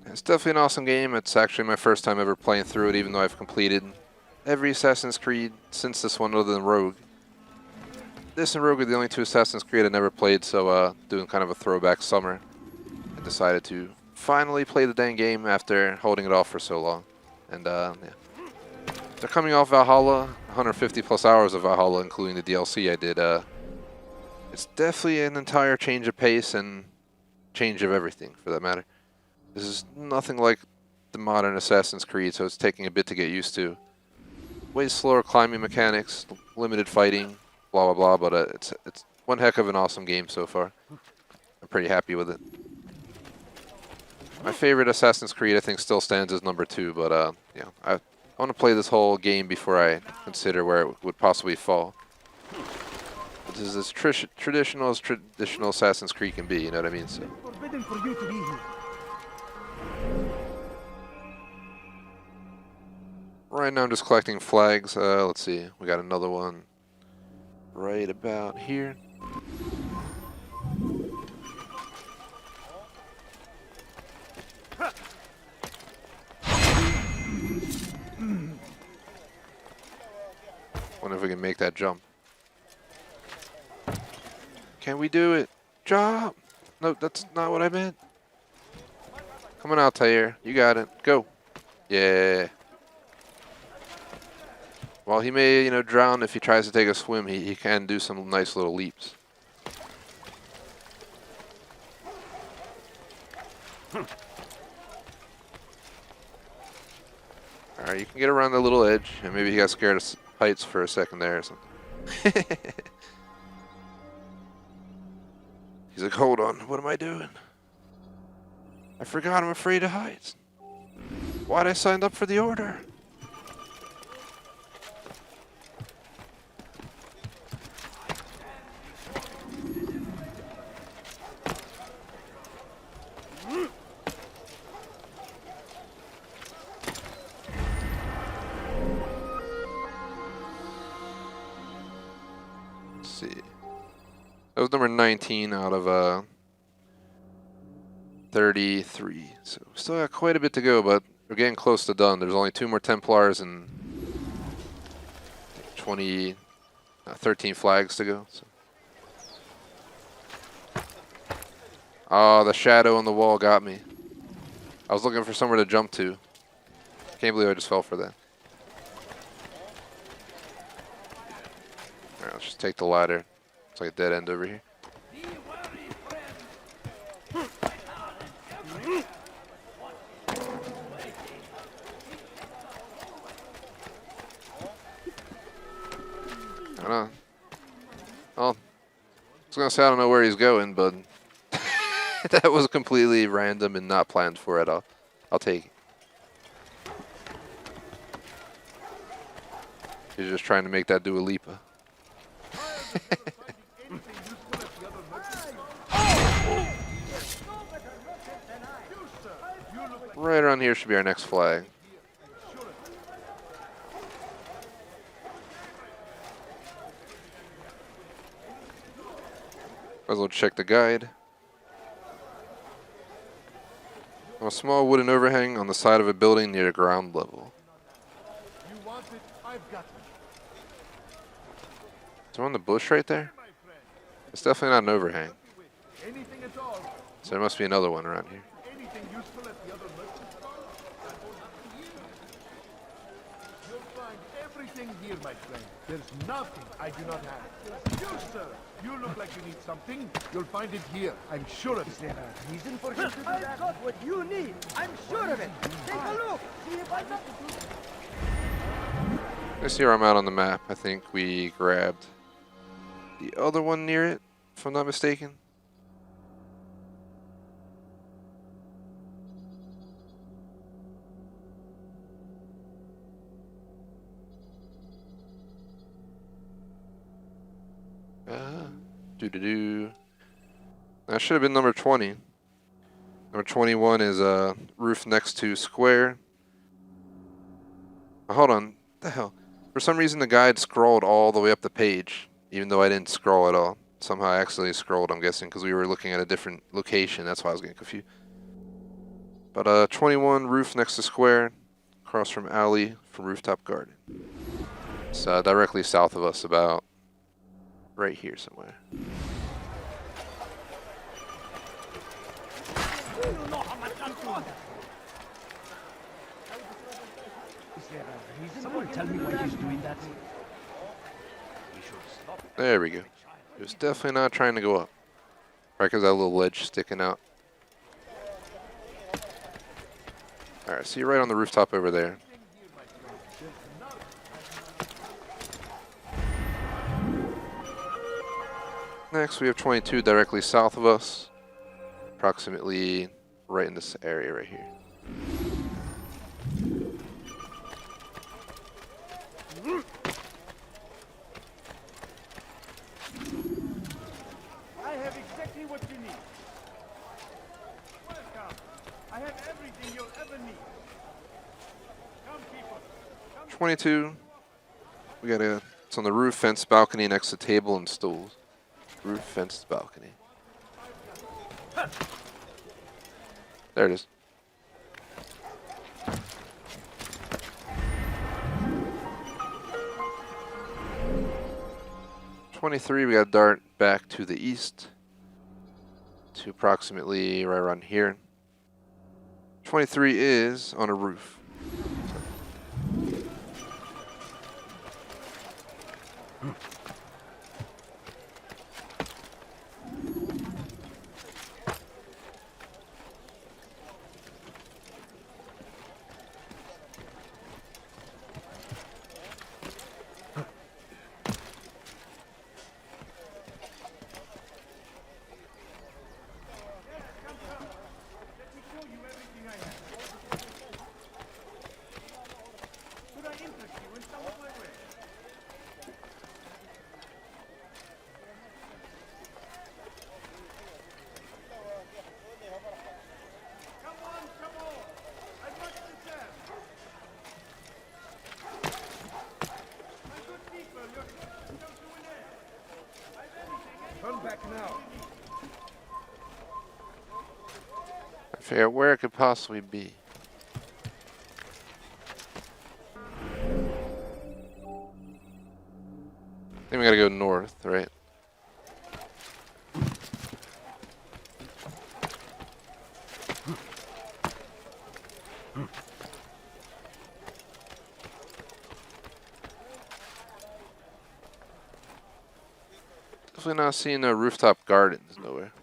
It's definitely an awesome game. It's actually my first time ever playing through it, even though I've completed every Assassin's Creed since this one other than Rogue. This and Rogue are the only two Assassin's Creed I never played, so doing kind of a throwback summer. I decided to finally play the dang game after holding it off for so long. And yeah. They're coming off Valhalla, 150 plus hours of Valhalla, including the DLC I did. It's definitely an entire change of pace and change of everything, for that matter. This is nothing like the modern Assassin's Creed, so it's taking a bit to get used to. Way slower climbing mechanics, limited fighting, blah blah blah, but it's one heck of an awesome game so far. I'm pretty happy with it. My favorite Assassin's Creed, I think, still stands as number 2, but yeah, I want to play this whole game before I consider where it would possibly fall. This is as traditional Assassin's Creed can be, you know what I mean? So. Forbidden for you to be here. Right now I'm just collecting flags. Let's see, we got another one right about here. Wonder if we can make that jump. Can we do it? Jump! No, that's not what I meant. Come on, Altair. You got it. Go. Yeah. While he may, you know, drown if he tries to take a swim, he can do some nice little leaps. Alright, you can get around the little edge, and maybe he got scared of heights for a second there or something. He's like, hold on, what am I doing? I forgot I'm afraid of heights. Why'd I sign up for the order? Let's see. That was number 19 out of 33. So we still got quite a bit to go, but we're getting close to done. There's only 2 more Templars and 13 flags to go. So. Oh, the shadow on the wall got me. I was looking for somewhere to jump to. Can't believe I just fell for that. Alright, let's just take the ladder. It's like a dead end over here. I don't know. Well, I was gonna say I don't know where he's going, but that was completely random and not planned for it. I'll take it. He's just trying to make that Dua Lipa. Right around here should be our next flag. Might as well check the guide. A small wooden overhang on the side of a building near ground level. You want it? I've got it. Is there one in the bush right there? It's definitely not an overhang. Anything at all. So there must be another one around here. Anything useful at the other merchant stall? You'll find everything here, my friend. There's nothing I do not have. You, sir, you look like you need something. You'll find it here. I'm sure of it. Is there a reason for him to do that? I've got what you need. I'm sure of it. Take a look. See if I'm not... Let's see where I'm at on the map. I think we grabbed the other one near it, if I'm not mistaken. That should have been number 20. Number 21 is roof next to square. Oh, hold on. What the hell? For some reason the guide scrolled all the way up the page, even though I didn't scroll at all. Somehow I accidentally scrolled, I'm guessing, because we were looking at a different location. That's why I was getting confused. But 21, roof next to square, across from alley from rooftop garden. It's directly south of us, about right here somewhere. Someone tell me why he's doing that. There we go. He was definitely not trying to go up. Right, because that little ledge sticking out. Alright, see you right on the rooftop over there. Next, we have 22 directly south of us. Approximately right in this area right here. I have exactly what you need. Welcome. I have everything you'll ever need. Come, people. Come. 22. We got it's on the roof, fence, balcony next to table and stools. Roof, fenced balcony. There it is. 23, we got to dart back to the east to approximately right around here. 23 is on a roof. Turn back now. I figure out where it could possibly be. I think we gotta go north, right? Definitely not seeing no rooftop gardens nowhere.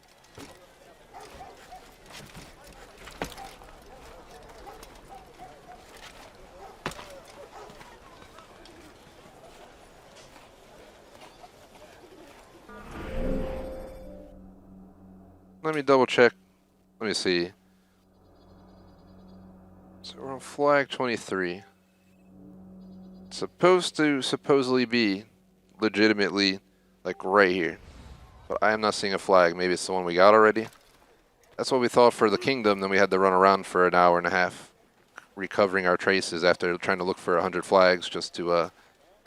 Let me double check. Let me see. So we're on flag 23. It's supposed to supposedly be legitimately like right here. But I am not seeing a flag. Maybe it's the one we got already. That's what we thought for the kingdom. Then we had to run around for an hour and a half recovering our traces after trying to look for 100 flags just to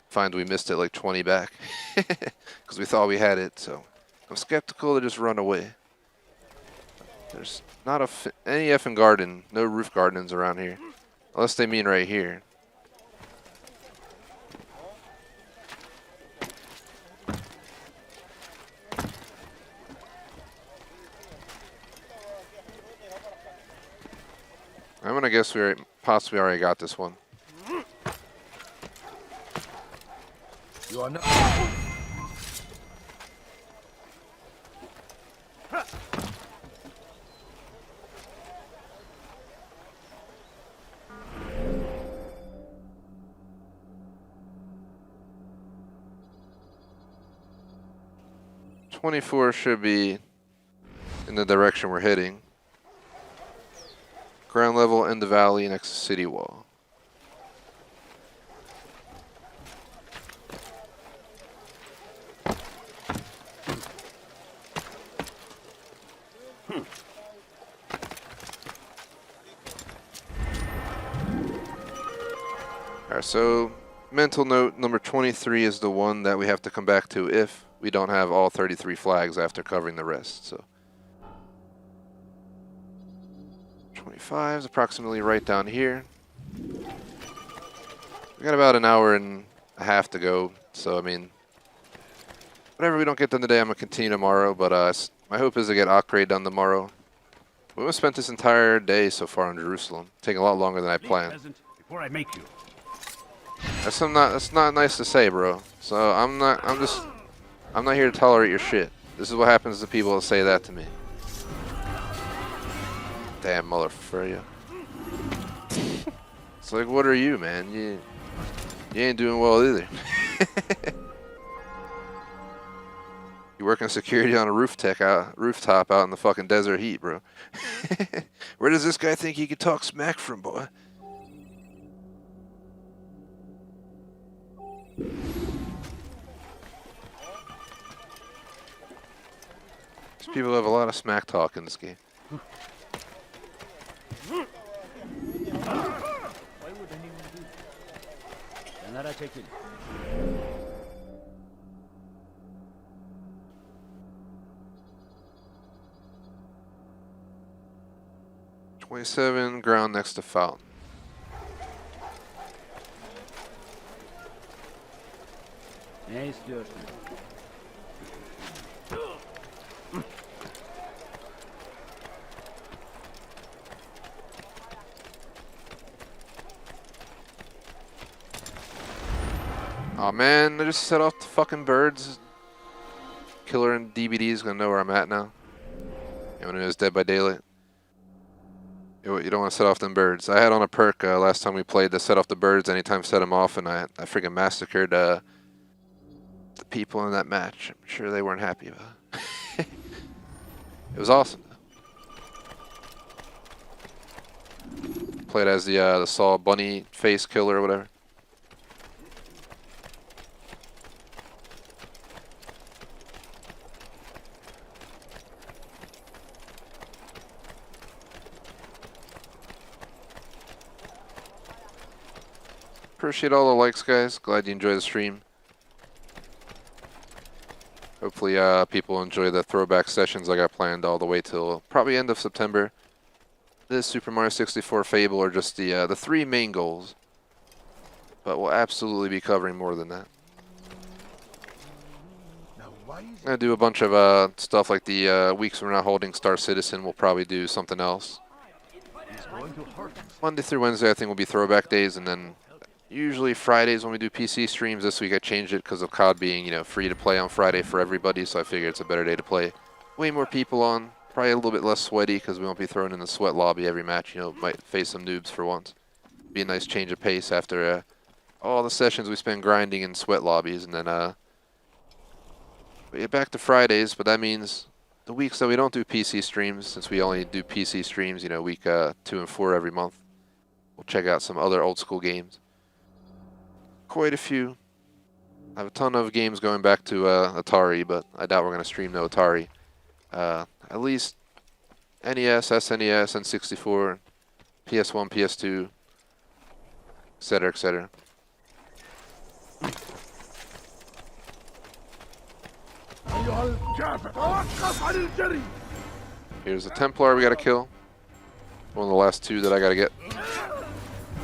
find we missed it like 20 back. Because we thought we had it. So I'm skeptical to just run away. There's not any effing garden, no roof gardens around here. Unless they mean right here. I'm gonna guess we possibly already got this one. You are not. 24 should be in the direction we're heading. Ground level in the valley next to city wall. Alright, so mental note number 23 is the one that we have to come back to if we don't have all 33 flags after covering the rest. So 25 is approximately right down here. We got about an hour and a half to go. So, I mean, whatever we don't get done today, I'm going to continue tomorrow. But my hope is to get Akre done tomorrow. We almost spent this entire day so far in Jerusalem. Taking a lot longer than I planned. Before I make you. That's not nice to say, bro. So I'm not here to tolerate your shit. This is what happens to people that say that to me. Damn motherfucker. It's like, what are you, man? You ain't doing well either. You working security on a rooftop out in the fucking desert heat, bro. Where does this guy think he could talk smack from, boy? These people have a lot of smack talk in this game. Why would anyone do that? Another check-in. .27 ground next to fountain. Ne istiyorsun? Aw man, I just set off the fucking birds. Killer and DBD is gonna know where I'm at now. Anyone who is Dead by Daylight. You don't want to set off them birds. I had on a perk last time we played to set off the birds anytime set them off, and I freaking massacred the people in that match. I'm sure they weren't happy about it. It was awesome. Played as the Saw Bunny face killer or whatever. Appreciate all the likes, guys. Glad you enjoy the stream. Hopefully people enjoy the throwback sessions I got planned all the way till probably end of September. This Super Mario 64 Fable are just the 3 main goals. But we'll absolutely be covering more than that. I'm going to do a bunch of stuff like the weeks we're not holding Star Citizen. We'll probably do something else. Monday through Wednesday I think will be throwback days, and then usually Fridays when we do PC streams. This week I changed it because of COD being, you know, free to play on Friday for everybody, so I figured it's a better day to play. Way more people on, probably a little bit less sweaty because we won't be thrown in the sweat lobby every match. You know, might face some noobs for once. Be a nice change of pace after all the sessions we spend grinding in sweat lobbies, and then we get back to Fridays. But that means the weeks that we don't do PC streams, since we only do PC streams, you know, week 2 and 4 every month, we'll check out some other old school games. Quite a few. I have a ton of games going back to Atari, but I doubt we're going to stream no Atari. At least NES, SNES, N64, PS1, PS2, etc., etc. Here's a Templar we got to kill. One of the last 2 that I got to get.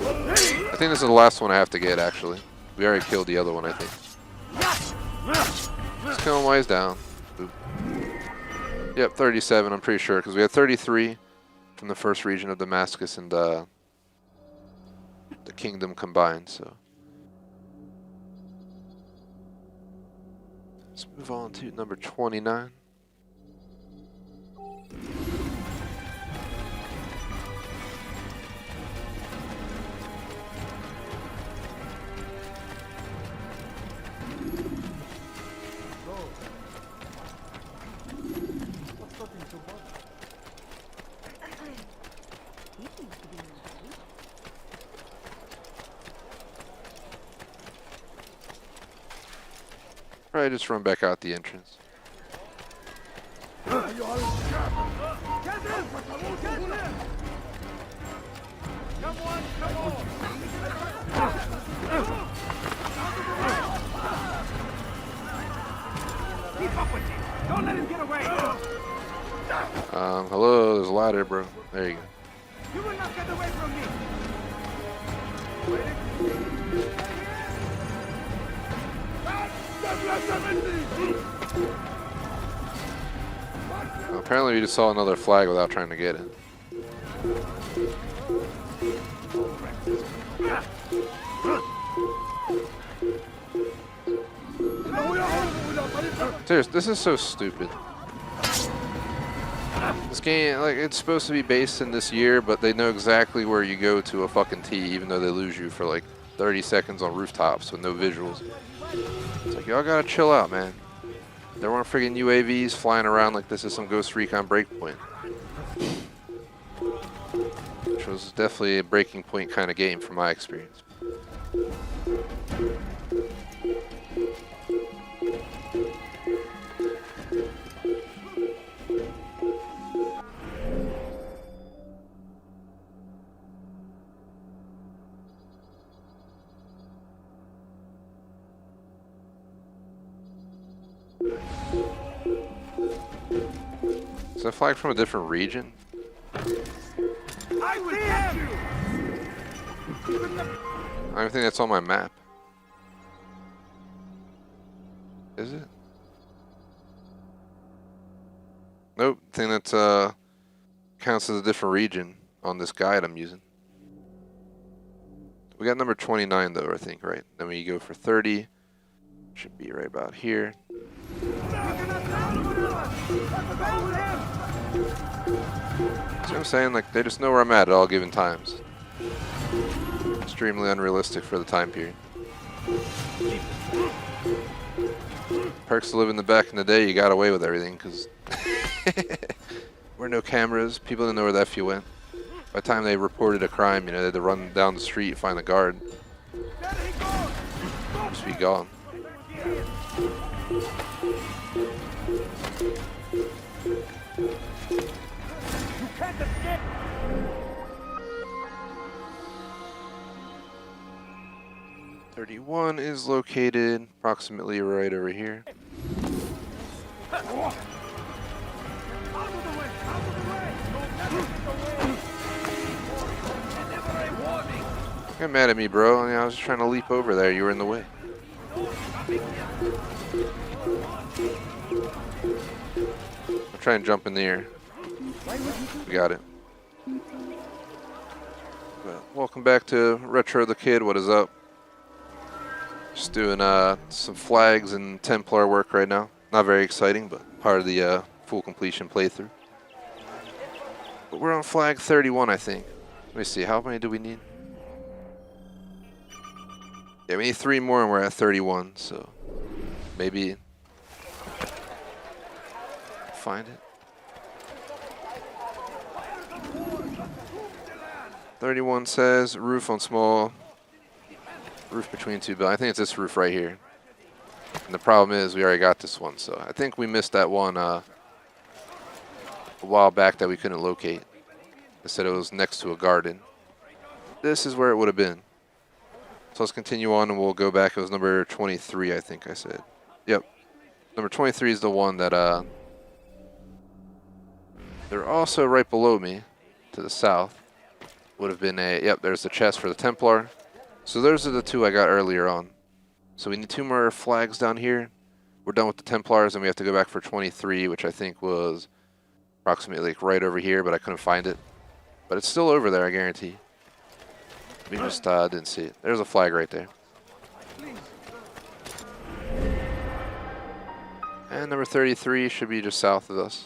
I think this is the last one I have to get, actually. We already killed the other one, I think. Let's kill him while he's down. Boop. Yep, 37, I'm pretty sure, because we had 33 from the first region of Damascus and the Kingdom combined, so. Let's move on to number 29. Probably just run back out the entrance. Don't let him get away! Hello, there's a ladder, bro. There you go. You will not get away from me! Well, apparently we just saw another flag without trying to get it. Seriously, this is so stupid. This game, like, it's supposed to be based in this year, but they know exactly where you go to a fucking T, even though they lose you for like 30 seconds on rooftops with no visuals. It's like, y'all gotta chill out, man. There weren't friggin' UAVs flying around like this is some Ghost Recon Breakpoint. Which was definitely a breaking point kind of game from my experience. Is that flag from a different region? I see him! I don't think that's on my map. Is it? Nope. I think that's counts as a different region on this guide I'm using. We got number 29 though, I think, right? Then we go for 30, Should be right about here. See what I'm saying? Like, they just know where I'm at all given times. Extremely unrealistic for the time period. Perks to living the back in the day, you got away with everything, because were no cameras, people didn't know where the F you went. By the time they reported a crime, you know, they had to run down the street and find the guard. Just be gone. You can't escape! 31 is located approximately right over here. You're mad at me, bro. I was just trying to leap over there. You were in the way. I'll try and jump in the air. We got it. Well, welcome back to Retro the Kid. What is up? Just doing some flags and Templar work right now. Not very exciting, but part of the full completion playthrough. But we're on flag 31, I think. Let me see. How many do we need? Yeah, we need 3 more and we're at 31, so maybe find it. 31 says roof on small, roof between 2 buildings. I think it's this roof right here. And the problem is we already got this one, so I think we missed that one a while back that we couldn't locate. They said it was next to a garden. This is where it would have been. So let's continue on and we'll go back. It was number 23, I think I said. Yep. Number 23 is the one that, they're also right below me to the south. Would have been a, yep, there's the chest for the Templar. So those are the 2 I got earlier on. So we need 2 more flags down here. We're done with the Templars and we have to go back for 23, which I think was approximately like right over here, but I couldn't find it. But it's still over there, I guarantee. We just didn't see it. There's a flag right there. And number 33 should be just south of us.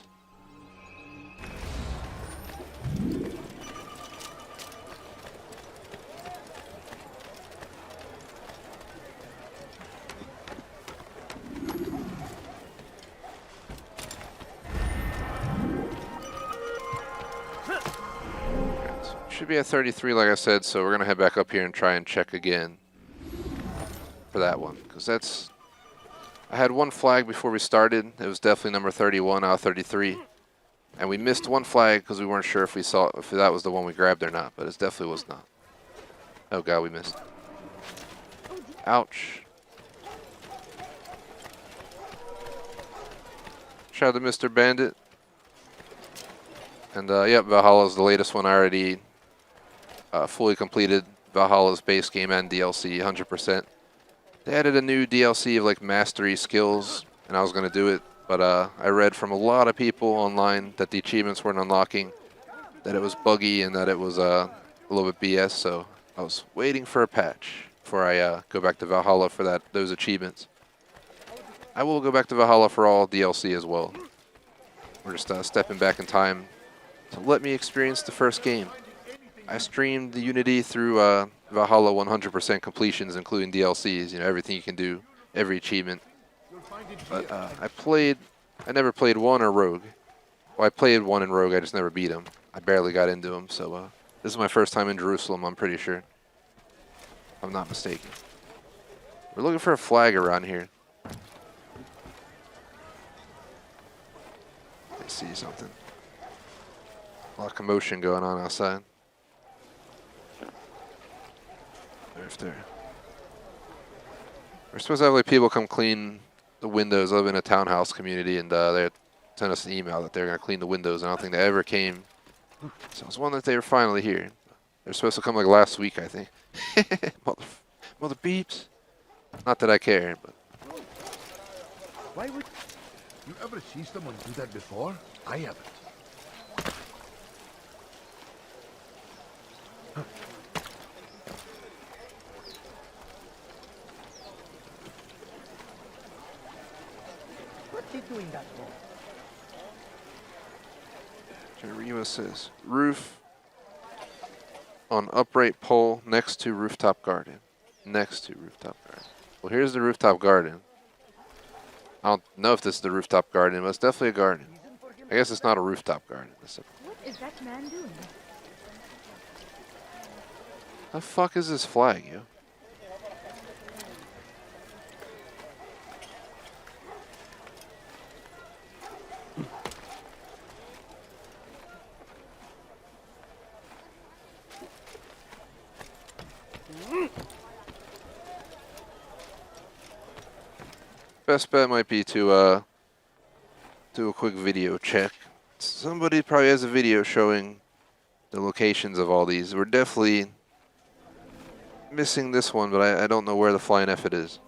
Should be at 33, like I said, so we're going to head back up here and try and check again for that one. Because that's... I had 1 flag before we started. It was definitely number 31 out of 33. And we missed 1 flag because we weren't sure if we saw if that was the one we grabbed or not. But it definitely was not. Oh god, we missed. Ouch. Shout out to Mr. Bandit. And yep, Valhalla's the latest one I already... fully completed Valhalla's base game and DLC 100%. They added a new DLC of like mastery skills, and I was going to do it, but I read from a lot of people online that the achievements weren't unlocking, that it was buggy, and that it was a little bit BS, so I was waiting for a patch before I go back to Valhalla for those achievements. I will go back to Valhalla for all DLC as well. We're just stepping back in time to let me experience the first game. I streamed the Unity through Valhalla 100% completions, including DLCs, you know, everything you can do, every achievement. But I never played 1 or Rogue. Well, I played 1 in Rogue, I just never beat him. I barely got into him, so this is my first time in Jerusalem, I'm pretty sure. If I'm not mistaken. We're looking for a flag around here. I see something. A lot of commotion going on outside. We're supposed to have like people come clean the windows. I live in a townhouse community, and they sent us an email that they're going to clean the windows. I don't think they ever came. So I was wondering if they were finally here. They're supposed to come like last week, I think. mother beeps. Not that I care, but. Why would you ever see someone do that before? I haven't. doing that for? Jerima says, roof on upright pole next to rooftop garden. Next to rooftop garden. Well, here's the rooftop garden. I don't know if this is the rooftop garden, but it's definitely a garden. I guess it's not a rooftop garden. What is that man doing? The fuck is this flag, yo? Best bet might be to do a quick video check. Somebody probably has a video showing the locations of all these. We're definitely missing this one, but I don't know where the flying F it is.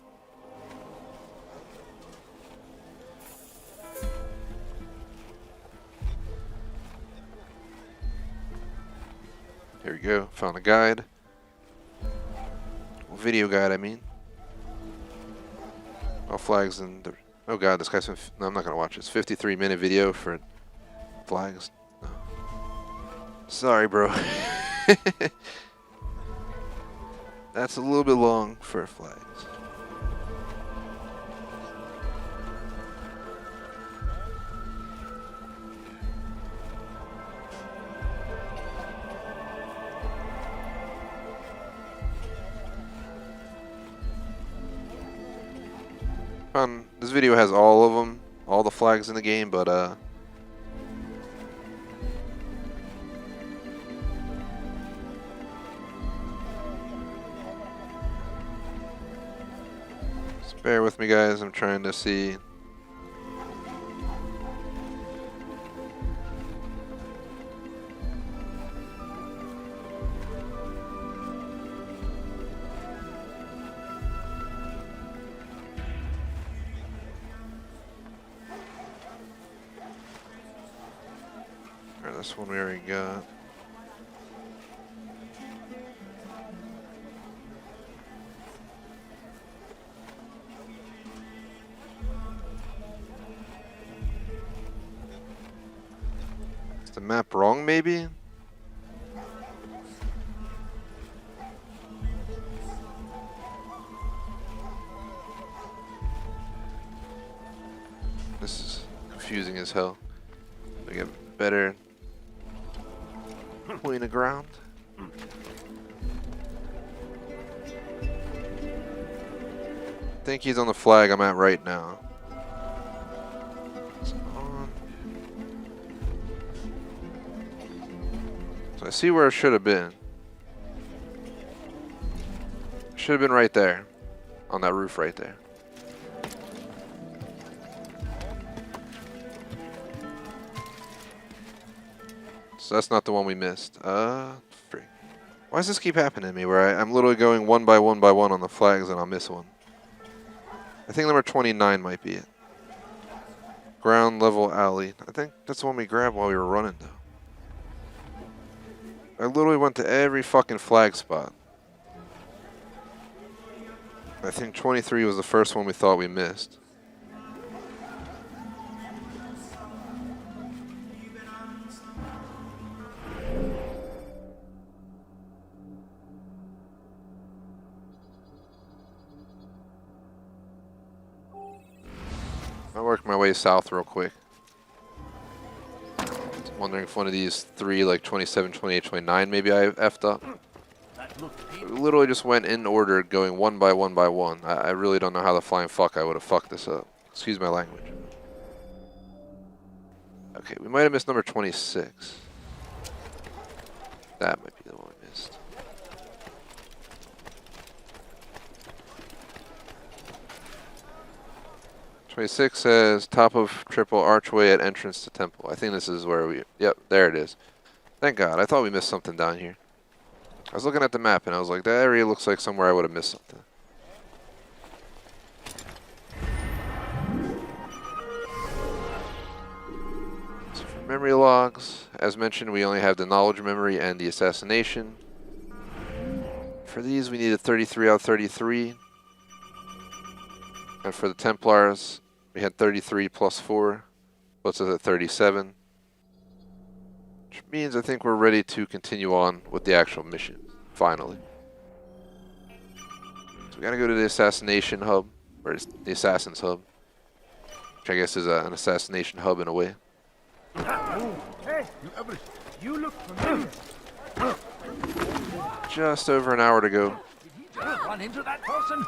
Here we go. Found a guide. Video guide, I mean. All flags and the... Oh god, this guy's... No, I'm not going to watch this. 53-minute video for flags. No. Sorry, bro. That's a little bit long for flags. This video has all of them, all the flags in the game, but just bear with me, guys. I'm trying to see. This one we already got. Is the map wrong, maybe? This is confusing as hell. I get better point of ground. I think he's on the flag I'm at right now. It's on. So I see where it should have been. Should have been right there. On that roof right there. So that's not the one we missed. Freak. Why does this keep happening to me where I'm literally going one by one on the flags and I'll miss one? I think number 29 might be it. Ground level alley. I think that's the one we grabbed while we were running though. I literally went to every fucking flag spot. I think 23 was the first one we thought we missed. I'll work my way south real quick. Wondering if one of these three, like 27, 28, 29, maybe I effed up. We literally just went in order, going one by one. I really don't know how the flying fuck I would have fucked this up. Excuse my language. Okay, we might have missed number 26. That might be the one we missed. '26 says top of triple archway at entrance to temple. I think this is where we... Yep, there it is. Thank God. I thought we missed something down here. I was looking at the map and I was like, that area looks like somewhere I would have missed something. So for memory logs, as mentioned, we only have the knowledge memory and the assassination. For these, we needed 33 out of 33. And for the Templars, We had 33 plus 4, puts us at 37. Which means I think we're ready to continue on with the actual mission, finally. So we gotta go to the assassination hub, or the assassin's hub. Which I guess is an assassination hub in a way. Hey, you look familiar. Just over an hour to go. Run into that person.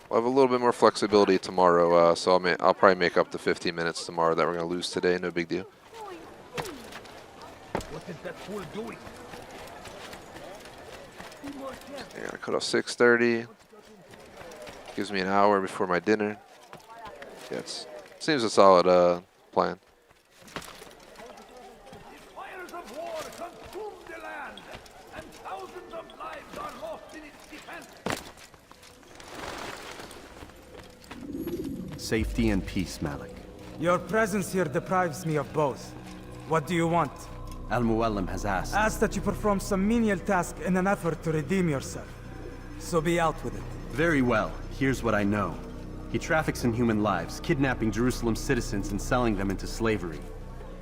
We'll have a little bit more flexibility tomorrow, so I'll probably make up the 15 minutes tomorrow that we're going to lose today. No big deal. What is that fool doing? I got to cut off 6:30. Gives me an hour before my dinner. Yeah, seems a solid plan. Fires of war consume the land, and thousands of lives are lost in its defense. Safety and peace, Malik. Your presence here deprives me of both. What do you want? Al-Muallim has asked. Ask that you perform some menial task in an effort to redeem yourself. So be out with it. Very well. Here's what I know. He traffics in human lives, kidnapping Jerusalem citizens and selling them into slavery.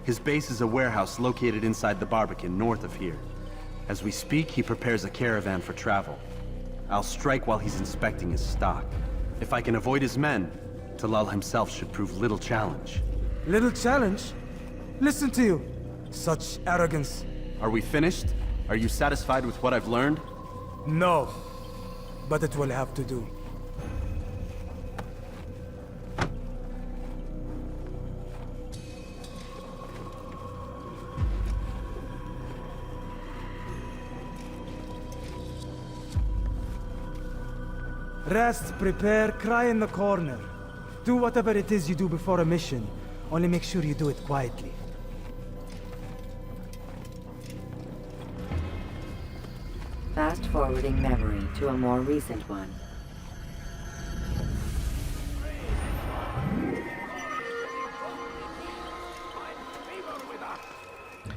His base is a warehouse located inside the Barbican, north of here. As we speak, he prepares a caravan for travel. I'll strike while he's inspecting his stock. If I can avoid his men, Talal himself should prove little challenge. Little challenge? Listen to you. Such arrogance. Are we finished? Are you satisfied with what I've learned? No. But it will have to do. Rest, prepare, cry in the corner. Do whatever it is you do before a mission. Only make sure you do it quietly. Fast-forwarding memory to a more recent one.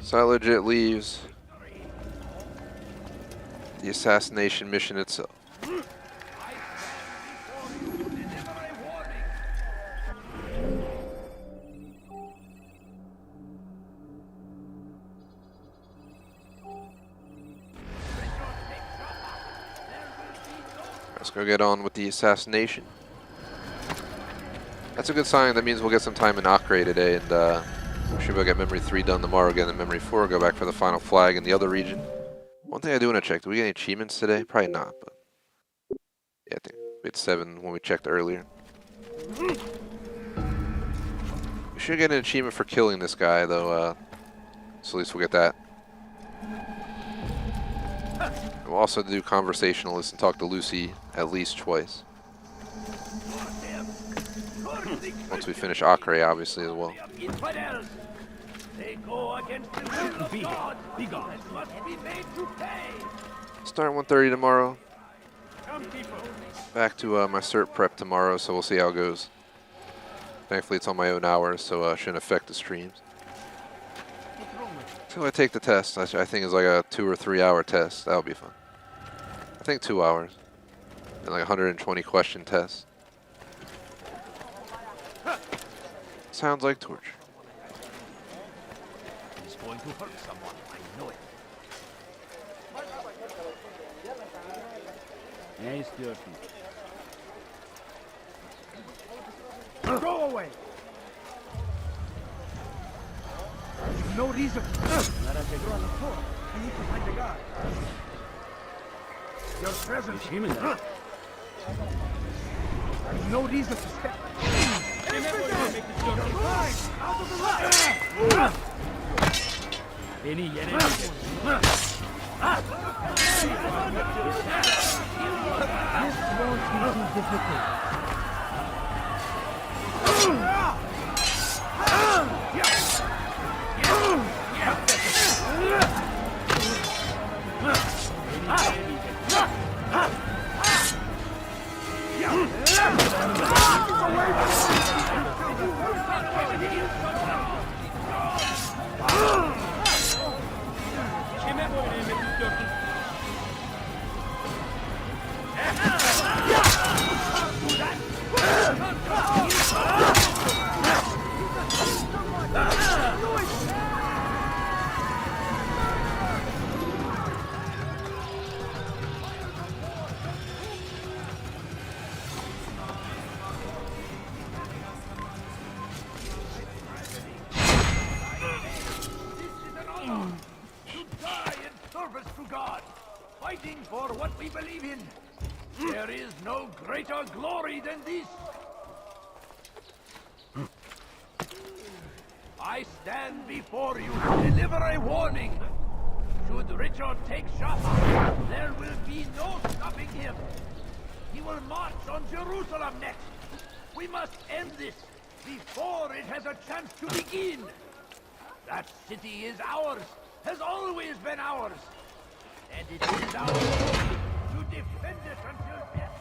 So that legit leaves the assassination mission itself. Let's go get on with the assassination. That's a good sign. That means we'll get some time in Acre today, and we should be able to get Memory 3 done tomorrow, get in Memory 4, go back for the final flag in the other region. One thing I do want to check, do we get any achievements today? Probably not, but yeah, I think we had 7 when we checked earlier. We should get an achievement for killing this guy, though, so at least we'll get that. We'll also do conversationalist and talk to Lucy at least twice. Once we finish Acre, obviously, as well. Start 1:30 tomorrow. Back to my cert prep tomorrow, so we'll see how it goes. Thankfully, it's on my own hours, so it shouldn't affect the streams. So I take the test, which I think is like a 2 or 3 hour test. That'll be fun. I think 2 hours. And like 120 question test. Sounds like torture. He's going to hurt someone, I know it. Ne istiyorsun? Go away! No reason. You're on the floor. You need to find the guard. Your presence. No reason to step. Out of the line. Beni yenemeyecek. This won't be too difficult. to God, fighting for what we believe in. There is no greater glory than this. I stand before you to deliver a warning. Should Richard take Shaffa, there will be no stopping him. He will march on Jerusalem next. We must end this before it has a chance to begin. That city is ours, has always been ours. And it is our duty to defend it until death.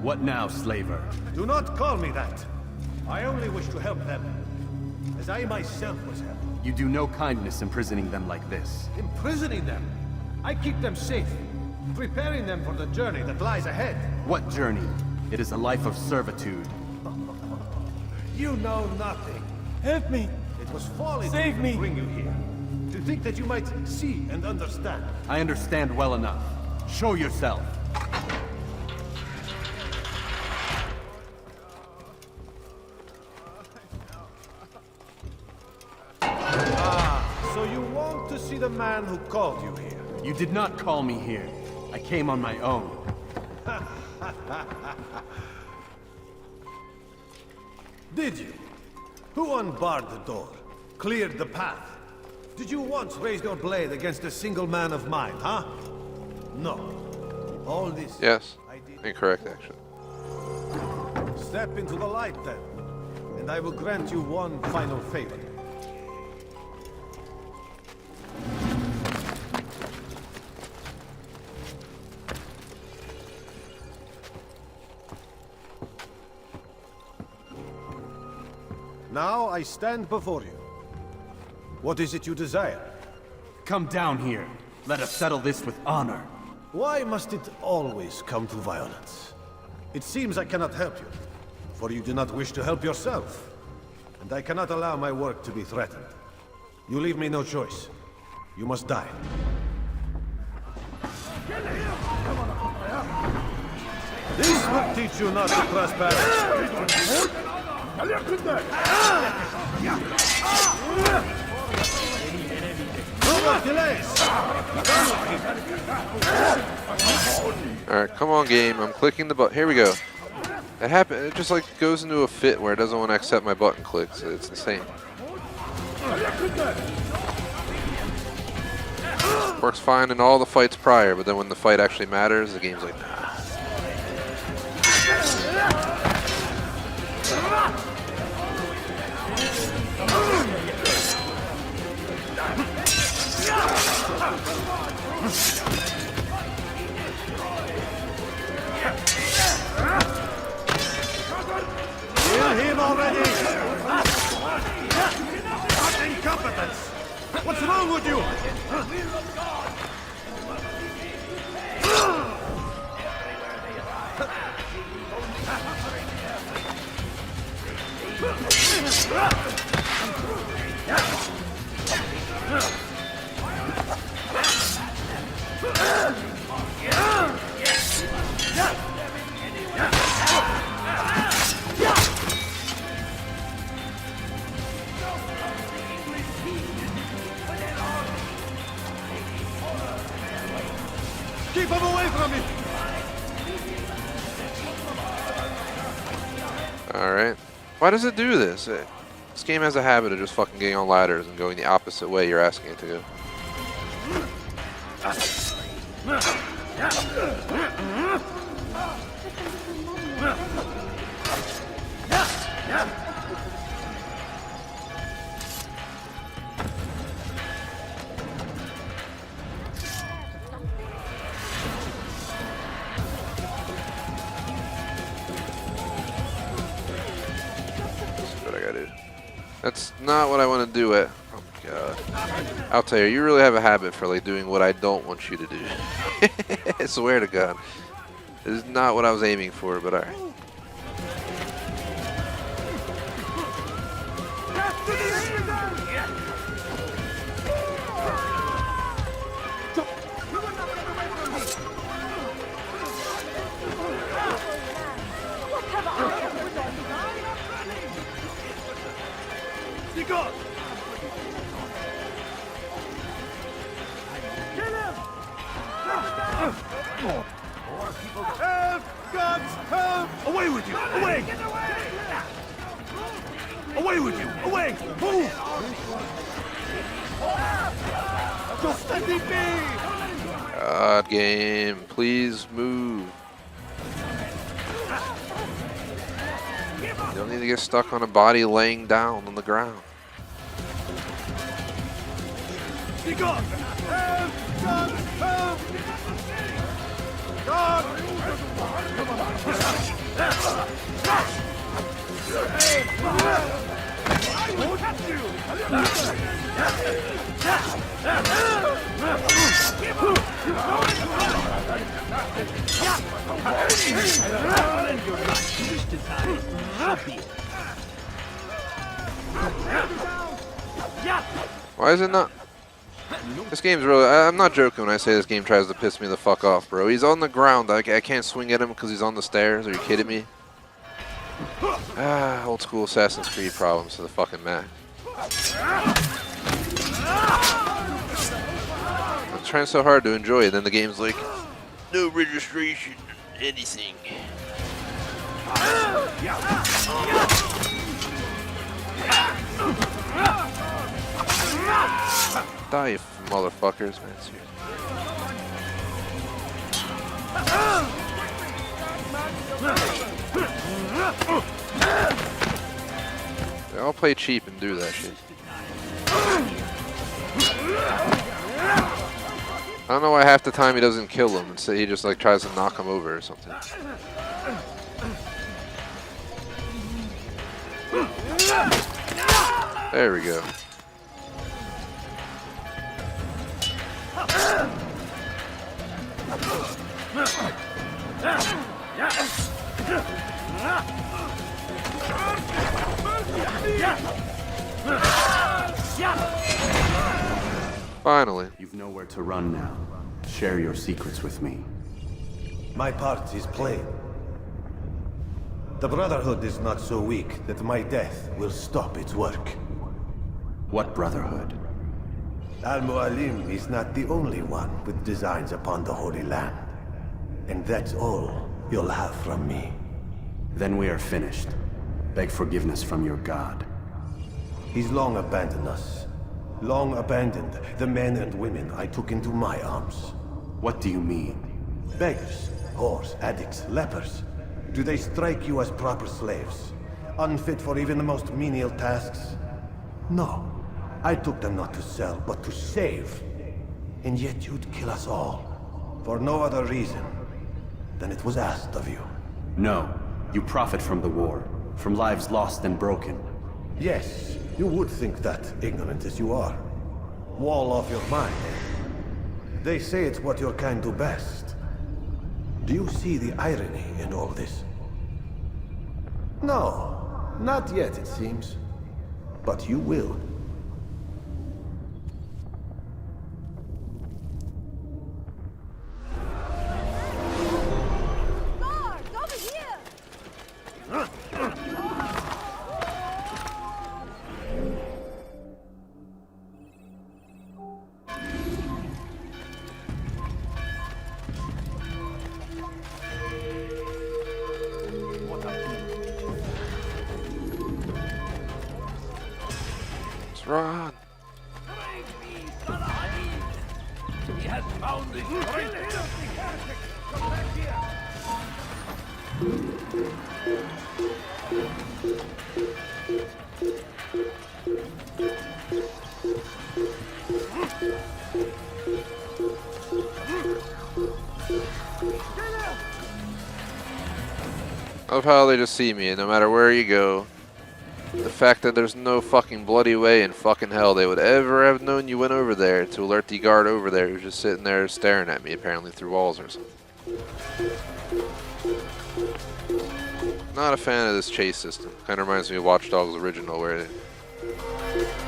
What now, slaver? Do not call me that. I only wish to help them, as I myself was helped. You do no kindness imprisoning them like this. Imprisoning them? I keep them safe, preparing them for the journey that lies ahead. What journey? It is a life of servitude. You know nothing. Help me! It was folly Save to me. bring you here. To think that you might see and understand. I understand well enough. Show yourself. So you want to see the man who called you here? You did not call me here. I came on my own. Did you? Who unbarred the door? Cleared the path? Did you once raise your blade against a single man of mine, huh? No. All this... Yes. Incorrect, actually. Step into the light, then. And I will grant you one final favor. Now I stand before you. What is it you desire? Come down here. Let us settle this with honor. Why must it always come to violence? It seems I cannot help you, for you do not wish to help yourself. And I cannot allow my work to be threatened. You leave me no choice. You must die. This will teach you not to trespass. No more delays! Alright, come on, game. I'm clicking the button. Here we go. It happened. It just like goes into a fit where it doesn't want to accept my button clicks. It's insane. Works fine in all the fights prior, but then when the fight actually matters, the game's like, nah. Kill him already! What incompetence! What's wrong with you? Keep him away from me! Alright. Why does it do this? This game has a habit of just fucking getting on ladders and going the opposite way you're asking it to go. That's not what I want to do at. Oh my god. I'll tell you really have a habit for like doing what I don't want you to do. I swear to God. This is not what I was aiming for, but alright. What have gone! Kill him! More people. Help! Gods, help! Away with you! Away! Get away! Away with you! Away! Move! Just let me be! God, game, please move. You don't need to get stuck on a body laying down on the ground. Be gone! Help! God, help! God! I will catch you! Why is it not? This game's really... I'm not joking when I say this game tries to piss me the fuck off, bro. He's on the ground. I can't swing at him because he's on the stairs. Are you kidding me? Ah, old school Assassin's Creed problems to the fucking max. I'm trying so hard to enjoy it, then the game's like, no registration, anything. Die, you motherfuckers, man. Seriously. They all play cheap and do that shit. I don't know why half the time he doesn't kill him and say he just like tries to knock him over or something. There we go. Finally. You've nowhere to run now. Share your secrets with me. My part is plain. The Brotherhood is not so weak that my death will stop its work. What Brotherhood? Al-Mualim is not the only one with designs upon the Holy Land. And that's all you'll have from me. Then we are finished. Beg forgiveness from your god. He's long abandoned us. Long abandoned the men and women I took into my arms. What do you mean? Beggars, whores, addicts, lepers. Do they strike you as proper slaves? Unfit for even the most menial tasks? No. I took them not to sell, but to save. And yet you'd kill us all. For no other reason than it was asked of you. No. You profit from the war. From lives lost and broken. Yes, you would think that, ignorant as you are. Wall off your mind. They say it's what your kind do best. Do you see the irony in all this? No, not yet, it seems. But you will. Run! He has found the I love how they just see me, and no matter where you go, the fact that there's no fucking bloody way in fucking hell they would ever have known you went over there to alert the guard over there who's just sitting there staring at me, apparently through walls or something. Not a fan of this chase system. Kind of reminds me of Watch Dogs original, where it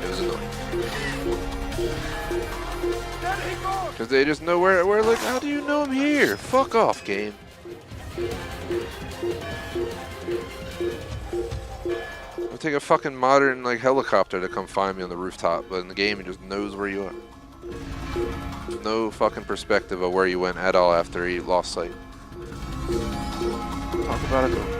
was annoying. Because they just know where, like, how do you know I'm here? Fuck off, game. It'll take a fucking modern like helicopter to come find me on the rooftop, but in the game it just knows where you are. No fucking perspective of where you went at all after he lost sight. Talk about it though.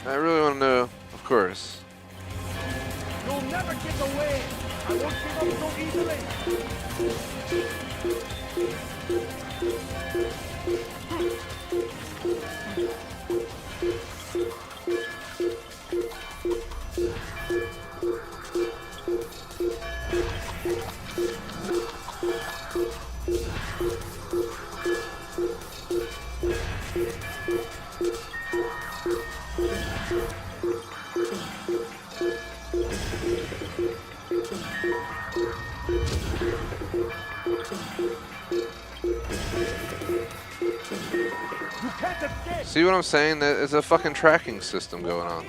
I really want to know, of course. You'll never get away. I won't give up so easily. See what I'm saying? There's a fucking tracking system going on.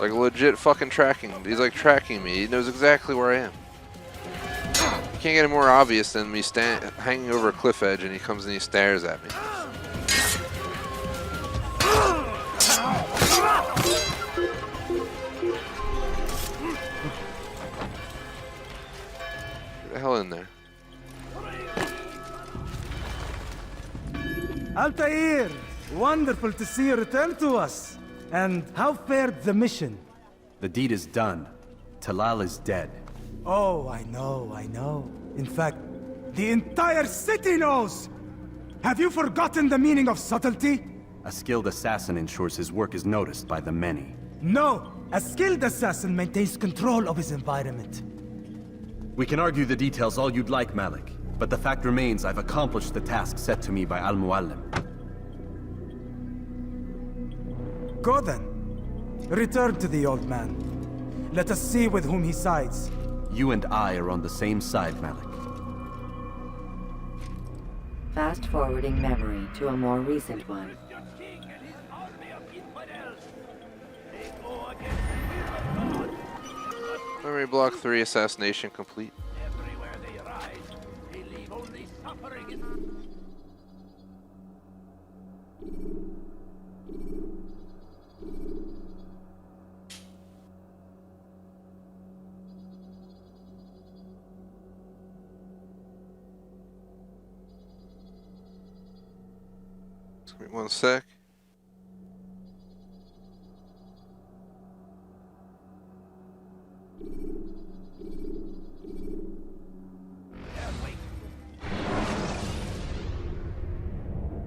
Like legit fucking tracking. He's like tracking me. He knows exactly where I am. You can't get any more obvious than me hanging over a cliff edge and he comes and he stares at me. Get the hell in there. Altair! Wonderful to see you return to us. And how fared the mission? The deed is done. Talal is dead. Oh, I know. In fact, the entire city knows! Have you forgotten the meaning of subtlety? A skilled assassin ensures his work is noticed by the many. No! A skilled assassin maintains control of his environment. We can argue the details all you'd like, Malik. But the fact remains I've accomplished the task set to me by Al-Muallim. Go then. Return to the old man. Let us see with whom he sides. You and I are on the same side, Malik. Fast forwarding memory to a more recent one. Memory block 3 assassination complete. Wait 1 sec.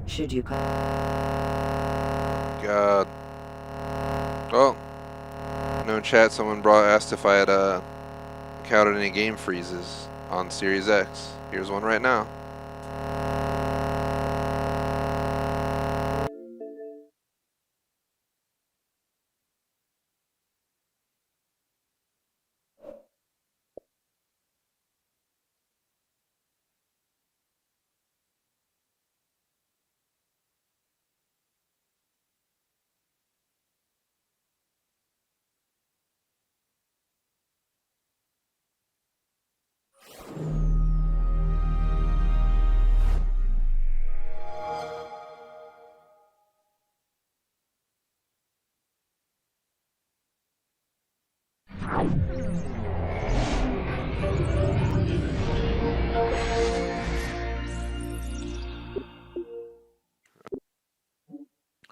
Should you God. Oh. No, in chat, someone asked if I had encountered any game freezes on Series X. Here's one right now.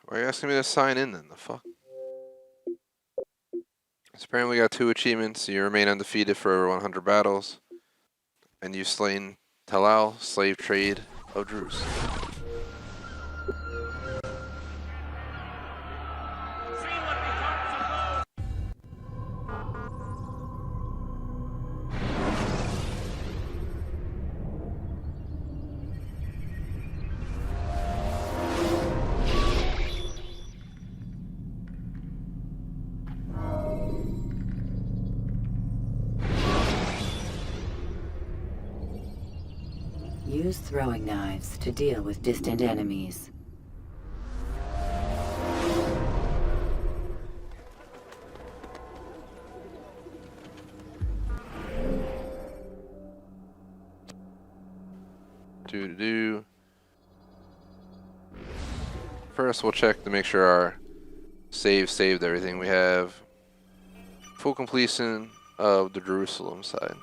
Why are you asking me to sign in then? The fuck? Apparently we got 2 achievements. You remain undefeated for over 100 battles. And you've slain Talal, slave trade of Druze. Use throwing knives to deal with distant enemies. First, we'll check to make sure our saved everything. We have full completion of the Jerusalem side.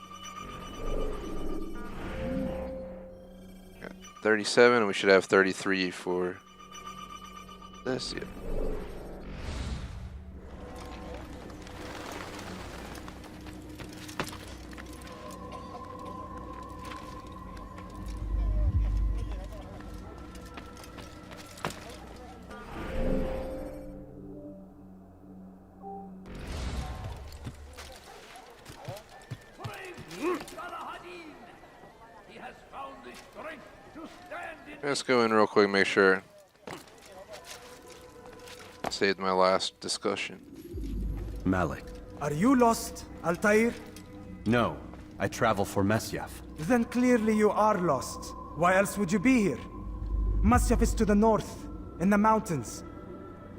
Got 37, and we should have 33 for this. Yeah. Let's go in real quick, make sure I saved my last discussion. Malik. Are you lost, Altair? No, I travel for Masyaf. Then clearly you are lost. Why else would you be here? Masyaf is to the north, in the mountains.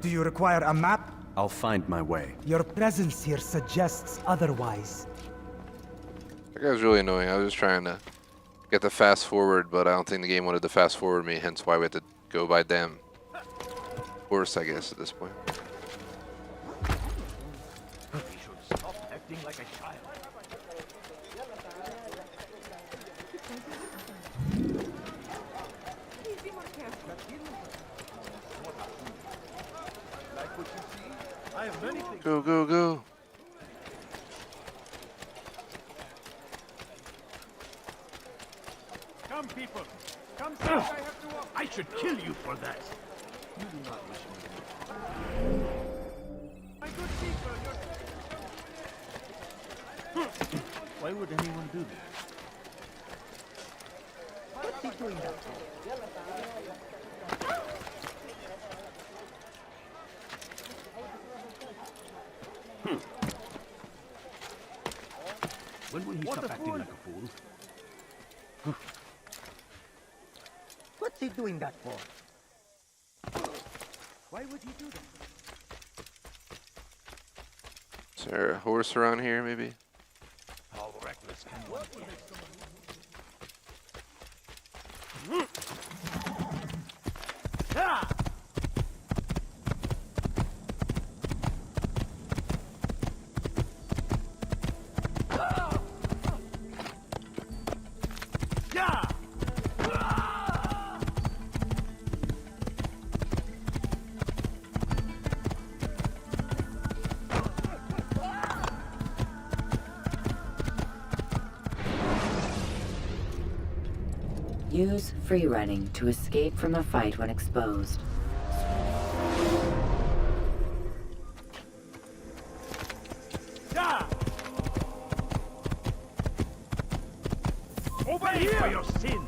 Do you require a map? I'll find my way. Your presence here suggests otherwise. That guy's really annoying. I was just trying to get the fast forward, but I don't think the game wanted to fast forward me, hence why we had to go by damn horse, I guess, at this point. He should stop acting like a child. Like what you see? I have many things. Go, go, go. Come, people. Come see what I have to offer. I should kill you for that. You do not wish me to. My good people, why would anyone do that? What's he doing that for? When will he stop acting like a fool? What's he doing that for? Why would he do that? Is there a horse around here, maybe? How reckless can one be? Use free running to escape from a fight when exposed. Over here for your sin.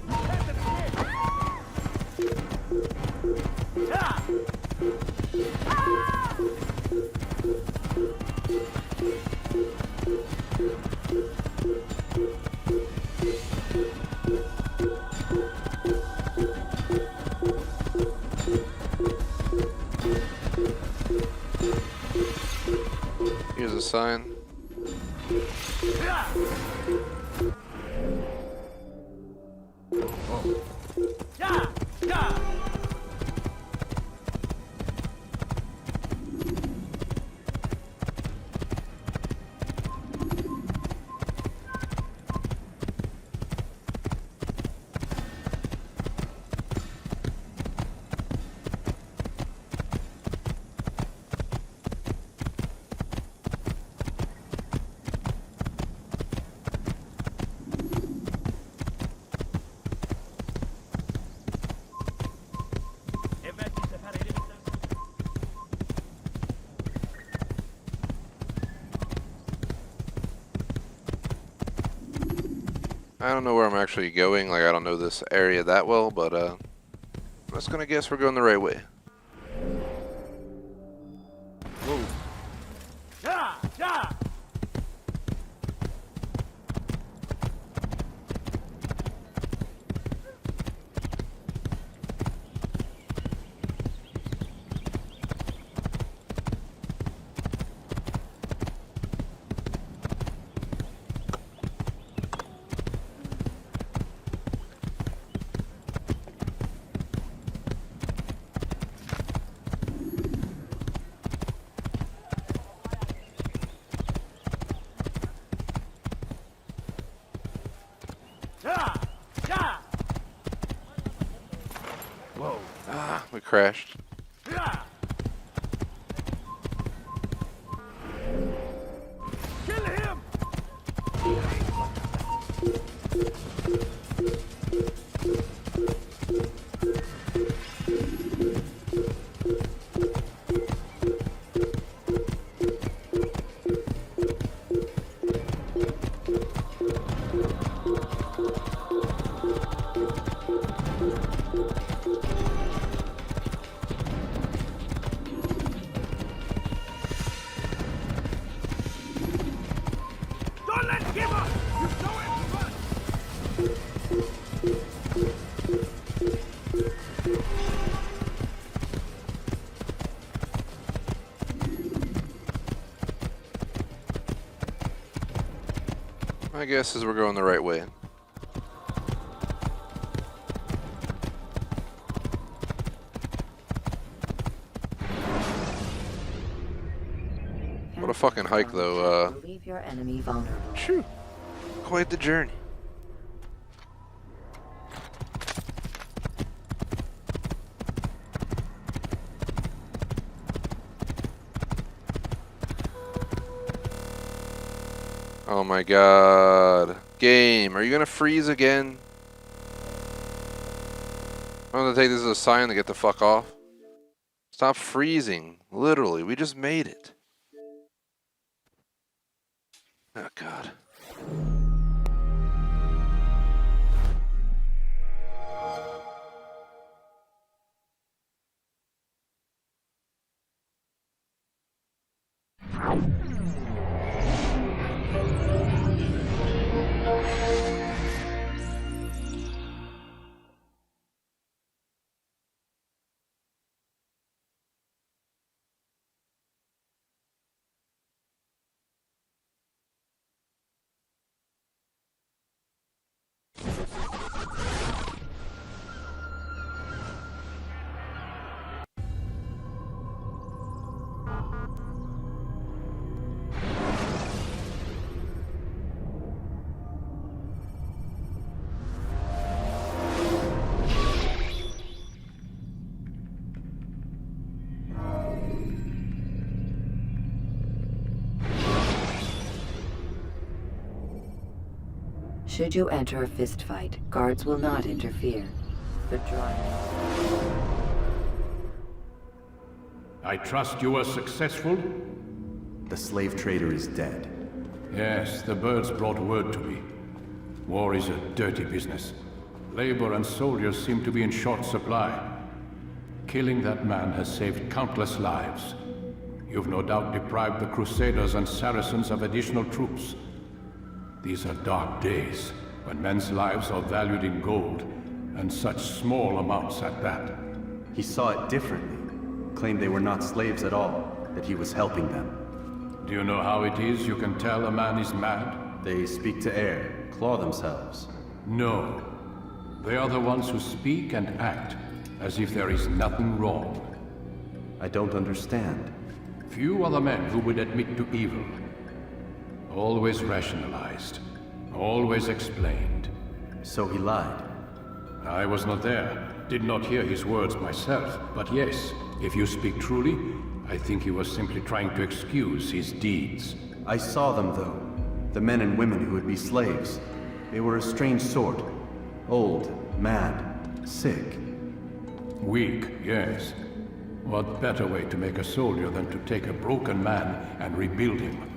Here's a sign. I don't know where I'm actually going, like I don't know this area that well, but I'm just gonna guess we're going the right way. Whoa. crashed. Kill him! Don't let him up! You know it! My guess is we're going the right way. What a fucking hike, though. Leave your enemy vulnerable. Shoo. Quite the journey. Oh my god. Game, are you gonna freeze again? I'm gonna take this as a sign to get the fuck off. Stop freezing. Literally, we just made it. Oh god. Should you enter a fistfight, guards will not interfere. But drive. I trust you were successful? The slave trader is dead. Yes, the birds brought word to me. War is a dirty business. Labor and soldiers seem to be in short supply. Killing that man has saved countless lives. You've no doubt deprived the Crusaders and Saracens of additional troops. These are dark days, when men's lives are valued in gold, and such small amounts at that. He saw it differently. Claimed they were not slaves at all, that he was helping them. Do you know how it is you can tell a man is mad? They speak to air, claw themselves. No. They are the ones who speak and act as if there is nothing wrong. I don't understand. Few are the men who would admit to evil. Always rationalized. Always explained. So he lied. I was not there. Did not hear his words myself. But yes, if you speak truly, I think he was simply trying to excuse his deeds. I saw them, though. The men and women who would be slaves. They were a strange sort. Old, mad, sick. Weak, yes. What better way to make a soldier than to take a broken man and rebuild him?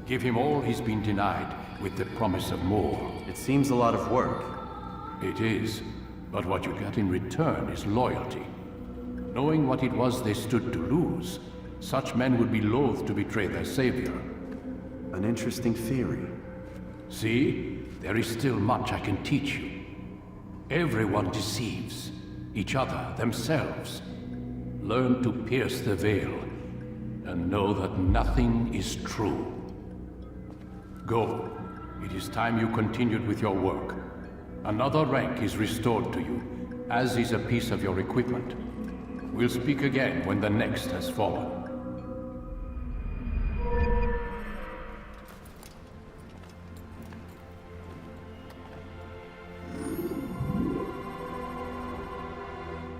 Give him all he's been denied, with the promise of more. It seems a lot of work. It is, but what you get in return is loyalty. Knowing what it was they stood to lose, such men would be loath to betray their savior. An interesting theory. See? There is still much I can teach you. Everyone deceives. Each other, themselves. Learn to pierce the veil, and know that nothing is true. Go. It is time you continued with your work. Another rank is restored to you, as is a piece of your equipment. We'll speak again when the next has fallen.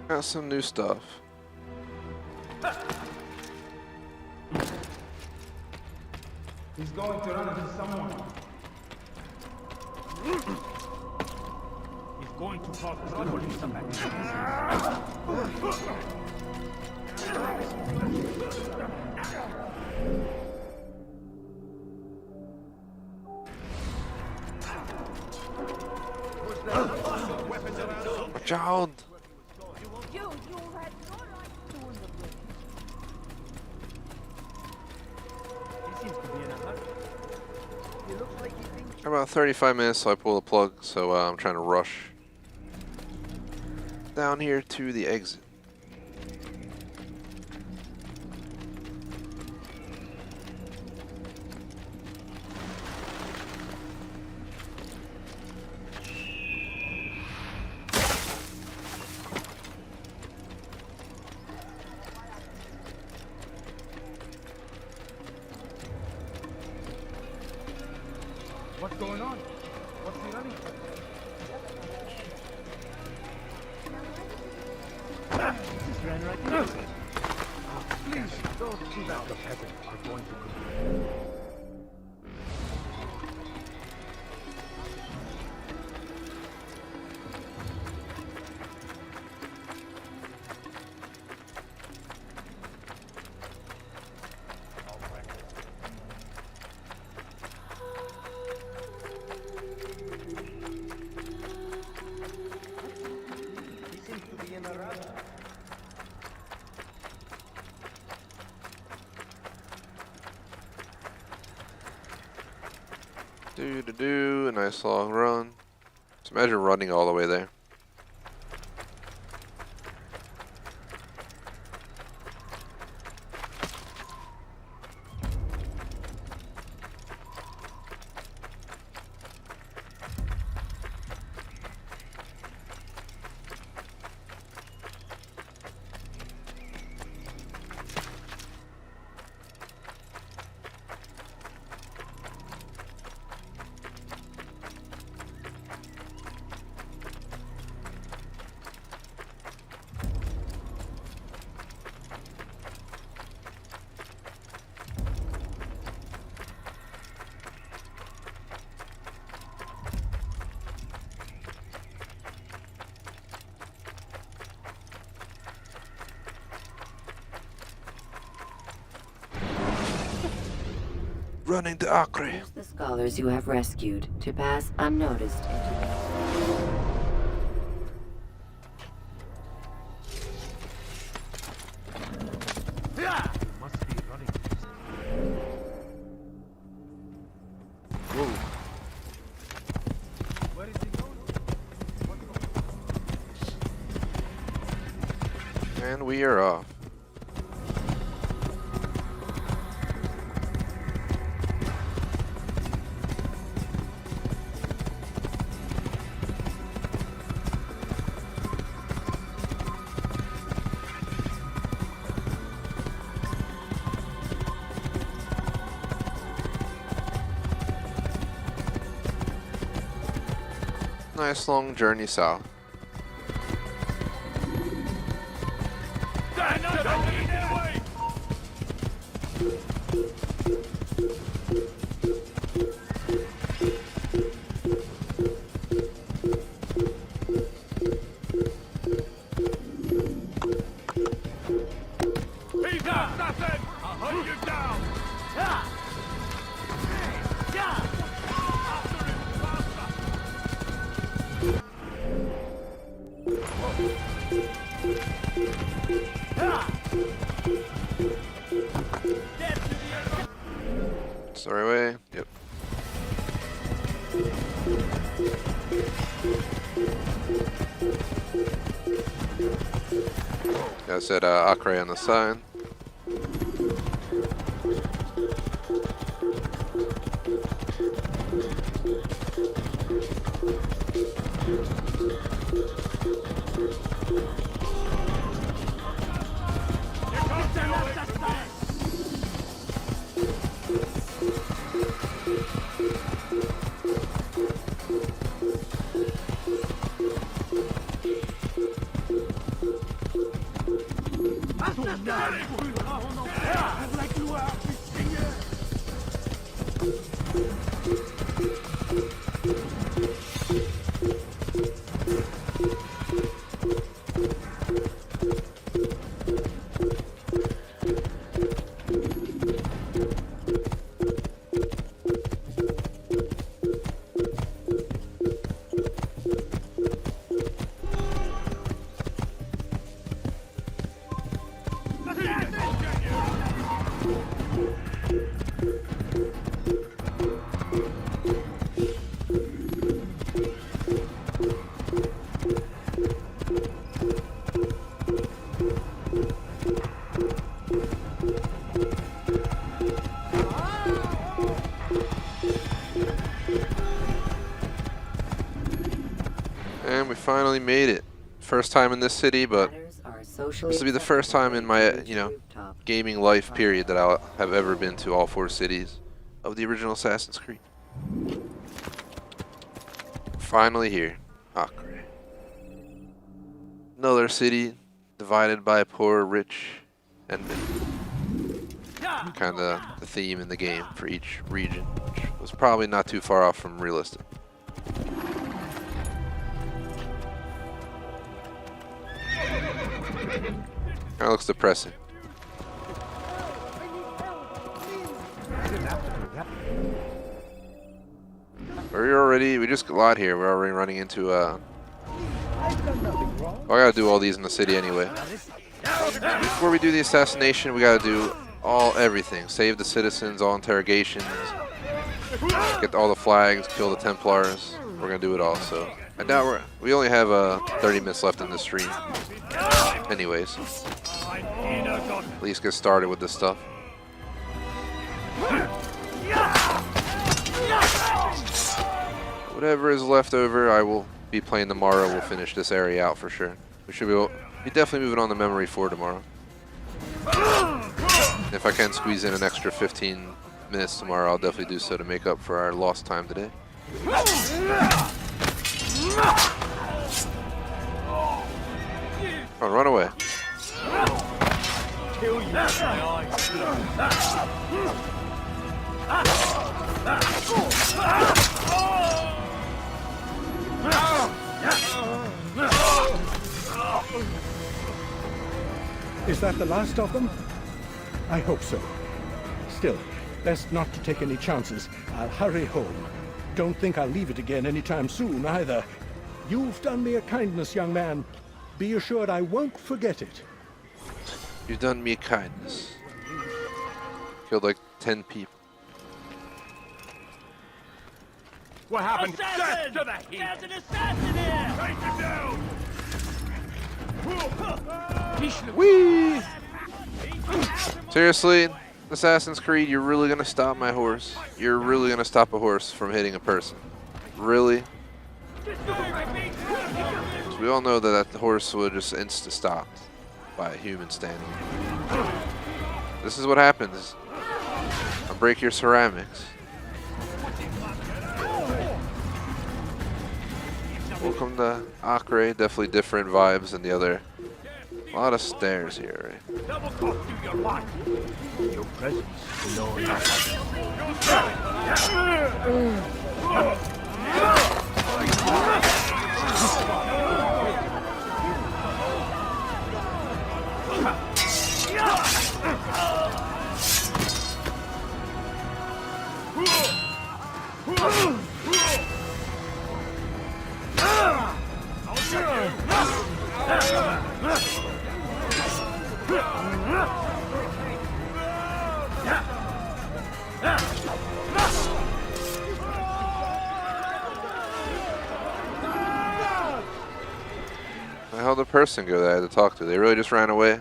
Got some new stuff. He's going to run into someone. He's going to cause trouble in some Watch out! About 35 minutes till I pull the plug, so I'm trying to rush down here to the exit. What's going on? What's he running? Just ran right into us. Please, those two that the peasants are going to come. A nice long run. Just imagine running all the way there. Running to Acre. Use the scholars you have rescued to pass unnoticed into And we are off. Nice long journey south. Sorry way. Yep. Yeah, I said Acre on the sign. And we finally made it. First time in this city, but this will be the first time in my, gaming life period that I'll have ever been to all 4 cities of the original Assassin's Creed. Finally here. Acre. Another city divided by poor, rich, and kind of the theme in the game for each region, which was probably not too far off from realistic. That looks depressing. We just got here. We're already running into I gotta do all these in the city anyway. Before we do the assassination, we gotta do everything. Save the citizens, all interrogations, get all the flags, kill the Templars. We're gonna do it all, so I doubt we only have 30 minutes left in the stream. Anyways, at least get started with this stuff. Whatever is left over, I will be playing tomorrow. We'll finish this area out for sure. We should be definitely moving on to Memory 4 tomorrow. If I can squeeze in an extra 15 minutes tomorrow, I'll definitely do so to make up for our lost time today. Oh, run away. Kill you. Is that the last of them? I hope so. Still, best not to take any chances. I'll hurry home. Don't think I'll leave it again anytime soon, either. You've done me a kindness, young man. Be assured I won't forget it. You've done me a kindness. Killed like 10 people. What happened? Death to the heat! There's an assassin here! Take him down! Whee! Seriously, Assassin's Creed, you're really gonna stop my horse? You're really gonna stop a horse from hitting a person? Really? So we all know that the horse would just insta-stopped by a human standing. This is what happens. I'll break your ceramics. Welcome to Acre. Definitely different vibes than the other. A lot of stairs here, right? Double cost you your life. Your presence, Lord. The hell did the person go that I had to talk to? They really just ran away?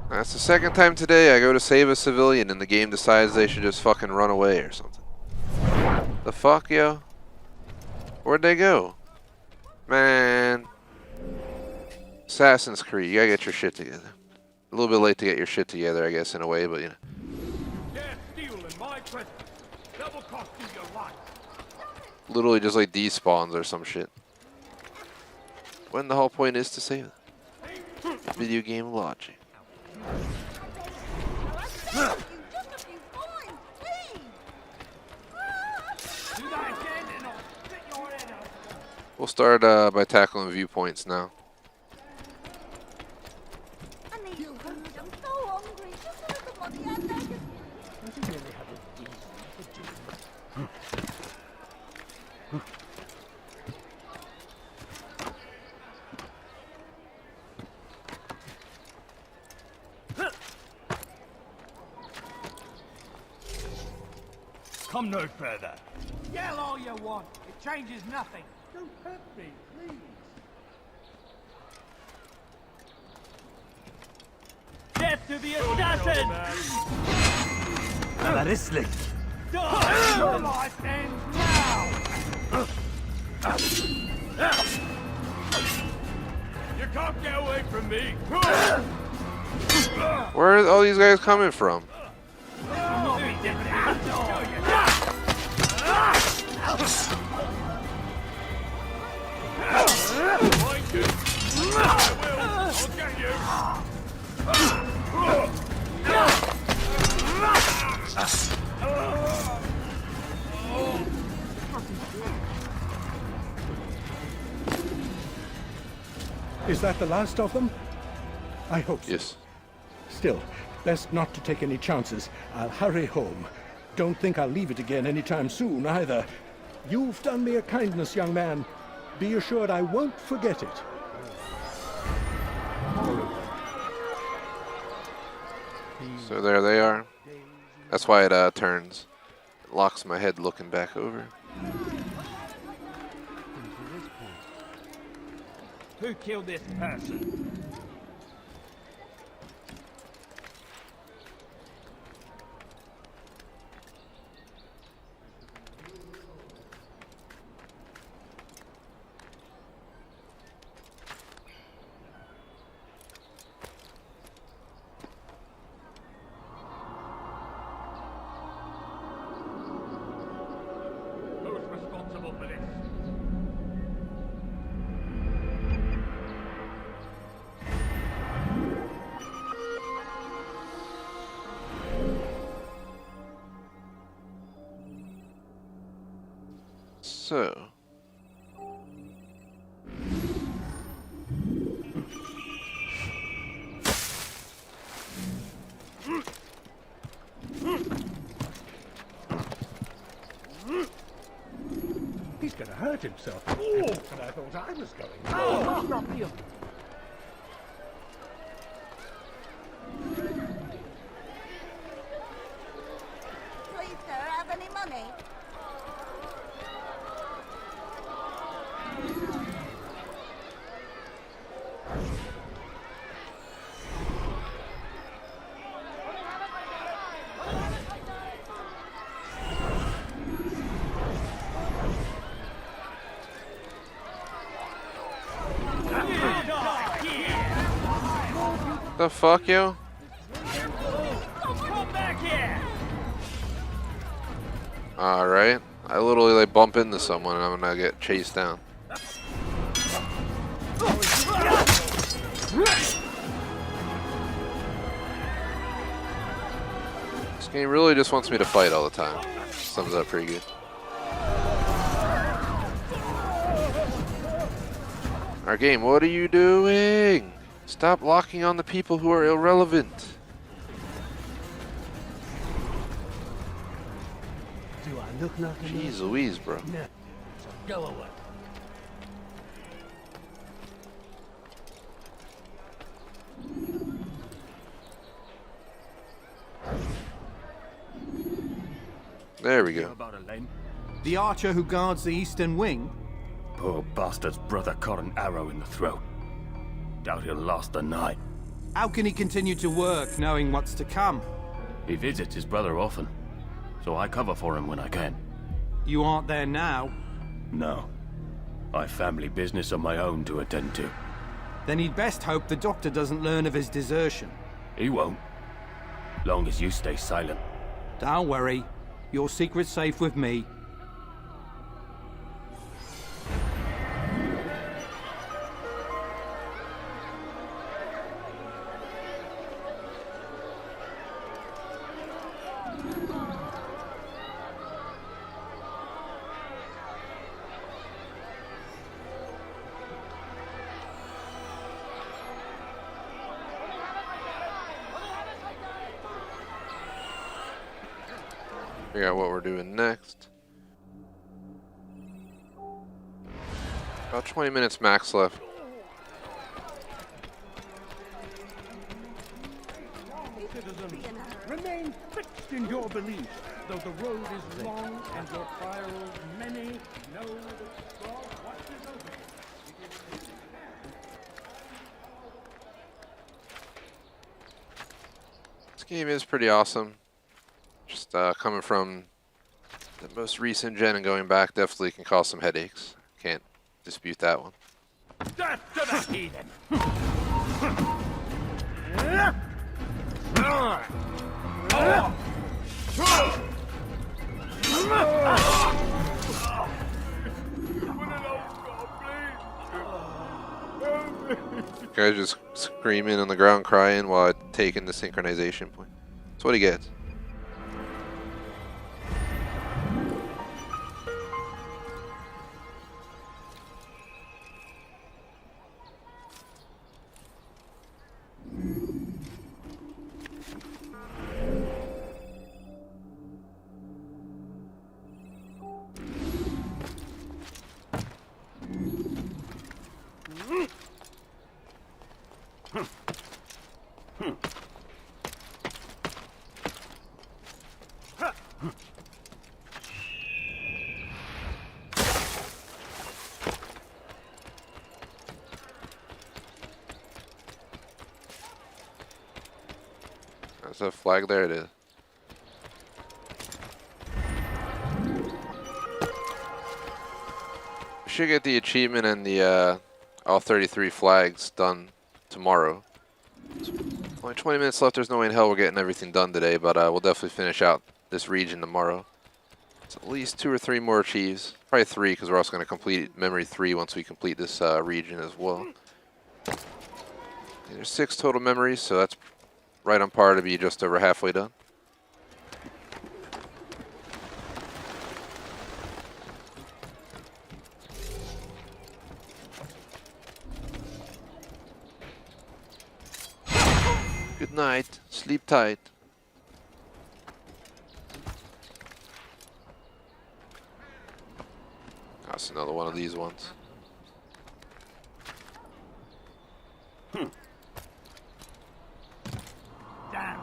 That's the second time today I go to save a civilian and the game decides they should just fucking run away or something. The fuck, yo? Where'd they go? Man. Assassin's Creed, you gotta get your shit together. A little bit late to get your shit together, I guess, in a way, but you know. Literally just like despawns or some shit. When the whole point is to save them. Video game logic. We'll start by tackling viewpoints now. Come no further. Yell all you want. It changes nothing. Don't hurt me, please. After the assassin! Marislik. Your life ends now! You can't get away from me! Where are all these guys coming from? Is that the last of them? I hope so. Yes. Still, best not to take any chances. I'll hurry home. Don't think I'll leave it again anytime soon, either. You've done me a kindness, young man. Be assured I won't forget it. So there they are. That's why it turns. It locks my head looking back over. Who killed this person? Who's responsible for this? So. He's gonna hurt himself. And I thought I was going. Oh, not you. Please, sir, have any money? The fuck, yo? Come back here! Alright. I literally like bump into someone and I'm gonna get chased down. This game really just wants me to fight all the time. Sums up pretty good. Our game, what are you doing? Stop locking on the people who are irrelevant. Do I look nothing? Jeez Louise, bro. No. So go away. There we go. About Elaine? The archer who guards the eastern wing? Poor bastard's brother caught an arrow in the throat. Doubt he'll last the night. How can he continue to work, knowing what's to come? He visits his brother often, so I cover for him when I can. You aren't there now. No. I've family business of my own to attend to. Then he'd best hope the doctor doesn't learn of his desertion. He won't. Long as you stay silent. Don't worry. Your secret's safe with me. Figure out what we're doing next. About 20 minutes max left. Citizens, remain fixed in your beliefs, though the road is long and your trials many. Know that God watches over you. game is pretty awesome. Just coming from the most recent gen and going back definitely can cause some headaches. Can't dispute that one. Death to the heathen! Guys just screaming on the ground, crying while taking the synchronization point. That's what he gets. There's a flag there, it is. We should get the achievement and the all 33 flags done tomorrow. Only 20 minutes left, there's no way in hell we're getting everything done today, but we'll definitely finish out this region tomorrow. It's at least 2 or 3 more achieves. Probably 3, because we're also going to complete Memory 3 once we complete this region as well. There's 6 total memories, so that's right on par to be just over halfway done. Good night. Sleep tight. That's another one of these ones. Damn.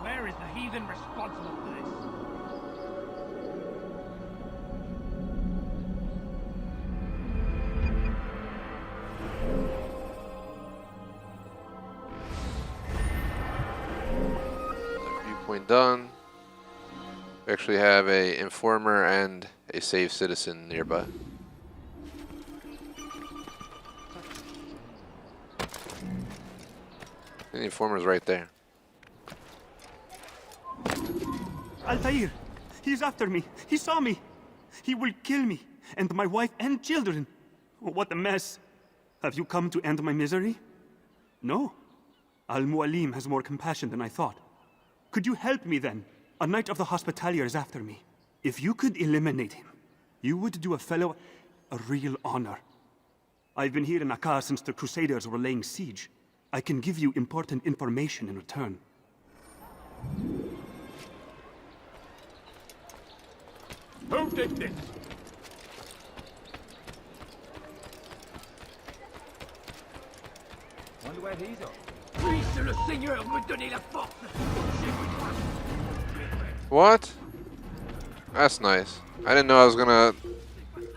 Where is the heathen responsible for this? Viewpoint done. We actually have a informer and a safe citizen nearby. And the informer's right there. Altair! He's after me! He saw me! He will kill me, and my wife and children! Oh, what a mess! Have you come to end my misery? No. Al-Mualim has more compassion than I thought. Could you help me then? A knight of the Hospitalier is after me. If you could eliminate him, you would do a fellow a real honor. I've been here in Akkar since the Crusaders were laying siege. I can give you important information in return. Who did this? Wonder where he's on. Puisse le Seigneur me donner la force. What? That's nice. I didn't know I was gonna...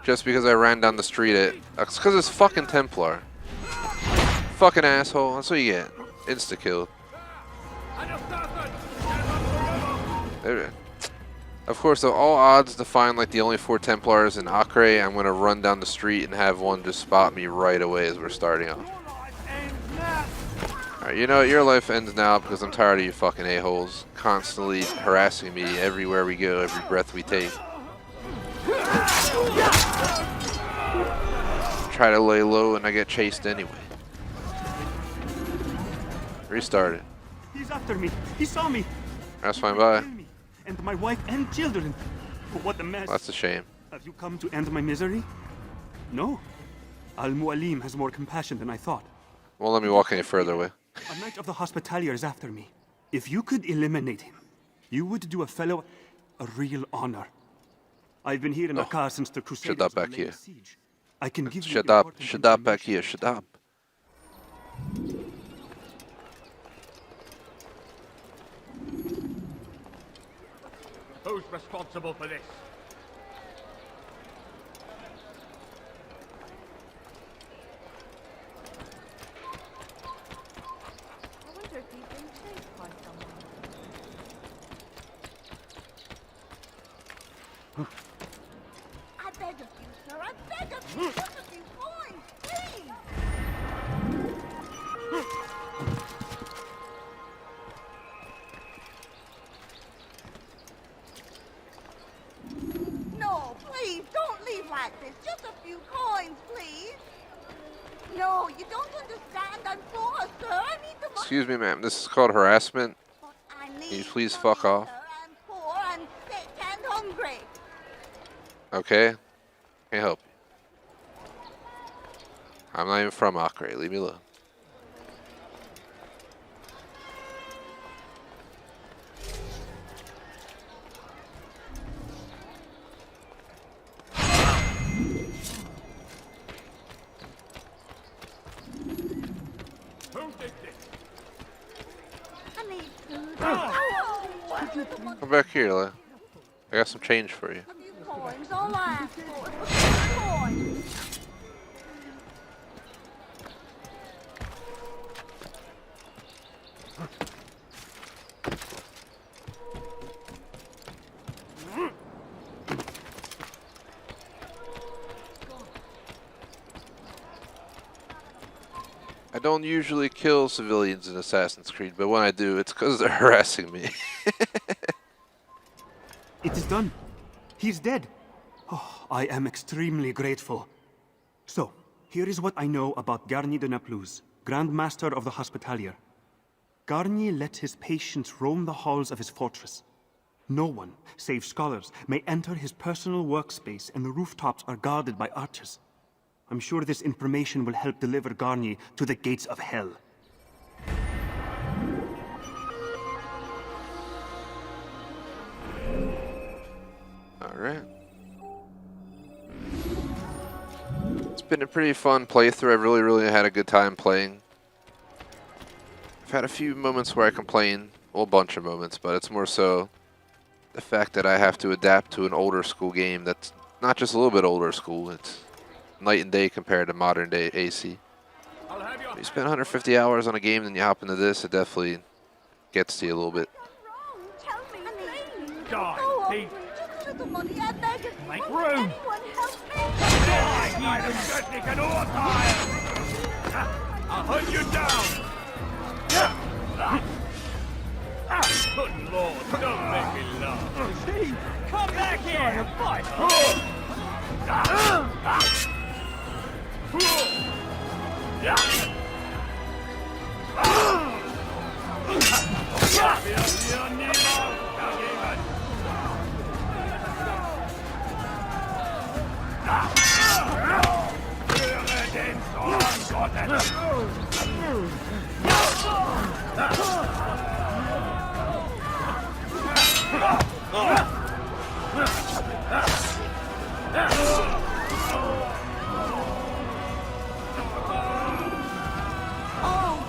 Just because I ran down the street it's because it's fucking Templar. Fucking asshole. That's what you get. Insta-kill. Of course, of all odds to find like the only 4 Templars in Acre, I'm gonna run down the street and have one just spot me right away as we're starting off. Alright, you know what? Your life ends now because I'm tired of you fucking a-holes constantly harassing me everywhere we go, every breath we take. Try to lay low and I get chased anyway. Restart it. He's after me. He saw me. That's fine, bye. And my wife and children. Oh, what a mess. That's a shame. Have you come to end my misery? No. Al-Mualim has more compassion than I thought. Won't let me walk any further away. A knight of the Hospitalier is after me. If you could eliminate him, you would do a fellow a real honor. I've been here in Akkar since the Crusaders Shut up back here. Siege. I can give Shut you up. Shut up back here. Shut up. Who's responsible for this? I wonder if he's been chased by someone. Excuse me, ma'am. This is called harassment. I Can you need please fuck off? I'm poor and sick and hungry. Okay? Can't help you. I'm not even from Acre. Leave me alone. Who did this? I need food. Oh, Come back here, La. I got some change for you. coins, all I ask for is a few coins. I don't usually kill civilians in Assassin's Creed, but when I do, it's because they're harassing me. It is done. He's dead. Oh, I am extremely grateful. So, here is what I know about Garnier de Naplouse, Grand Master of the Hospitalier. Garnier let his patients roam the halls of his fortress. No one, save scholars, may enter his personal workspace, and the rooftops are guarded by archers. I'm sure this information will help deliver Garnier to the gates of hell. Alright. It's been a pretty fun playthrough. I've really had a good time playing. I've had a few moments where I complain. Well, a bunch of moments, but it's more so the fact that I have to adapt to an older school game that's not just a little bit older school. It's night and day compared to modern day AC. When you spend 150 hours on a game, then you hop into this, it definitely gets to you a little bit. Die, thief. The money I beg. Make room. Anyone help me? Die, you Göttlich and I'll hunt you down. Good Lord, don't make me laugh. Steve, come back here and fight. Oh,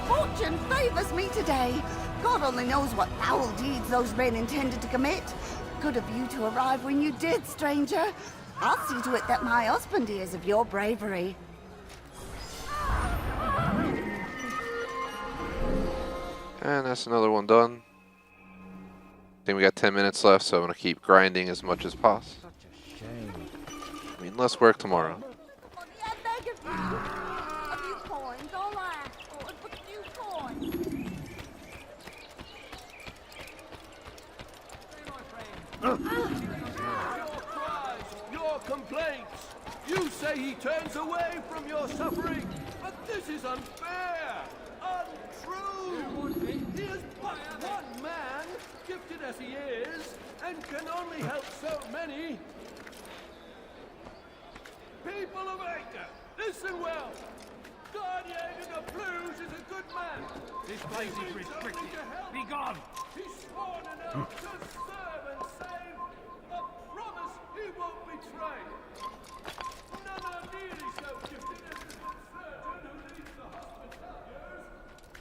fortune favors me today. God only knows what foul deeds those men intended to commit. Good of you to arrive when you did, stranger. I'll see to it that my husband hears of your bravery. And that's another one done. I think we got 10 minutes left, so I'm going to keep grinding as much as possible. I mean, less work tomorrow. I beg of you. A few coins, all I ask for is but a few coins. Your complaints. You say he turns away from your suffering, but this is unfair, untrue. He is but one man, gifted as he is, and can only help so many. People of Acre, listen well. Garnier de Naplouse is a good man. This place is restricted. Be gone. He's sworn an oath to serve and save, a promise he won't betray. None are nearly so gifted as the good surgeon who leads the hospitaliers.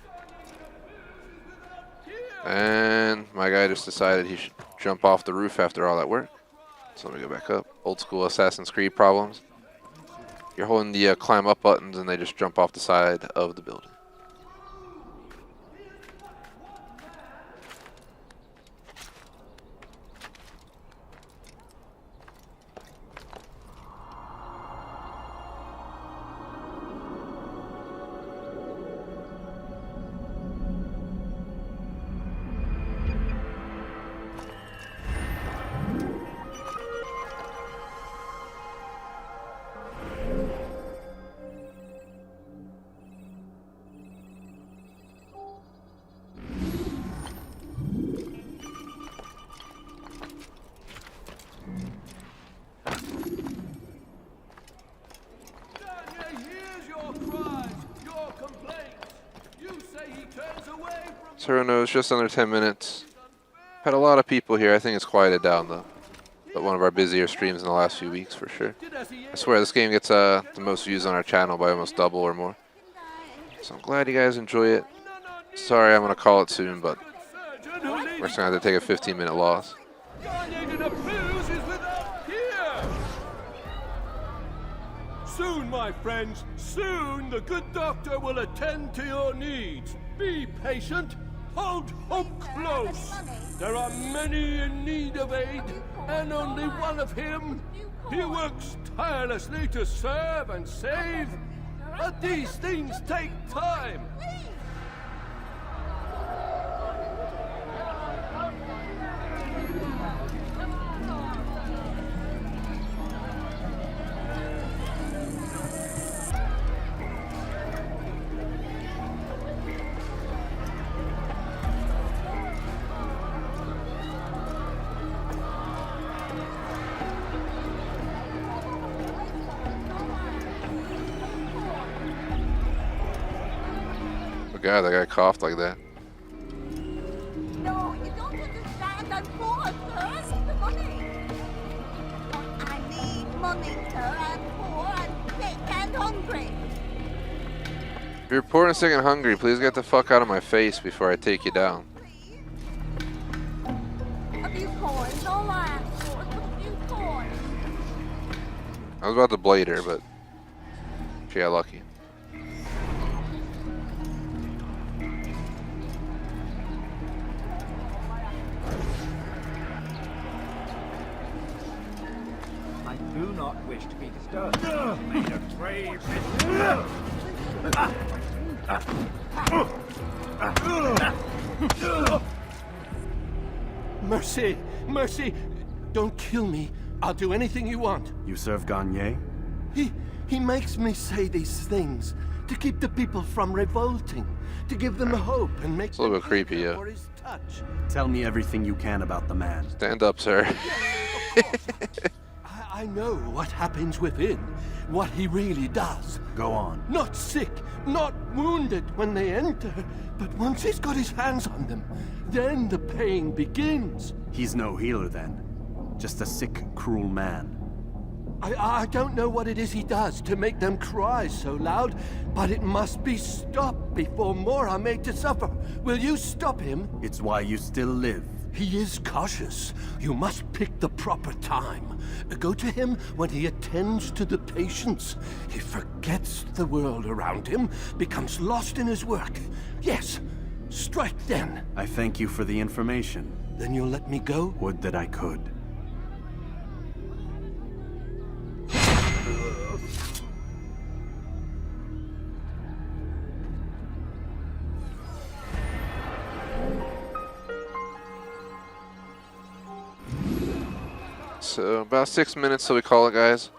Garnier de Naplouse is without peer. And my guy just decided he should jump off the roof after all that work. So let me go back up. Old school Assassin's Creed problems. You're holding the climb up buttons and they just jump off the side of the building. Throw nose, just under 10 minutes. Had a lot of people here. I think it's quieted down though. But one of our busier streams in the last few weeks for sure. I swear this game gets the most views on our channel by almost double or more. So I'm glad you guys enjoy it. Sorry I'm going to call it soon, but we're just going to have to take a 15-minute loss. Soon, my friends, soon the good doctor will attend to your needs. Be patient, hold hope close. There are many in need of aid, and only one of him. He works tirelessly to serve and save, but these things take time. God, that guy coughed like that. No, you don't understand. I'm poor first. The money. I need money, sir. I'm poor and sick and hungry. If you're poor and sick and hungry, please get the fuck out of my face before I take you down. A few coins, all I ask for is a few coins. I was about to blade her, but she got lucky. I do not wish to be disturbed. May the brave Mercy, mercy, don't kill me. I'll do anything you want. You serve Gagne? He makes me say these things to keep the people from revolting, to give them hope and make It's a little bit creepy, yeah. for his touch. Tell me everything you can about the man. Stand up, sir. I know what happens within, what he really does. Go on. Not sick, not wounded when they enter, but once he's got his hands on them, then the pain begins. He's no healer then. Just a sick, cruel man. I don't know what it is he does to make them cry so loud, but it must be stopped before more are made to suffer. Will you stop him? It's why you still live. He is cautious. You must pick the proper time. Go to him when he attends to the patients. He forgets the world around him, becomes lost in his work. Yes, strike then. I thank you for the information. Then you'll let me go? Would that I could. So about 6 minutes till we call it, guys.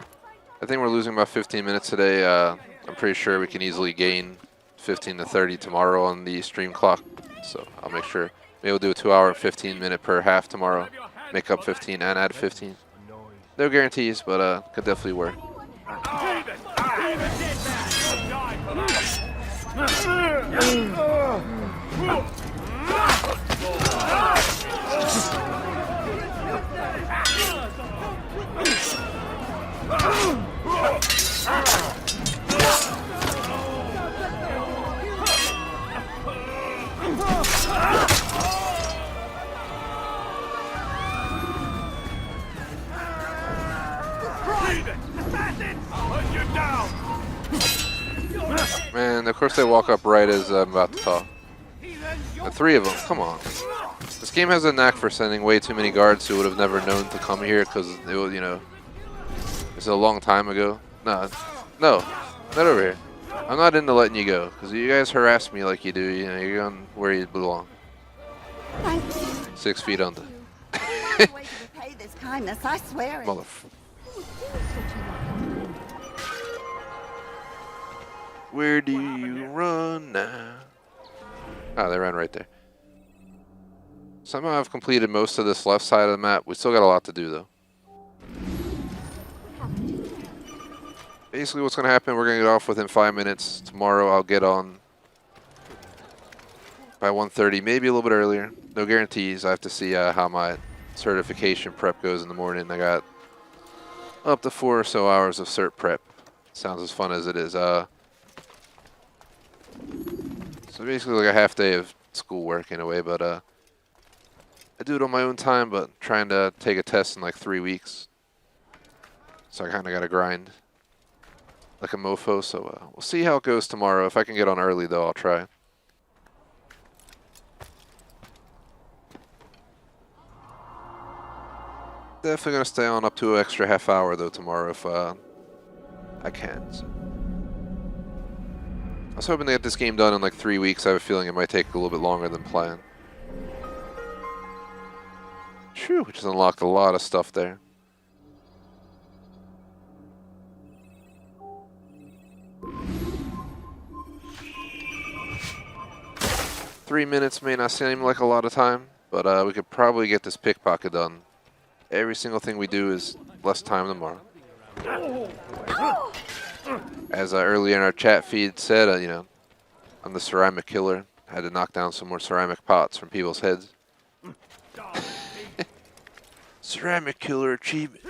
I think we're losing about 15 minutes today. I'm pretty sure we can easily gain 15 to 30 tomorrow on the stream clock. So I'll make sure. Maybe we'll do a 2-hour, 15-minute per half tomorrow. Make up 15 and add 15. No guarantees, but could definitely work. Man, of course they walk up right as I'm about to talk. The three of them, come on. This game has a knack for sending way too many guards who would have never known to come here because it was, you know, it's a long time ago. No, not over here. I'm not into letting you go because you guys harass me like you do. You know, you're going where you belong. Thank you. 6 feet under. Way to repay this kindness, I swear it. Where do you run now? Ah, they ran right there. Somehow I've completed most of this left side of the map. We still got a lot to do, though. Basically, what's going to happen, we're going to get off within 5 minutes. Tomorrow, I'll get on by 1:30, maybe a little bit earlier. No guarantees. I have to see how my certification prep goes in the morning. I got up to 4 or so hours of cert prep. Sounds as fun as it is. So basically like a half day of schoolwork in a way, but I do it on my own time, but trying to take a test in like 3 weeks. So I kind of got to grind like a mofo. So we'll see how it goes tomorrow. If I can get on early though, I'll try. Definitely gonna stay on up to an extra half hour though tomorrow if I can. So. I was hoping to get this game done in like 3 weeks. I have a feeling it might take a little bit longer than planned. Phew, we just unlocked a lot of stuff there. Three minutes may not seem like a lot of time, but we could probably get this pickpocket done. Every single thing we do is less time tomorrow. As earlier in our chat feed said, you know, I'm the ceramic killer. I had to knock down some more ceramic pots from people's heads. Ceramic killer achievement.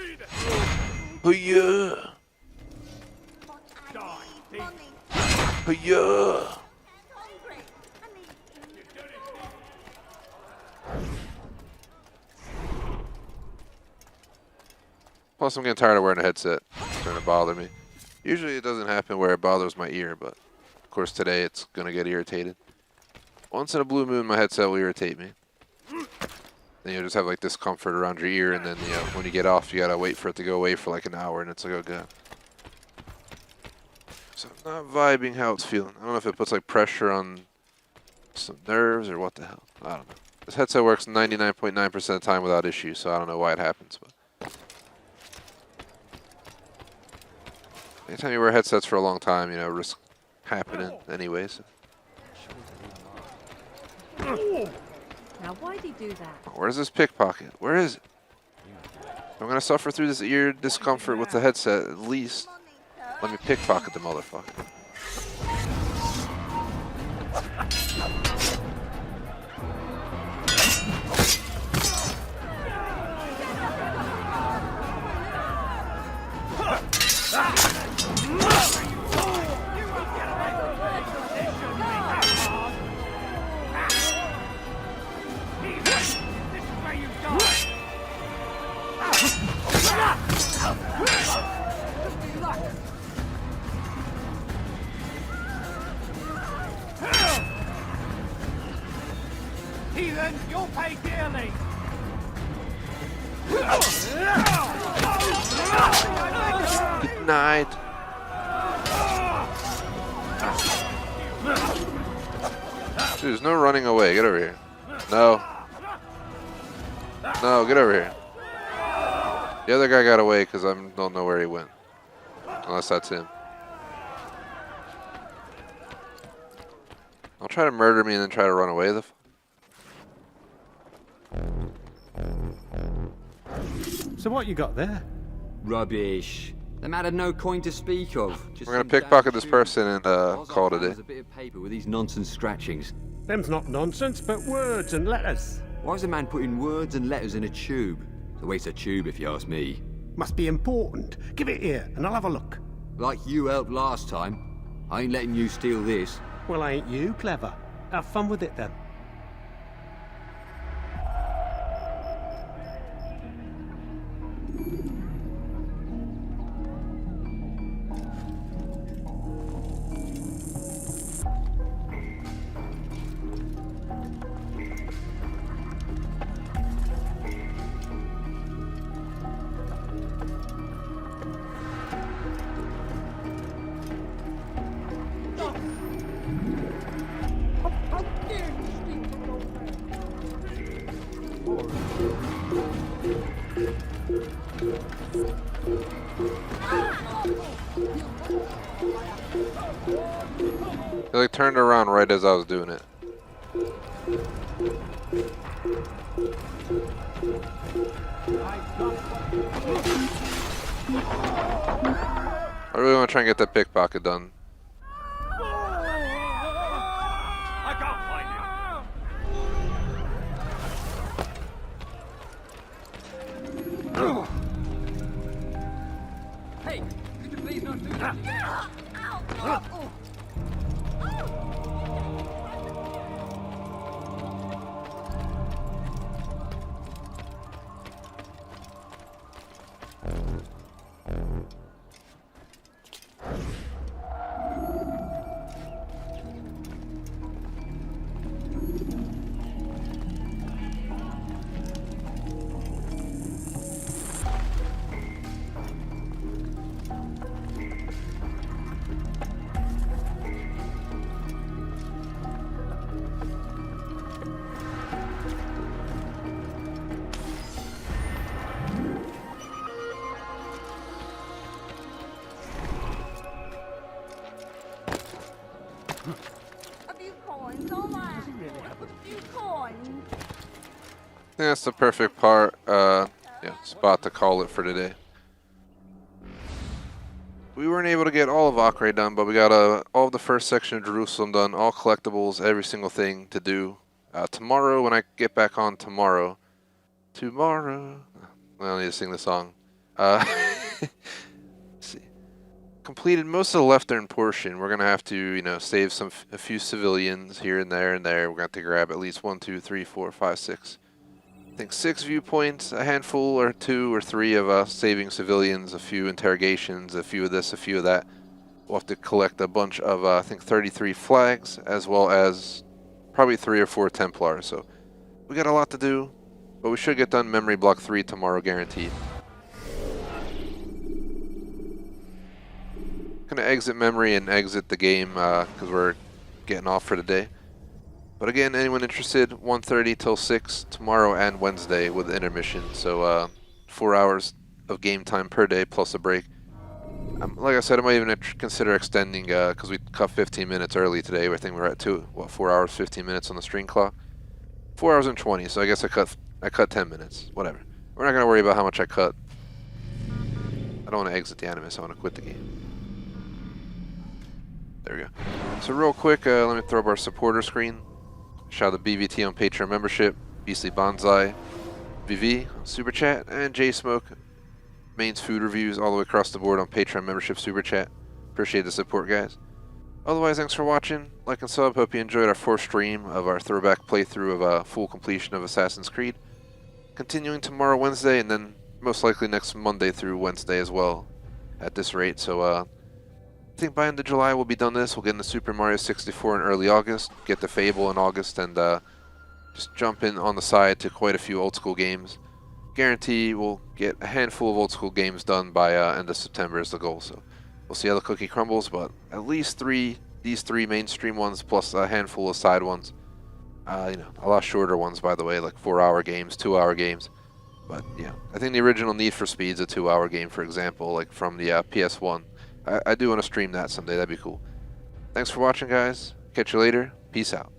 Oh yeah. Oh yeah. Plus, I'm getting tired of wearing a headset. It's starting to bother me. Usually it doesn't happen where it bothers my ear, but of course today it's going to get irritated. Once in a blue moon, my headset will irritate me. Then you'll just have like discomfort around your ear, and then you know, when you get off, you got to wait for it to go away for like an hour, and it's like, oh god. So I'm not vibing how it's feeling. I don't know if it puts like pressure on some nerves or what the hell. I don't know. This headset works 99.9% of the time without issue, so I don't know why it happens, but. Anytime you wear headsets for a long time, you know, risk happening anyways. Now, why'd he do that? Where's this pickpocket? Where is it? I'm gonna suffer through this ear discomfort with the headset at least. Let me pickpocket the motherfucker. Heathen, you'll pay dearly! Good night. Dude, there's no running away. Get over here. No. No, get over here. The other guy got away because I don't know where he went. Unless that's him. I'll try to murder me and then try to run away. So what you got there? Rubbish. The man had no coin to speak of. We're gonna pickpocket this person and call it a day. A bit of paper with these nonsense scratchings. Them's not nonsense, but words and letters. Why is a man putting words and letters in a tube? It's a waste of tube, if you ask me. Must be important. Give it here, and I'll have a look. Like you helped last time. I ain't letting you steal this. Well, ain't you clever? Have fun with it then. He like turned around right as I was doing it. I really want to try and get that pickpocket done. I can't find him. That's the perfect part. Spot to call it for today. We weren't able to get all of Acre done, but we got all of the first section of Jerusalem done, all collectibles, every single thing to do. Tomorrow, when I get back on tomorrow, I don't need to sing the song. Let's see. Completed most of the left-turn portion. We're going to have to, save a few civilians here and there and there. We're going to have to grab at least 1, 2, 3, 4, 5, 6. I think 6 viewpoints, a handful or 2 or 3 of saving civilians, a few interrogations, a few of this, a few of that. We'll have to collect a bunch of, I think, 33 flags, as well as probably 3 or 4 Templars. So we got a lot to do, but we should get done Memory Block 3 tomorrow, guaranteed. Gonna exit memory and exit the game because we're getting off for the day. But again, anyone interested, 1:30 till 6 tomorrow and Wednesday with intermission. So 4 hours of game time per day plus a break. Like I said, I might even consider extending because we cut 15 minutes early today. I think we're at 4 hours 15 minutes on the stream clock. 4 hours and 20. So I guess I cut 10 minutes. Whatever. We're not gonna worry about how much I cut. I don't want to exit the Animus. I want to quit the game. There we go. So real quick, let me throw up our supporter screen. Shout out to BVT on Patreon membership, Beastly Bonsai, VV on Super Chat, and J Smoke, Main's food reviews all the way across the board on Patreon membership, Super Chat. Appreciate the support, guys. Otherwise, thanks for watching. Like and sub. Hope you enjoyed our 4th stream of our throwback playthrough of a full completion of Assassin's Creed. Continuing tomorrow, Wednesday, and then most likely next Monday through Wednesday as well at this rate. So, I think by end of July we'll be done this. We'll get into Super Mario 64 in early August, get the Fable in August, and just jump in on the side to quite a few old school games. Guarantee we'll get a handful of old school games done by end of September is the goal. So we'll see how the cookie crumbles, but at least these 3 mainstream ones plus a handful of side ones. A lot shorter ones, by the way, like 4-hour games, 2-hour games. But yeah, I think the original Need for Speed's a 2-hour game, for example, like from the PS1. I do want to stream that someday. That'd be cool. Thanks for watching, guys. Catch you later. Peace out.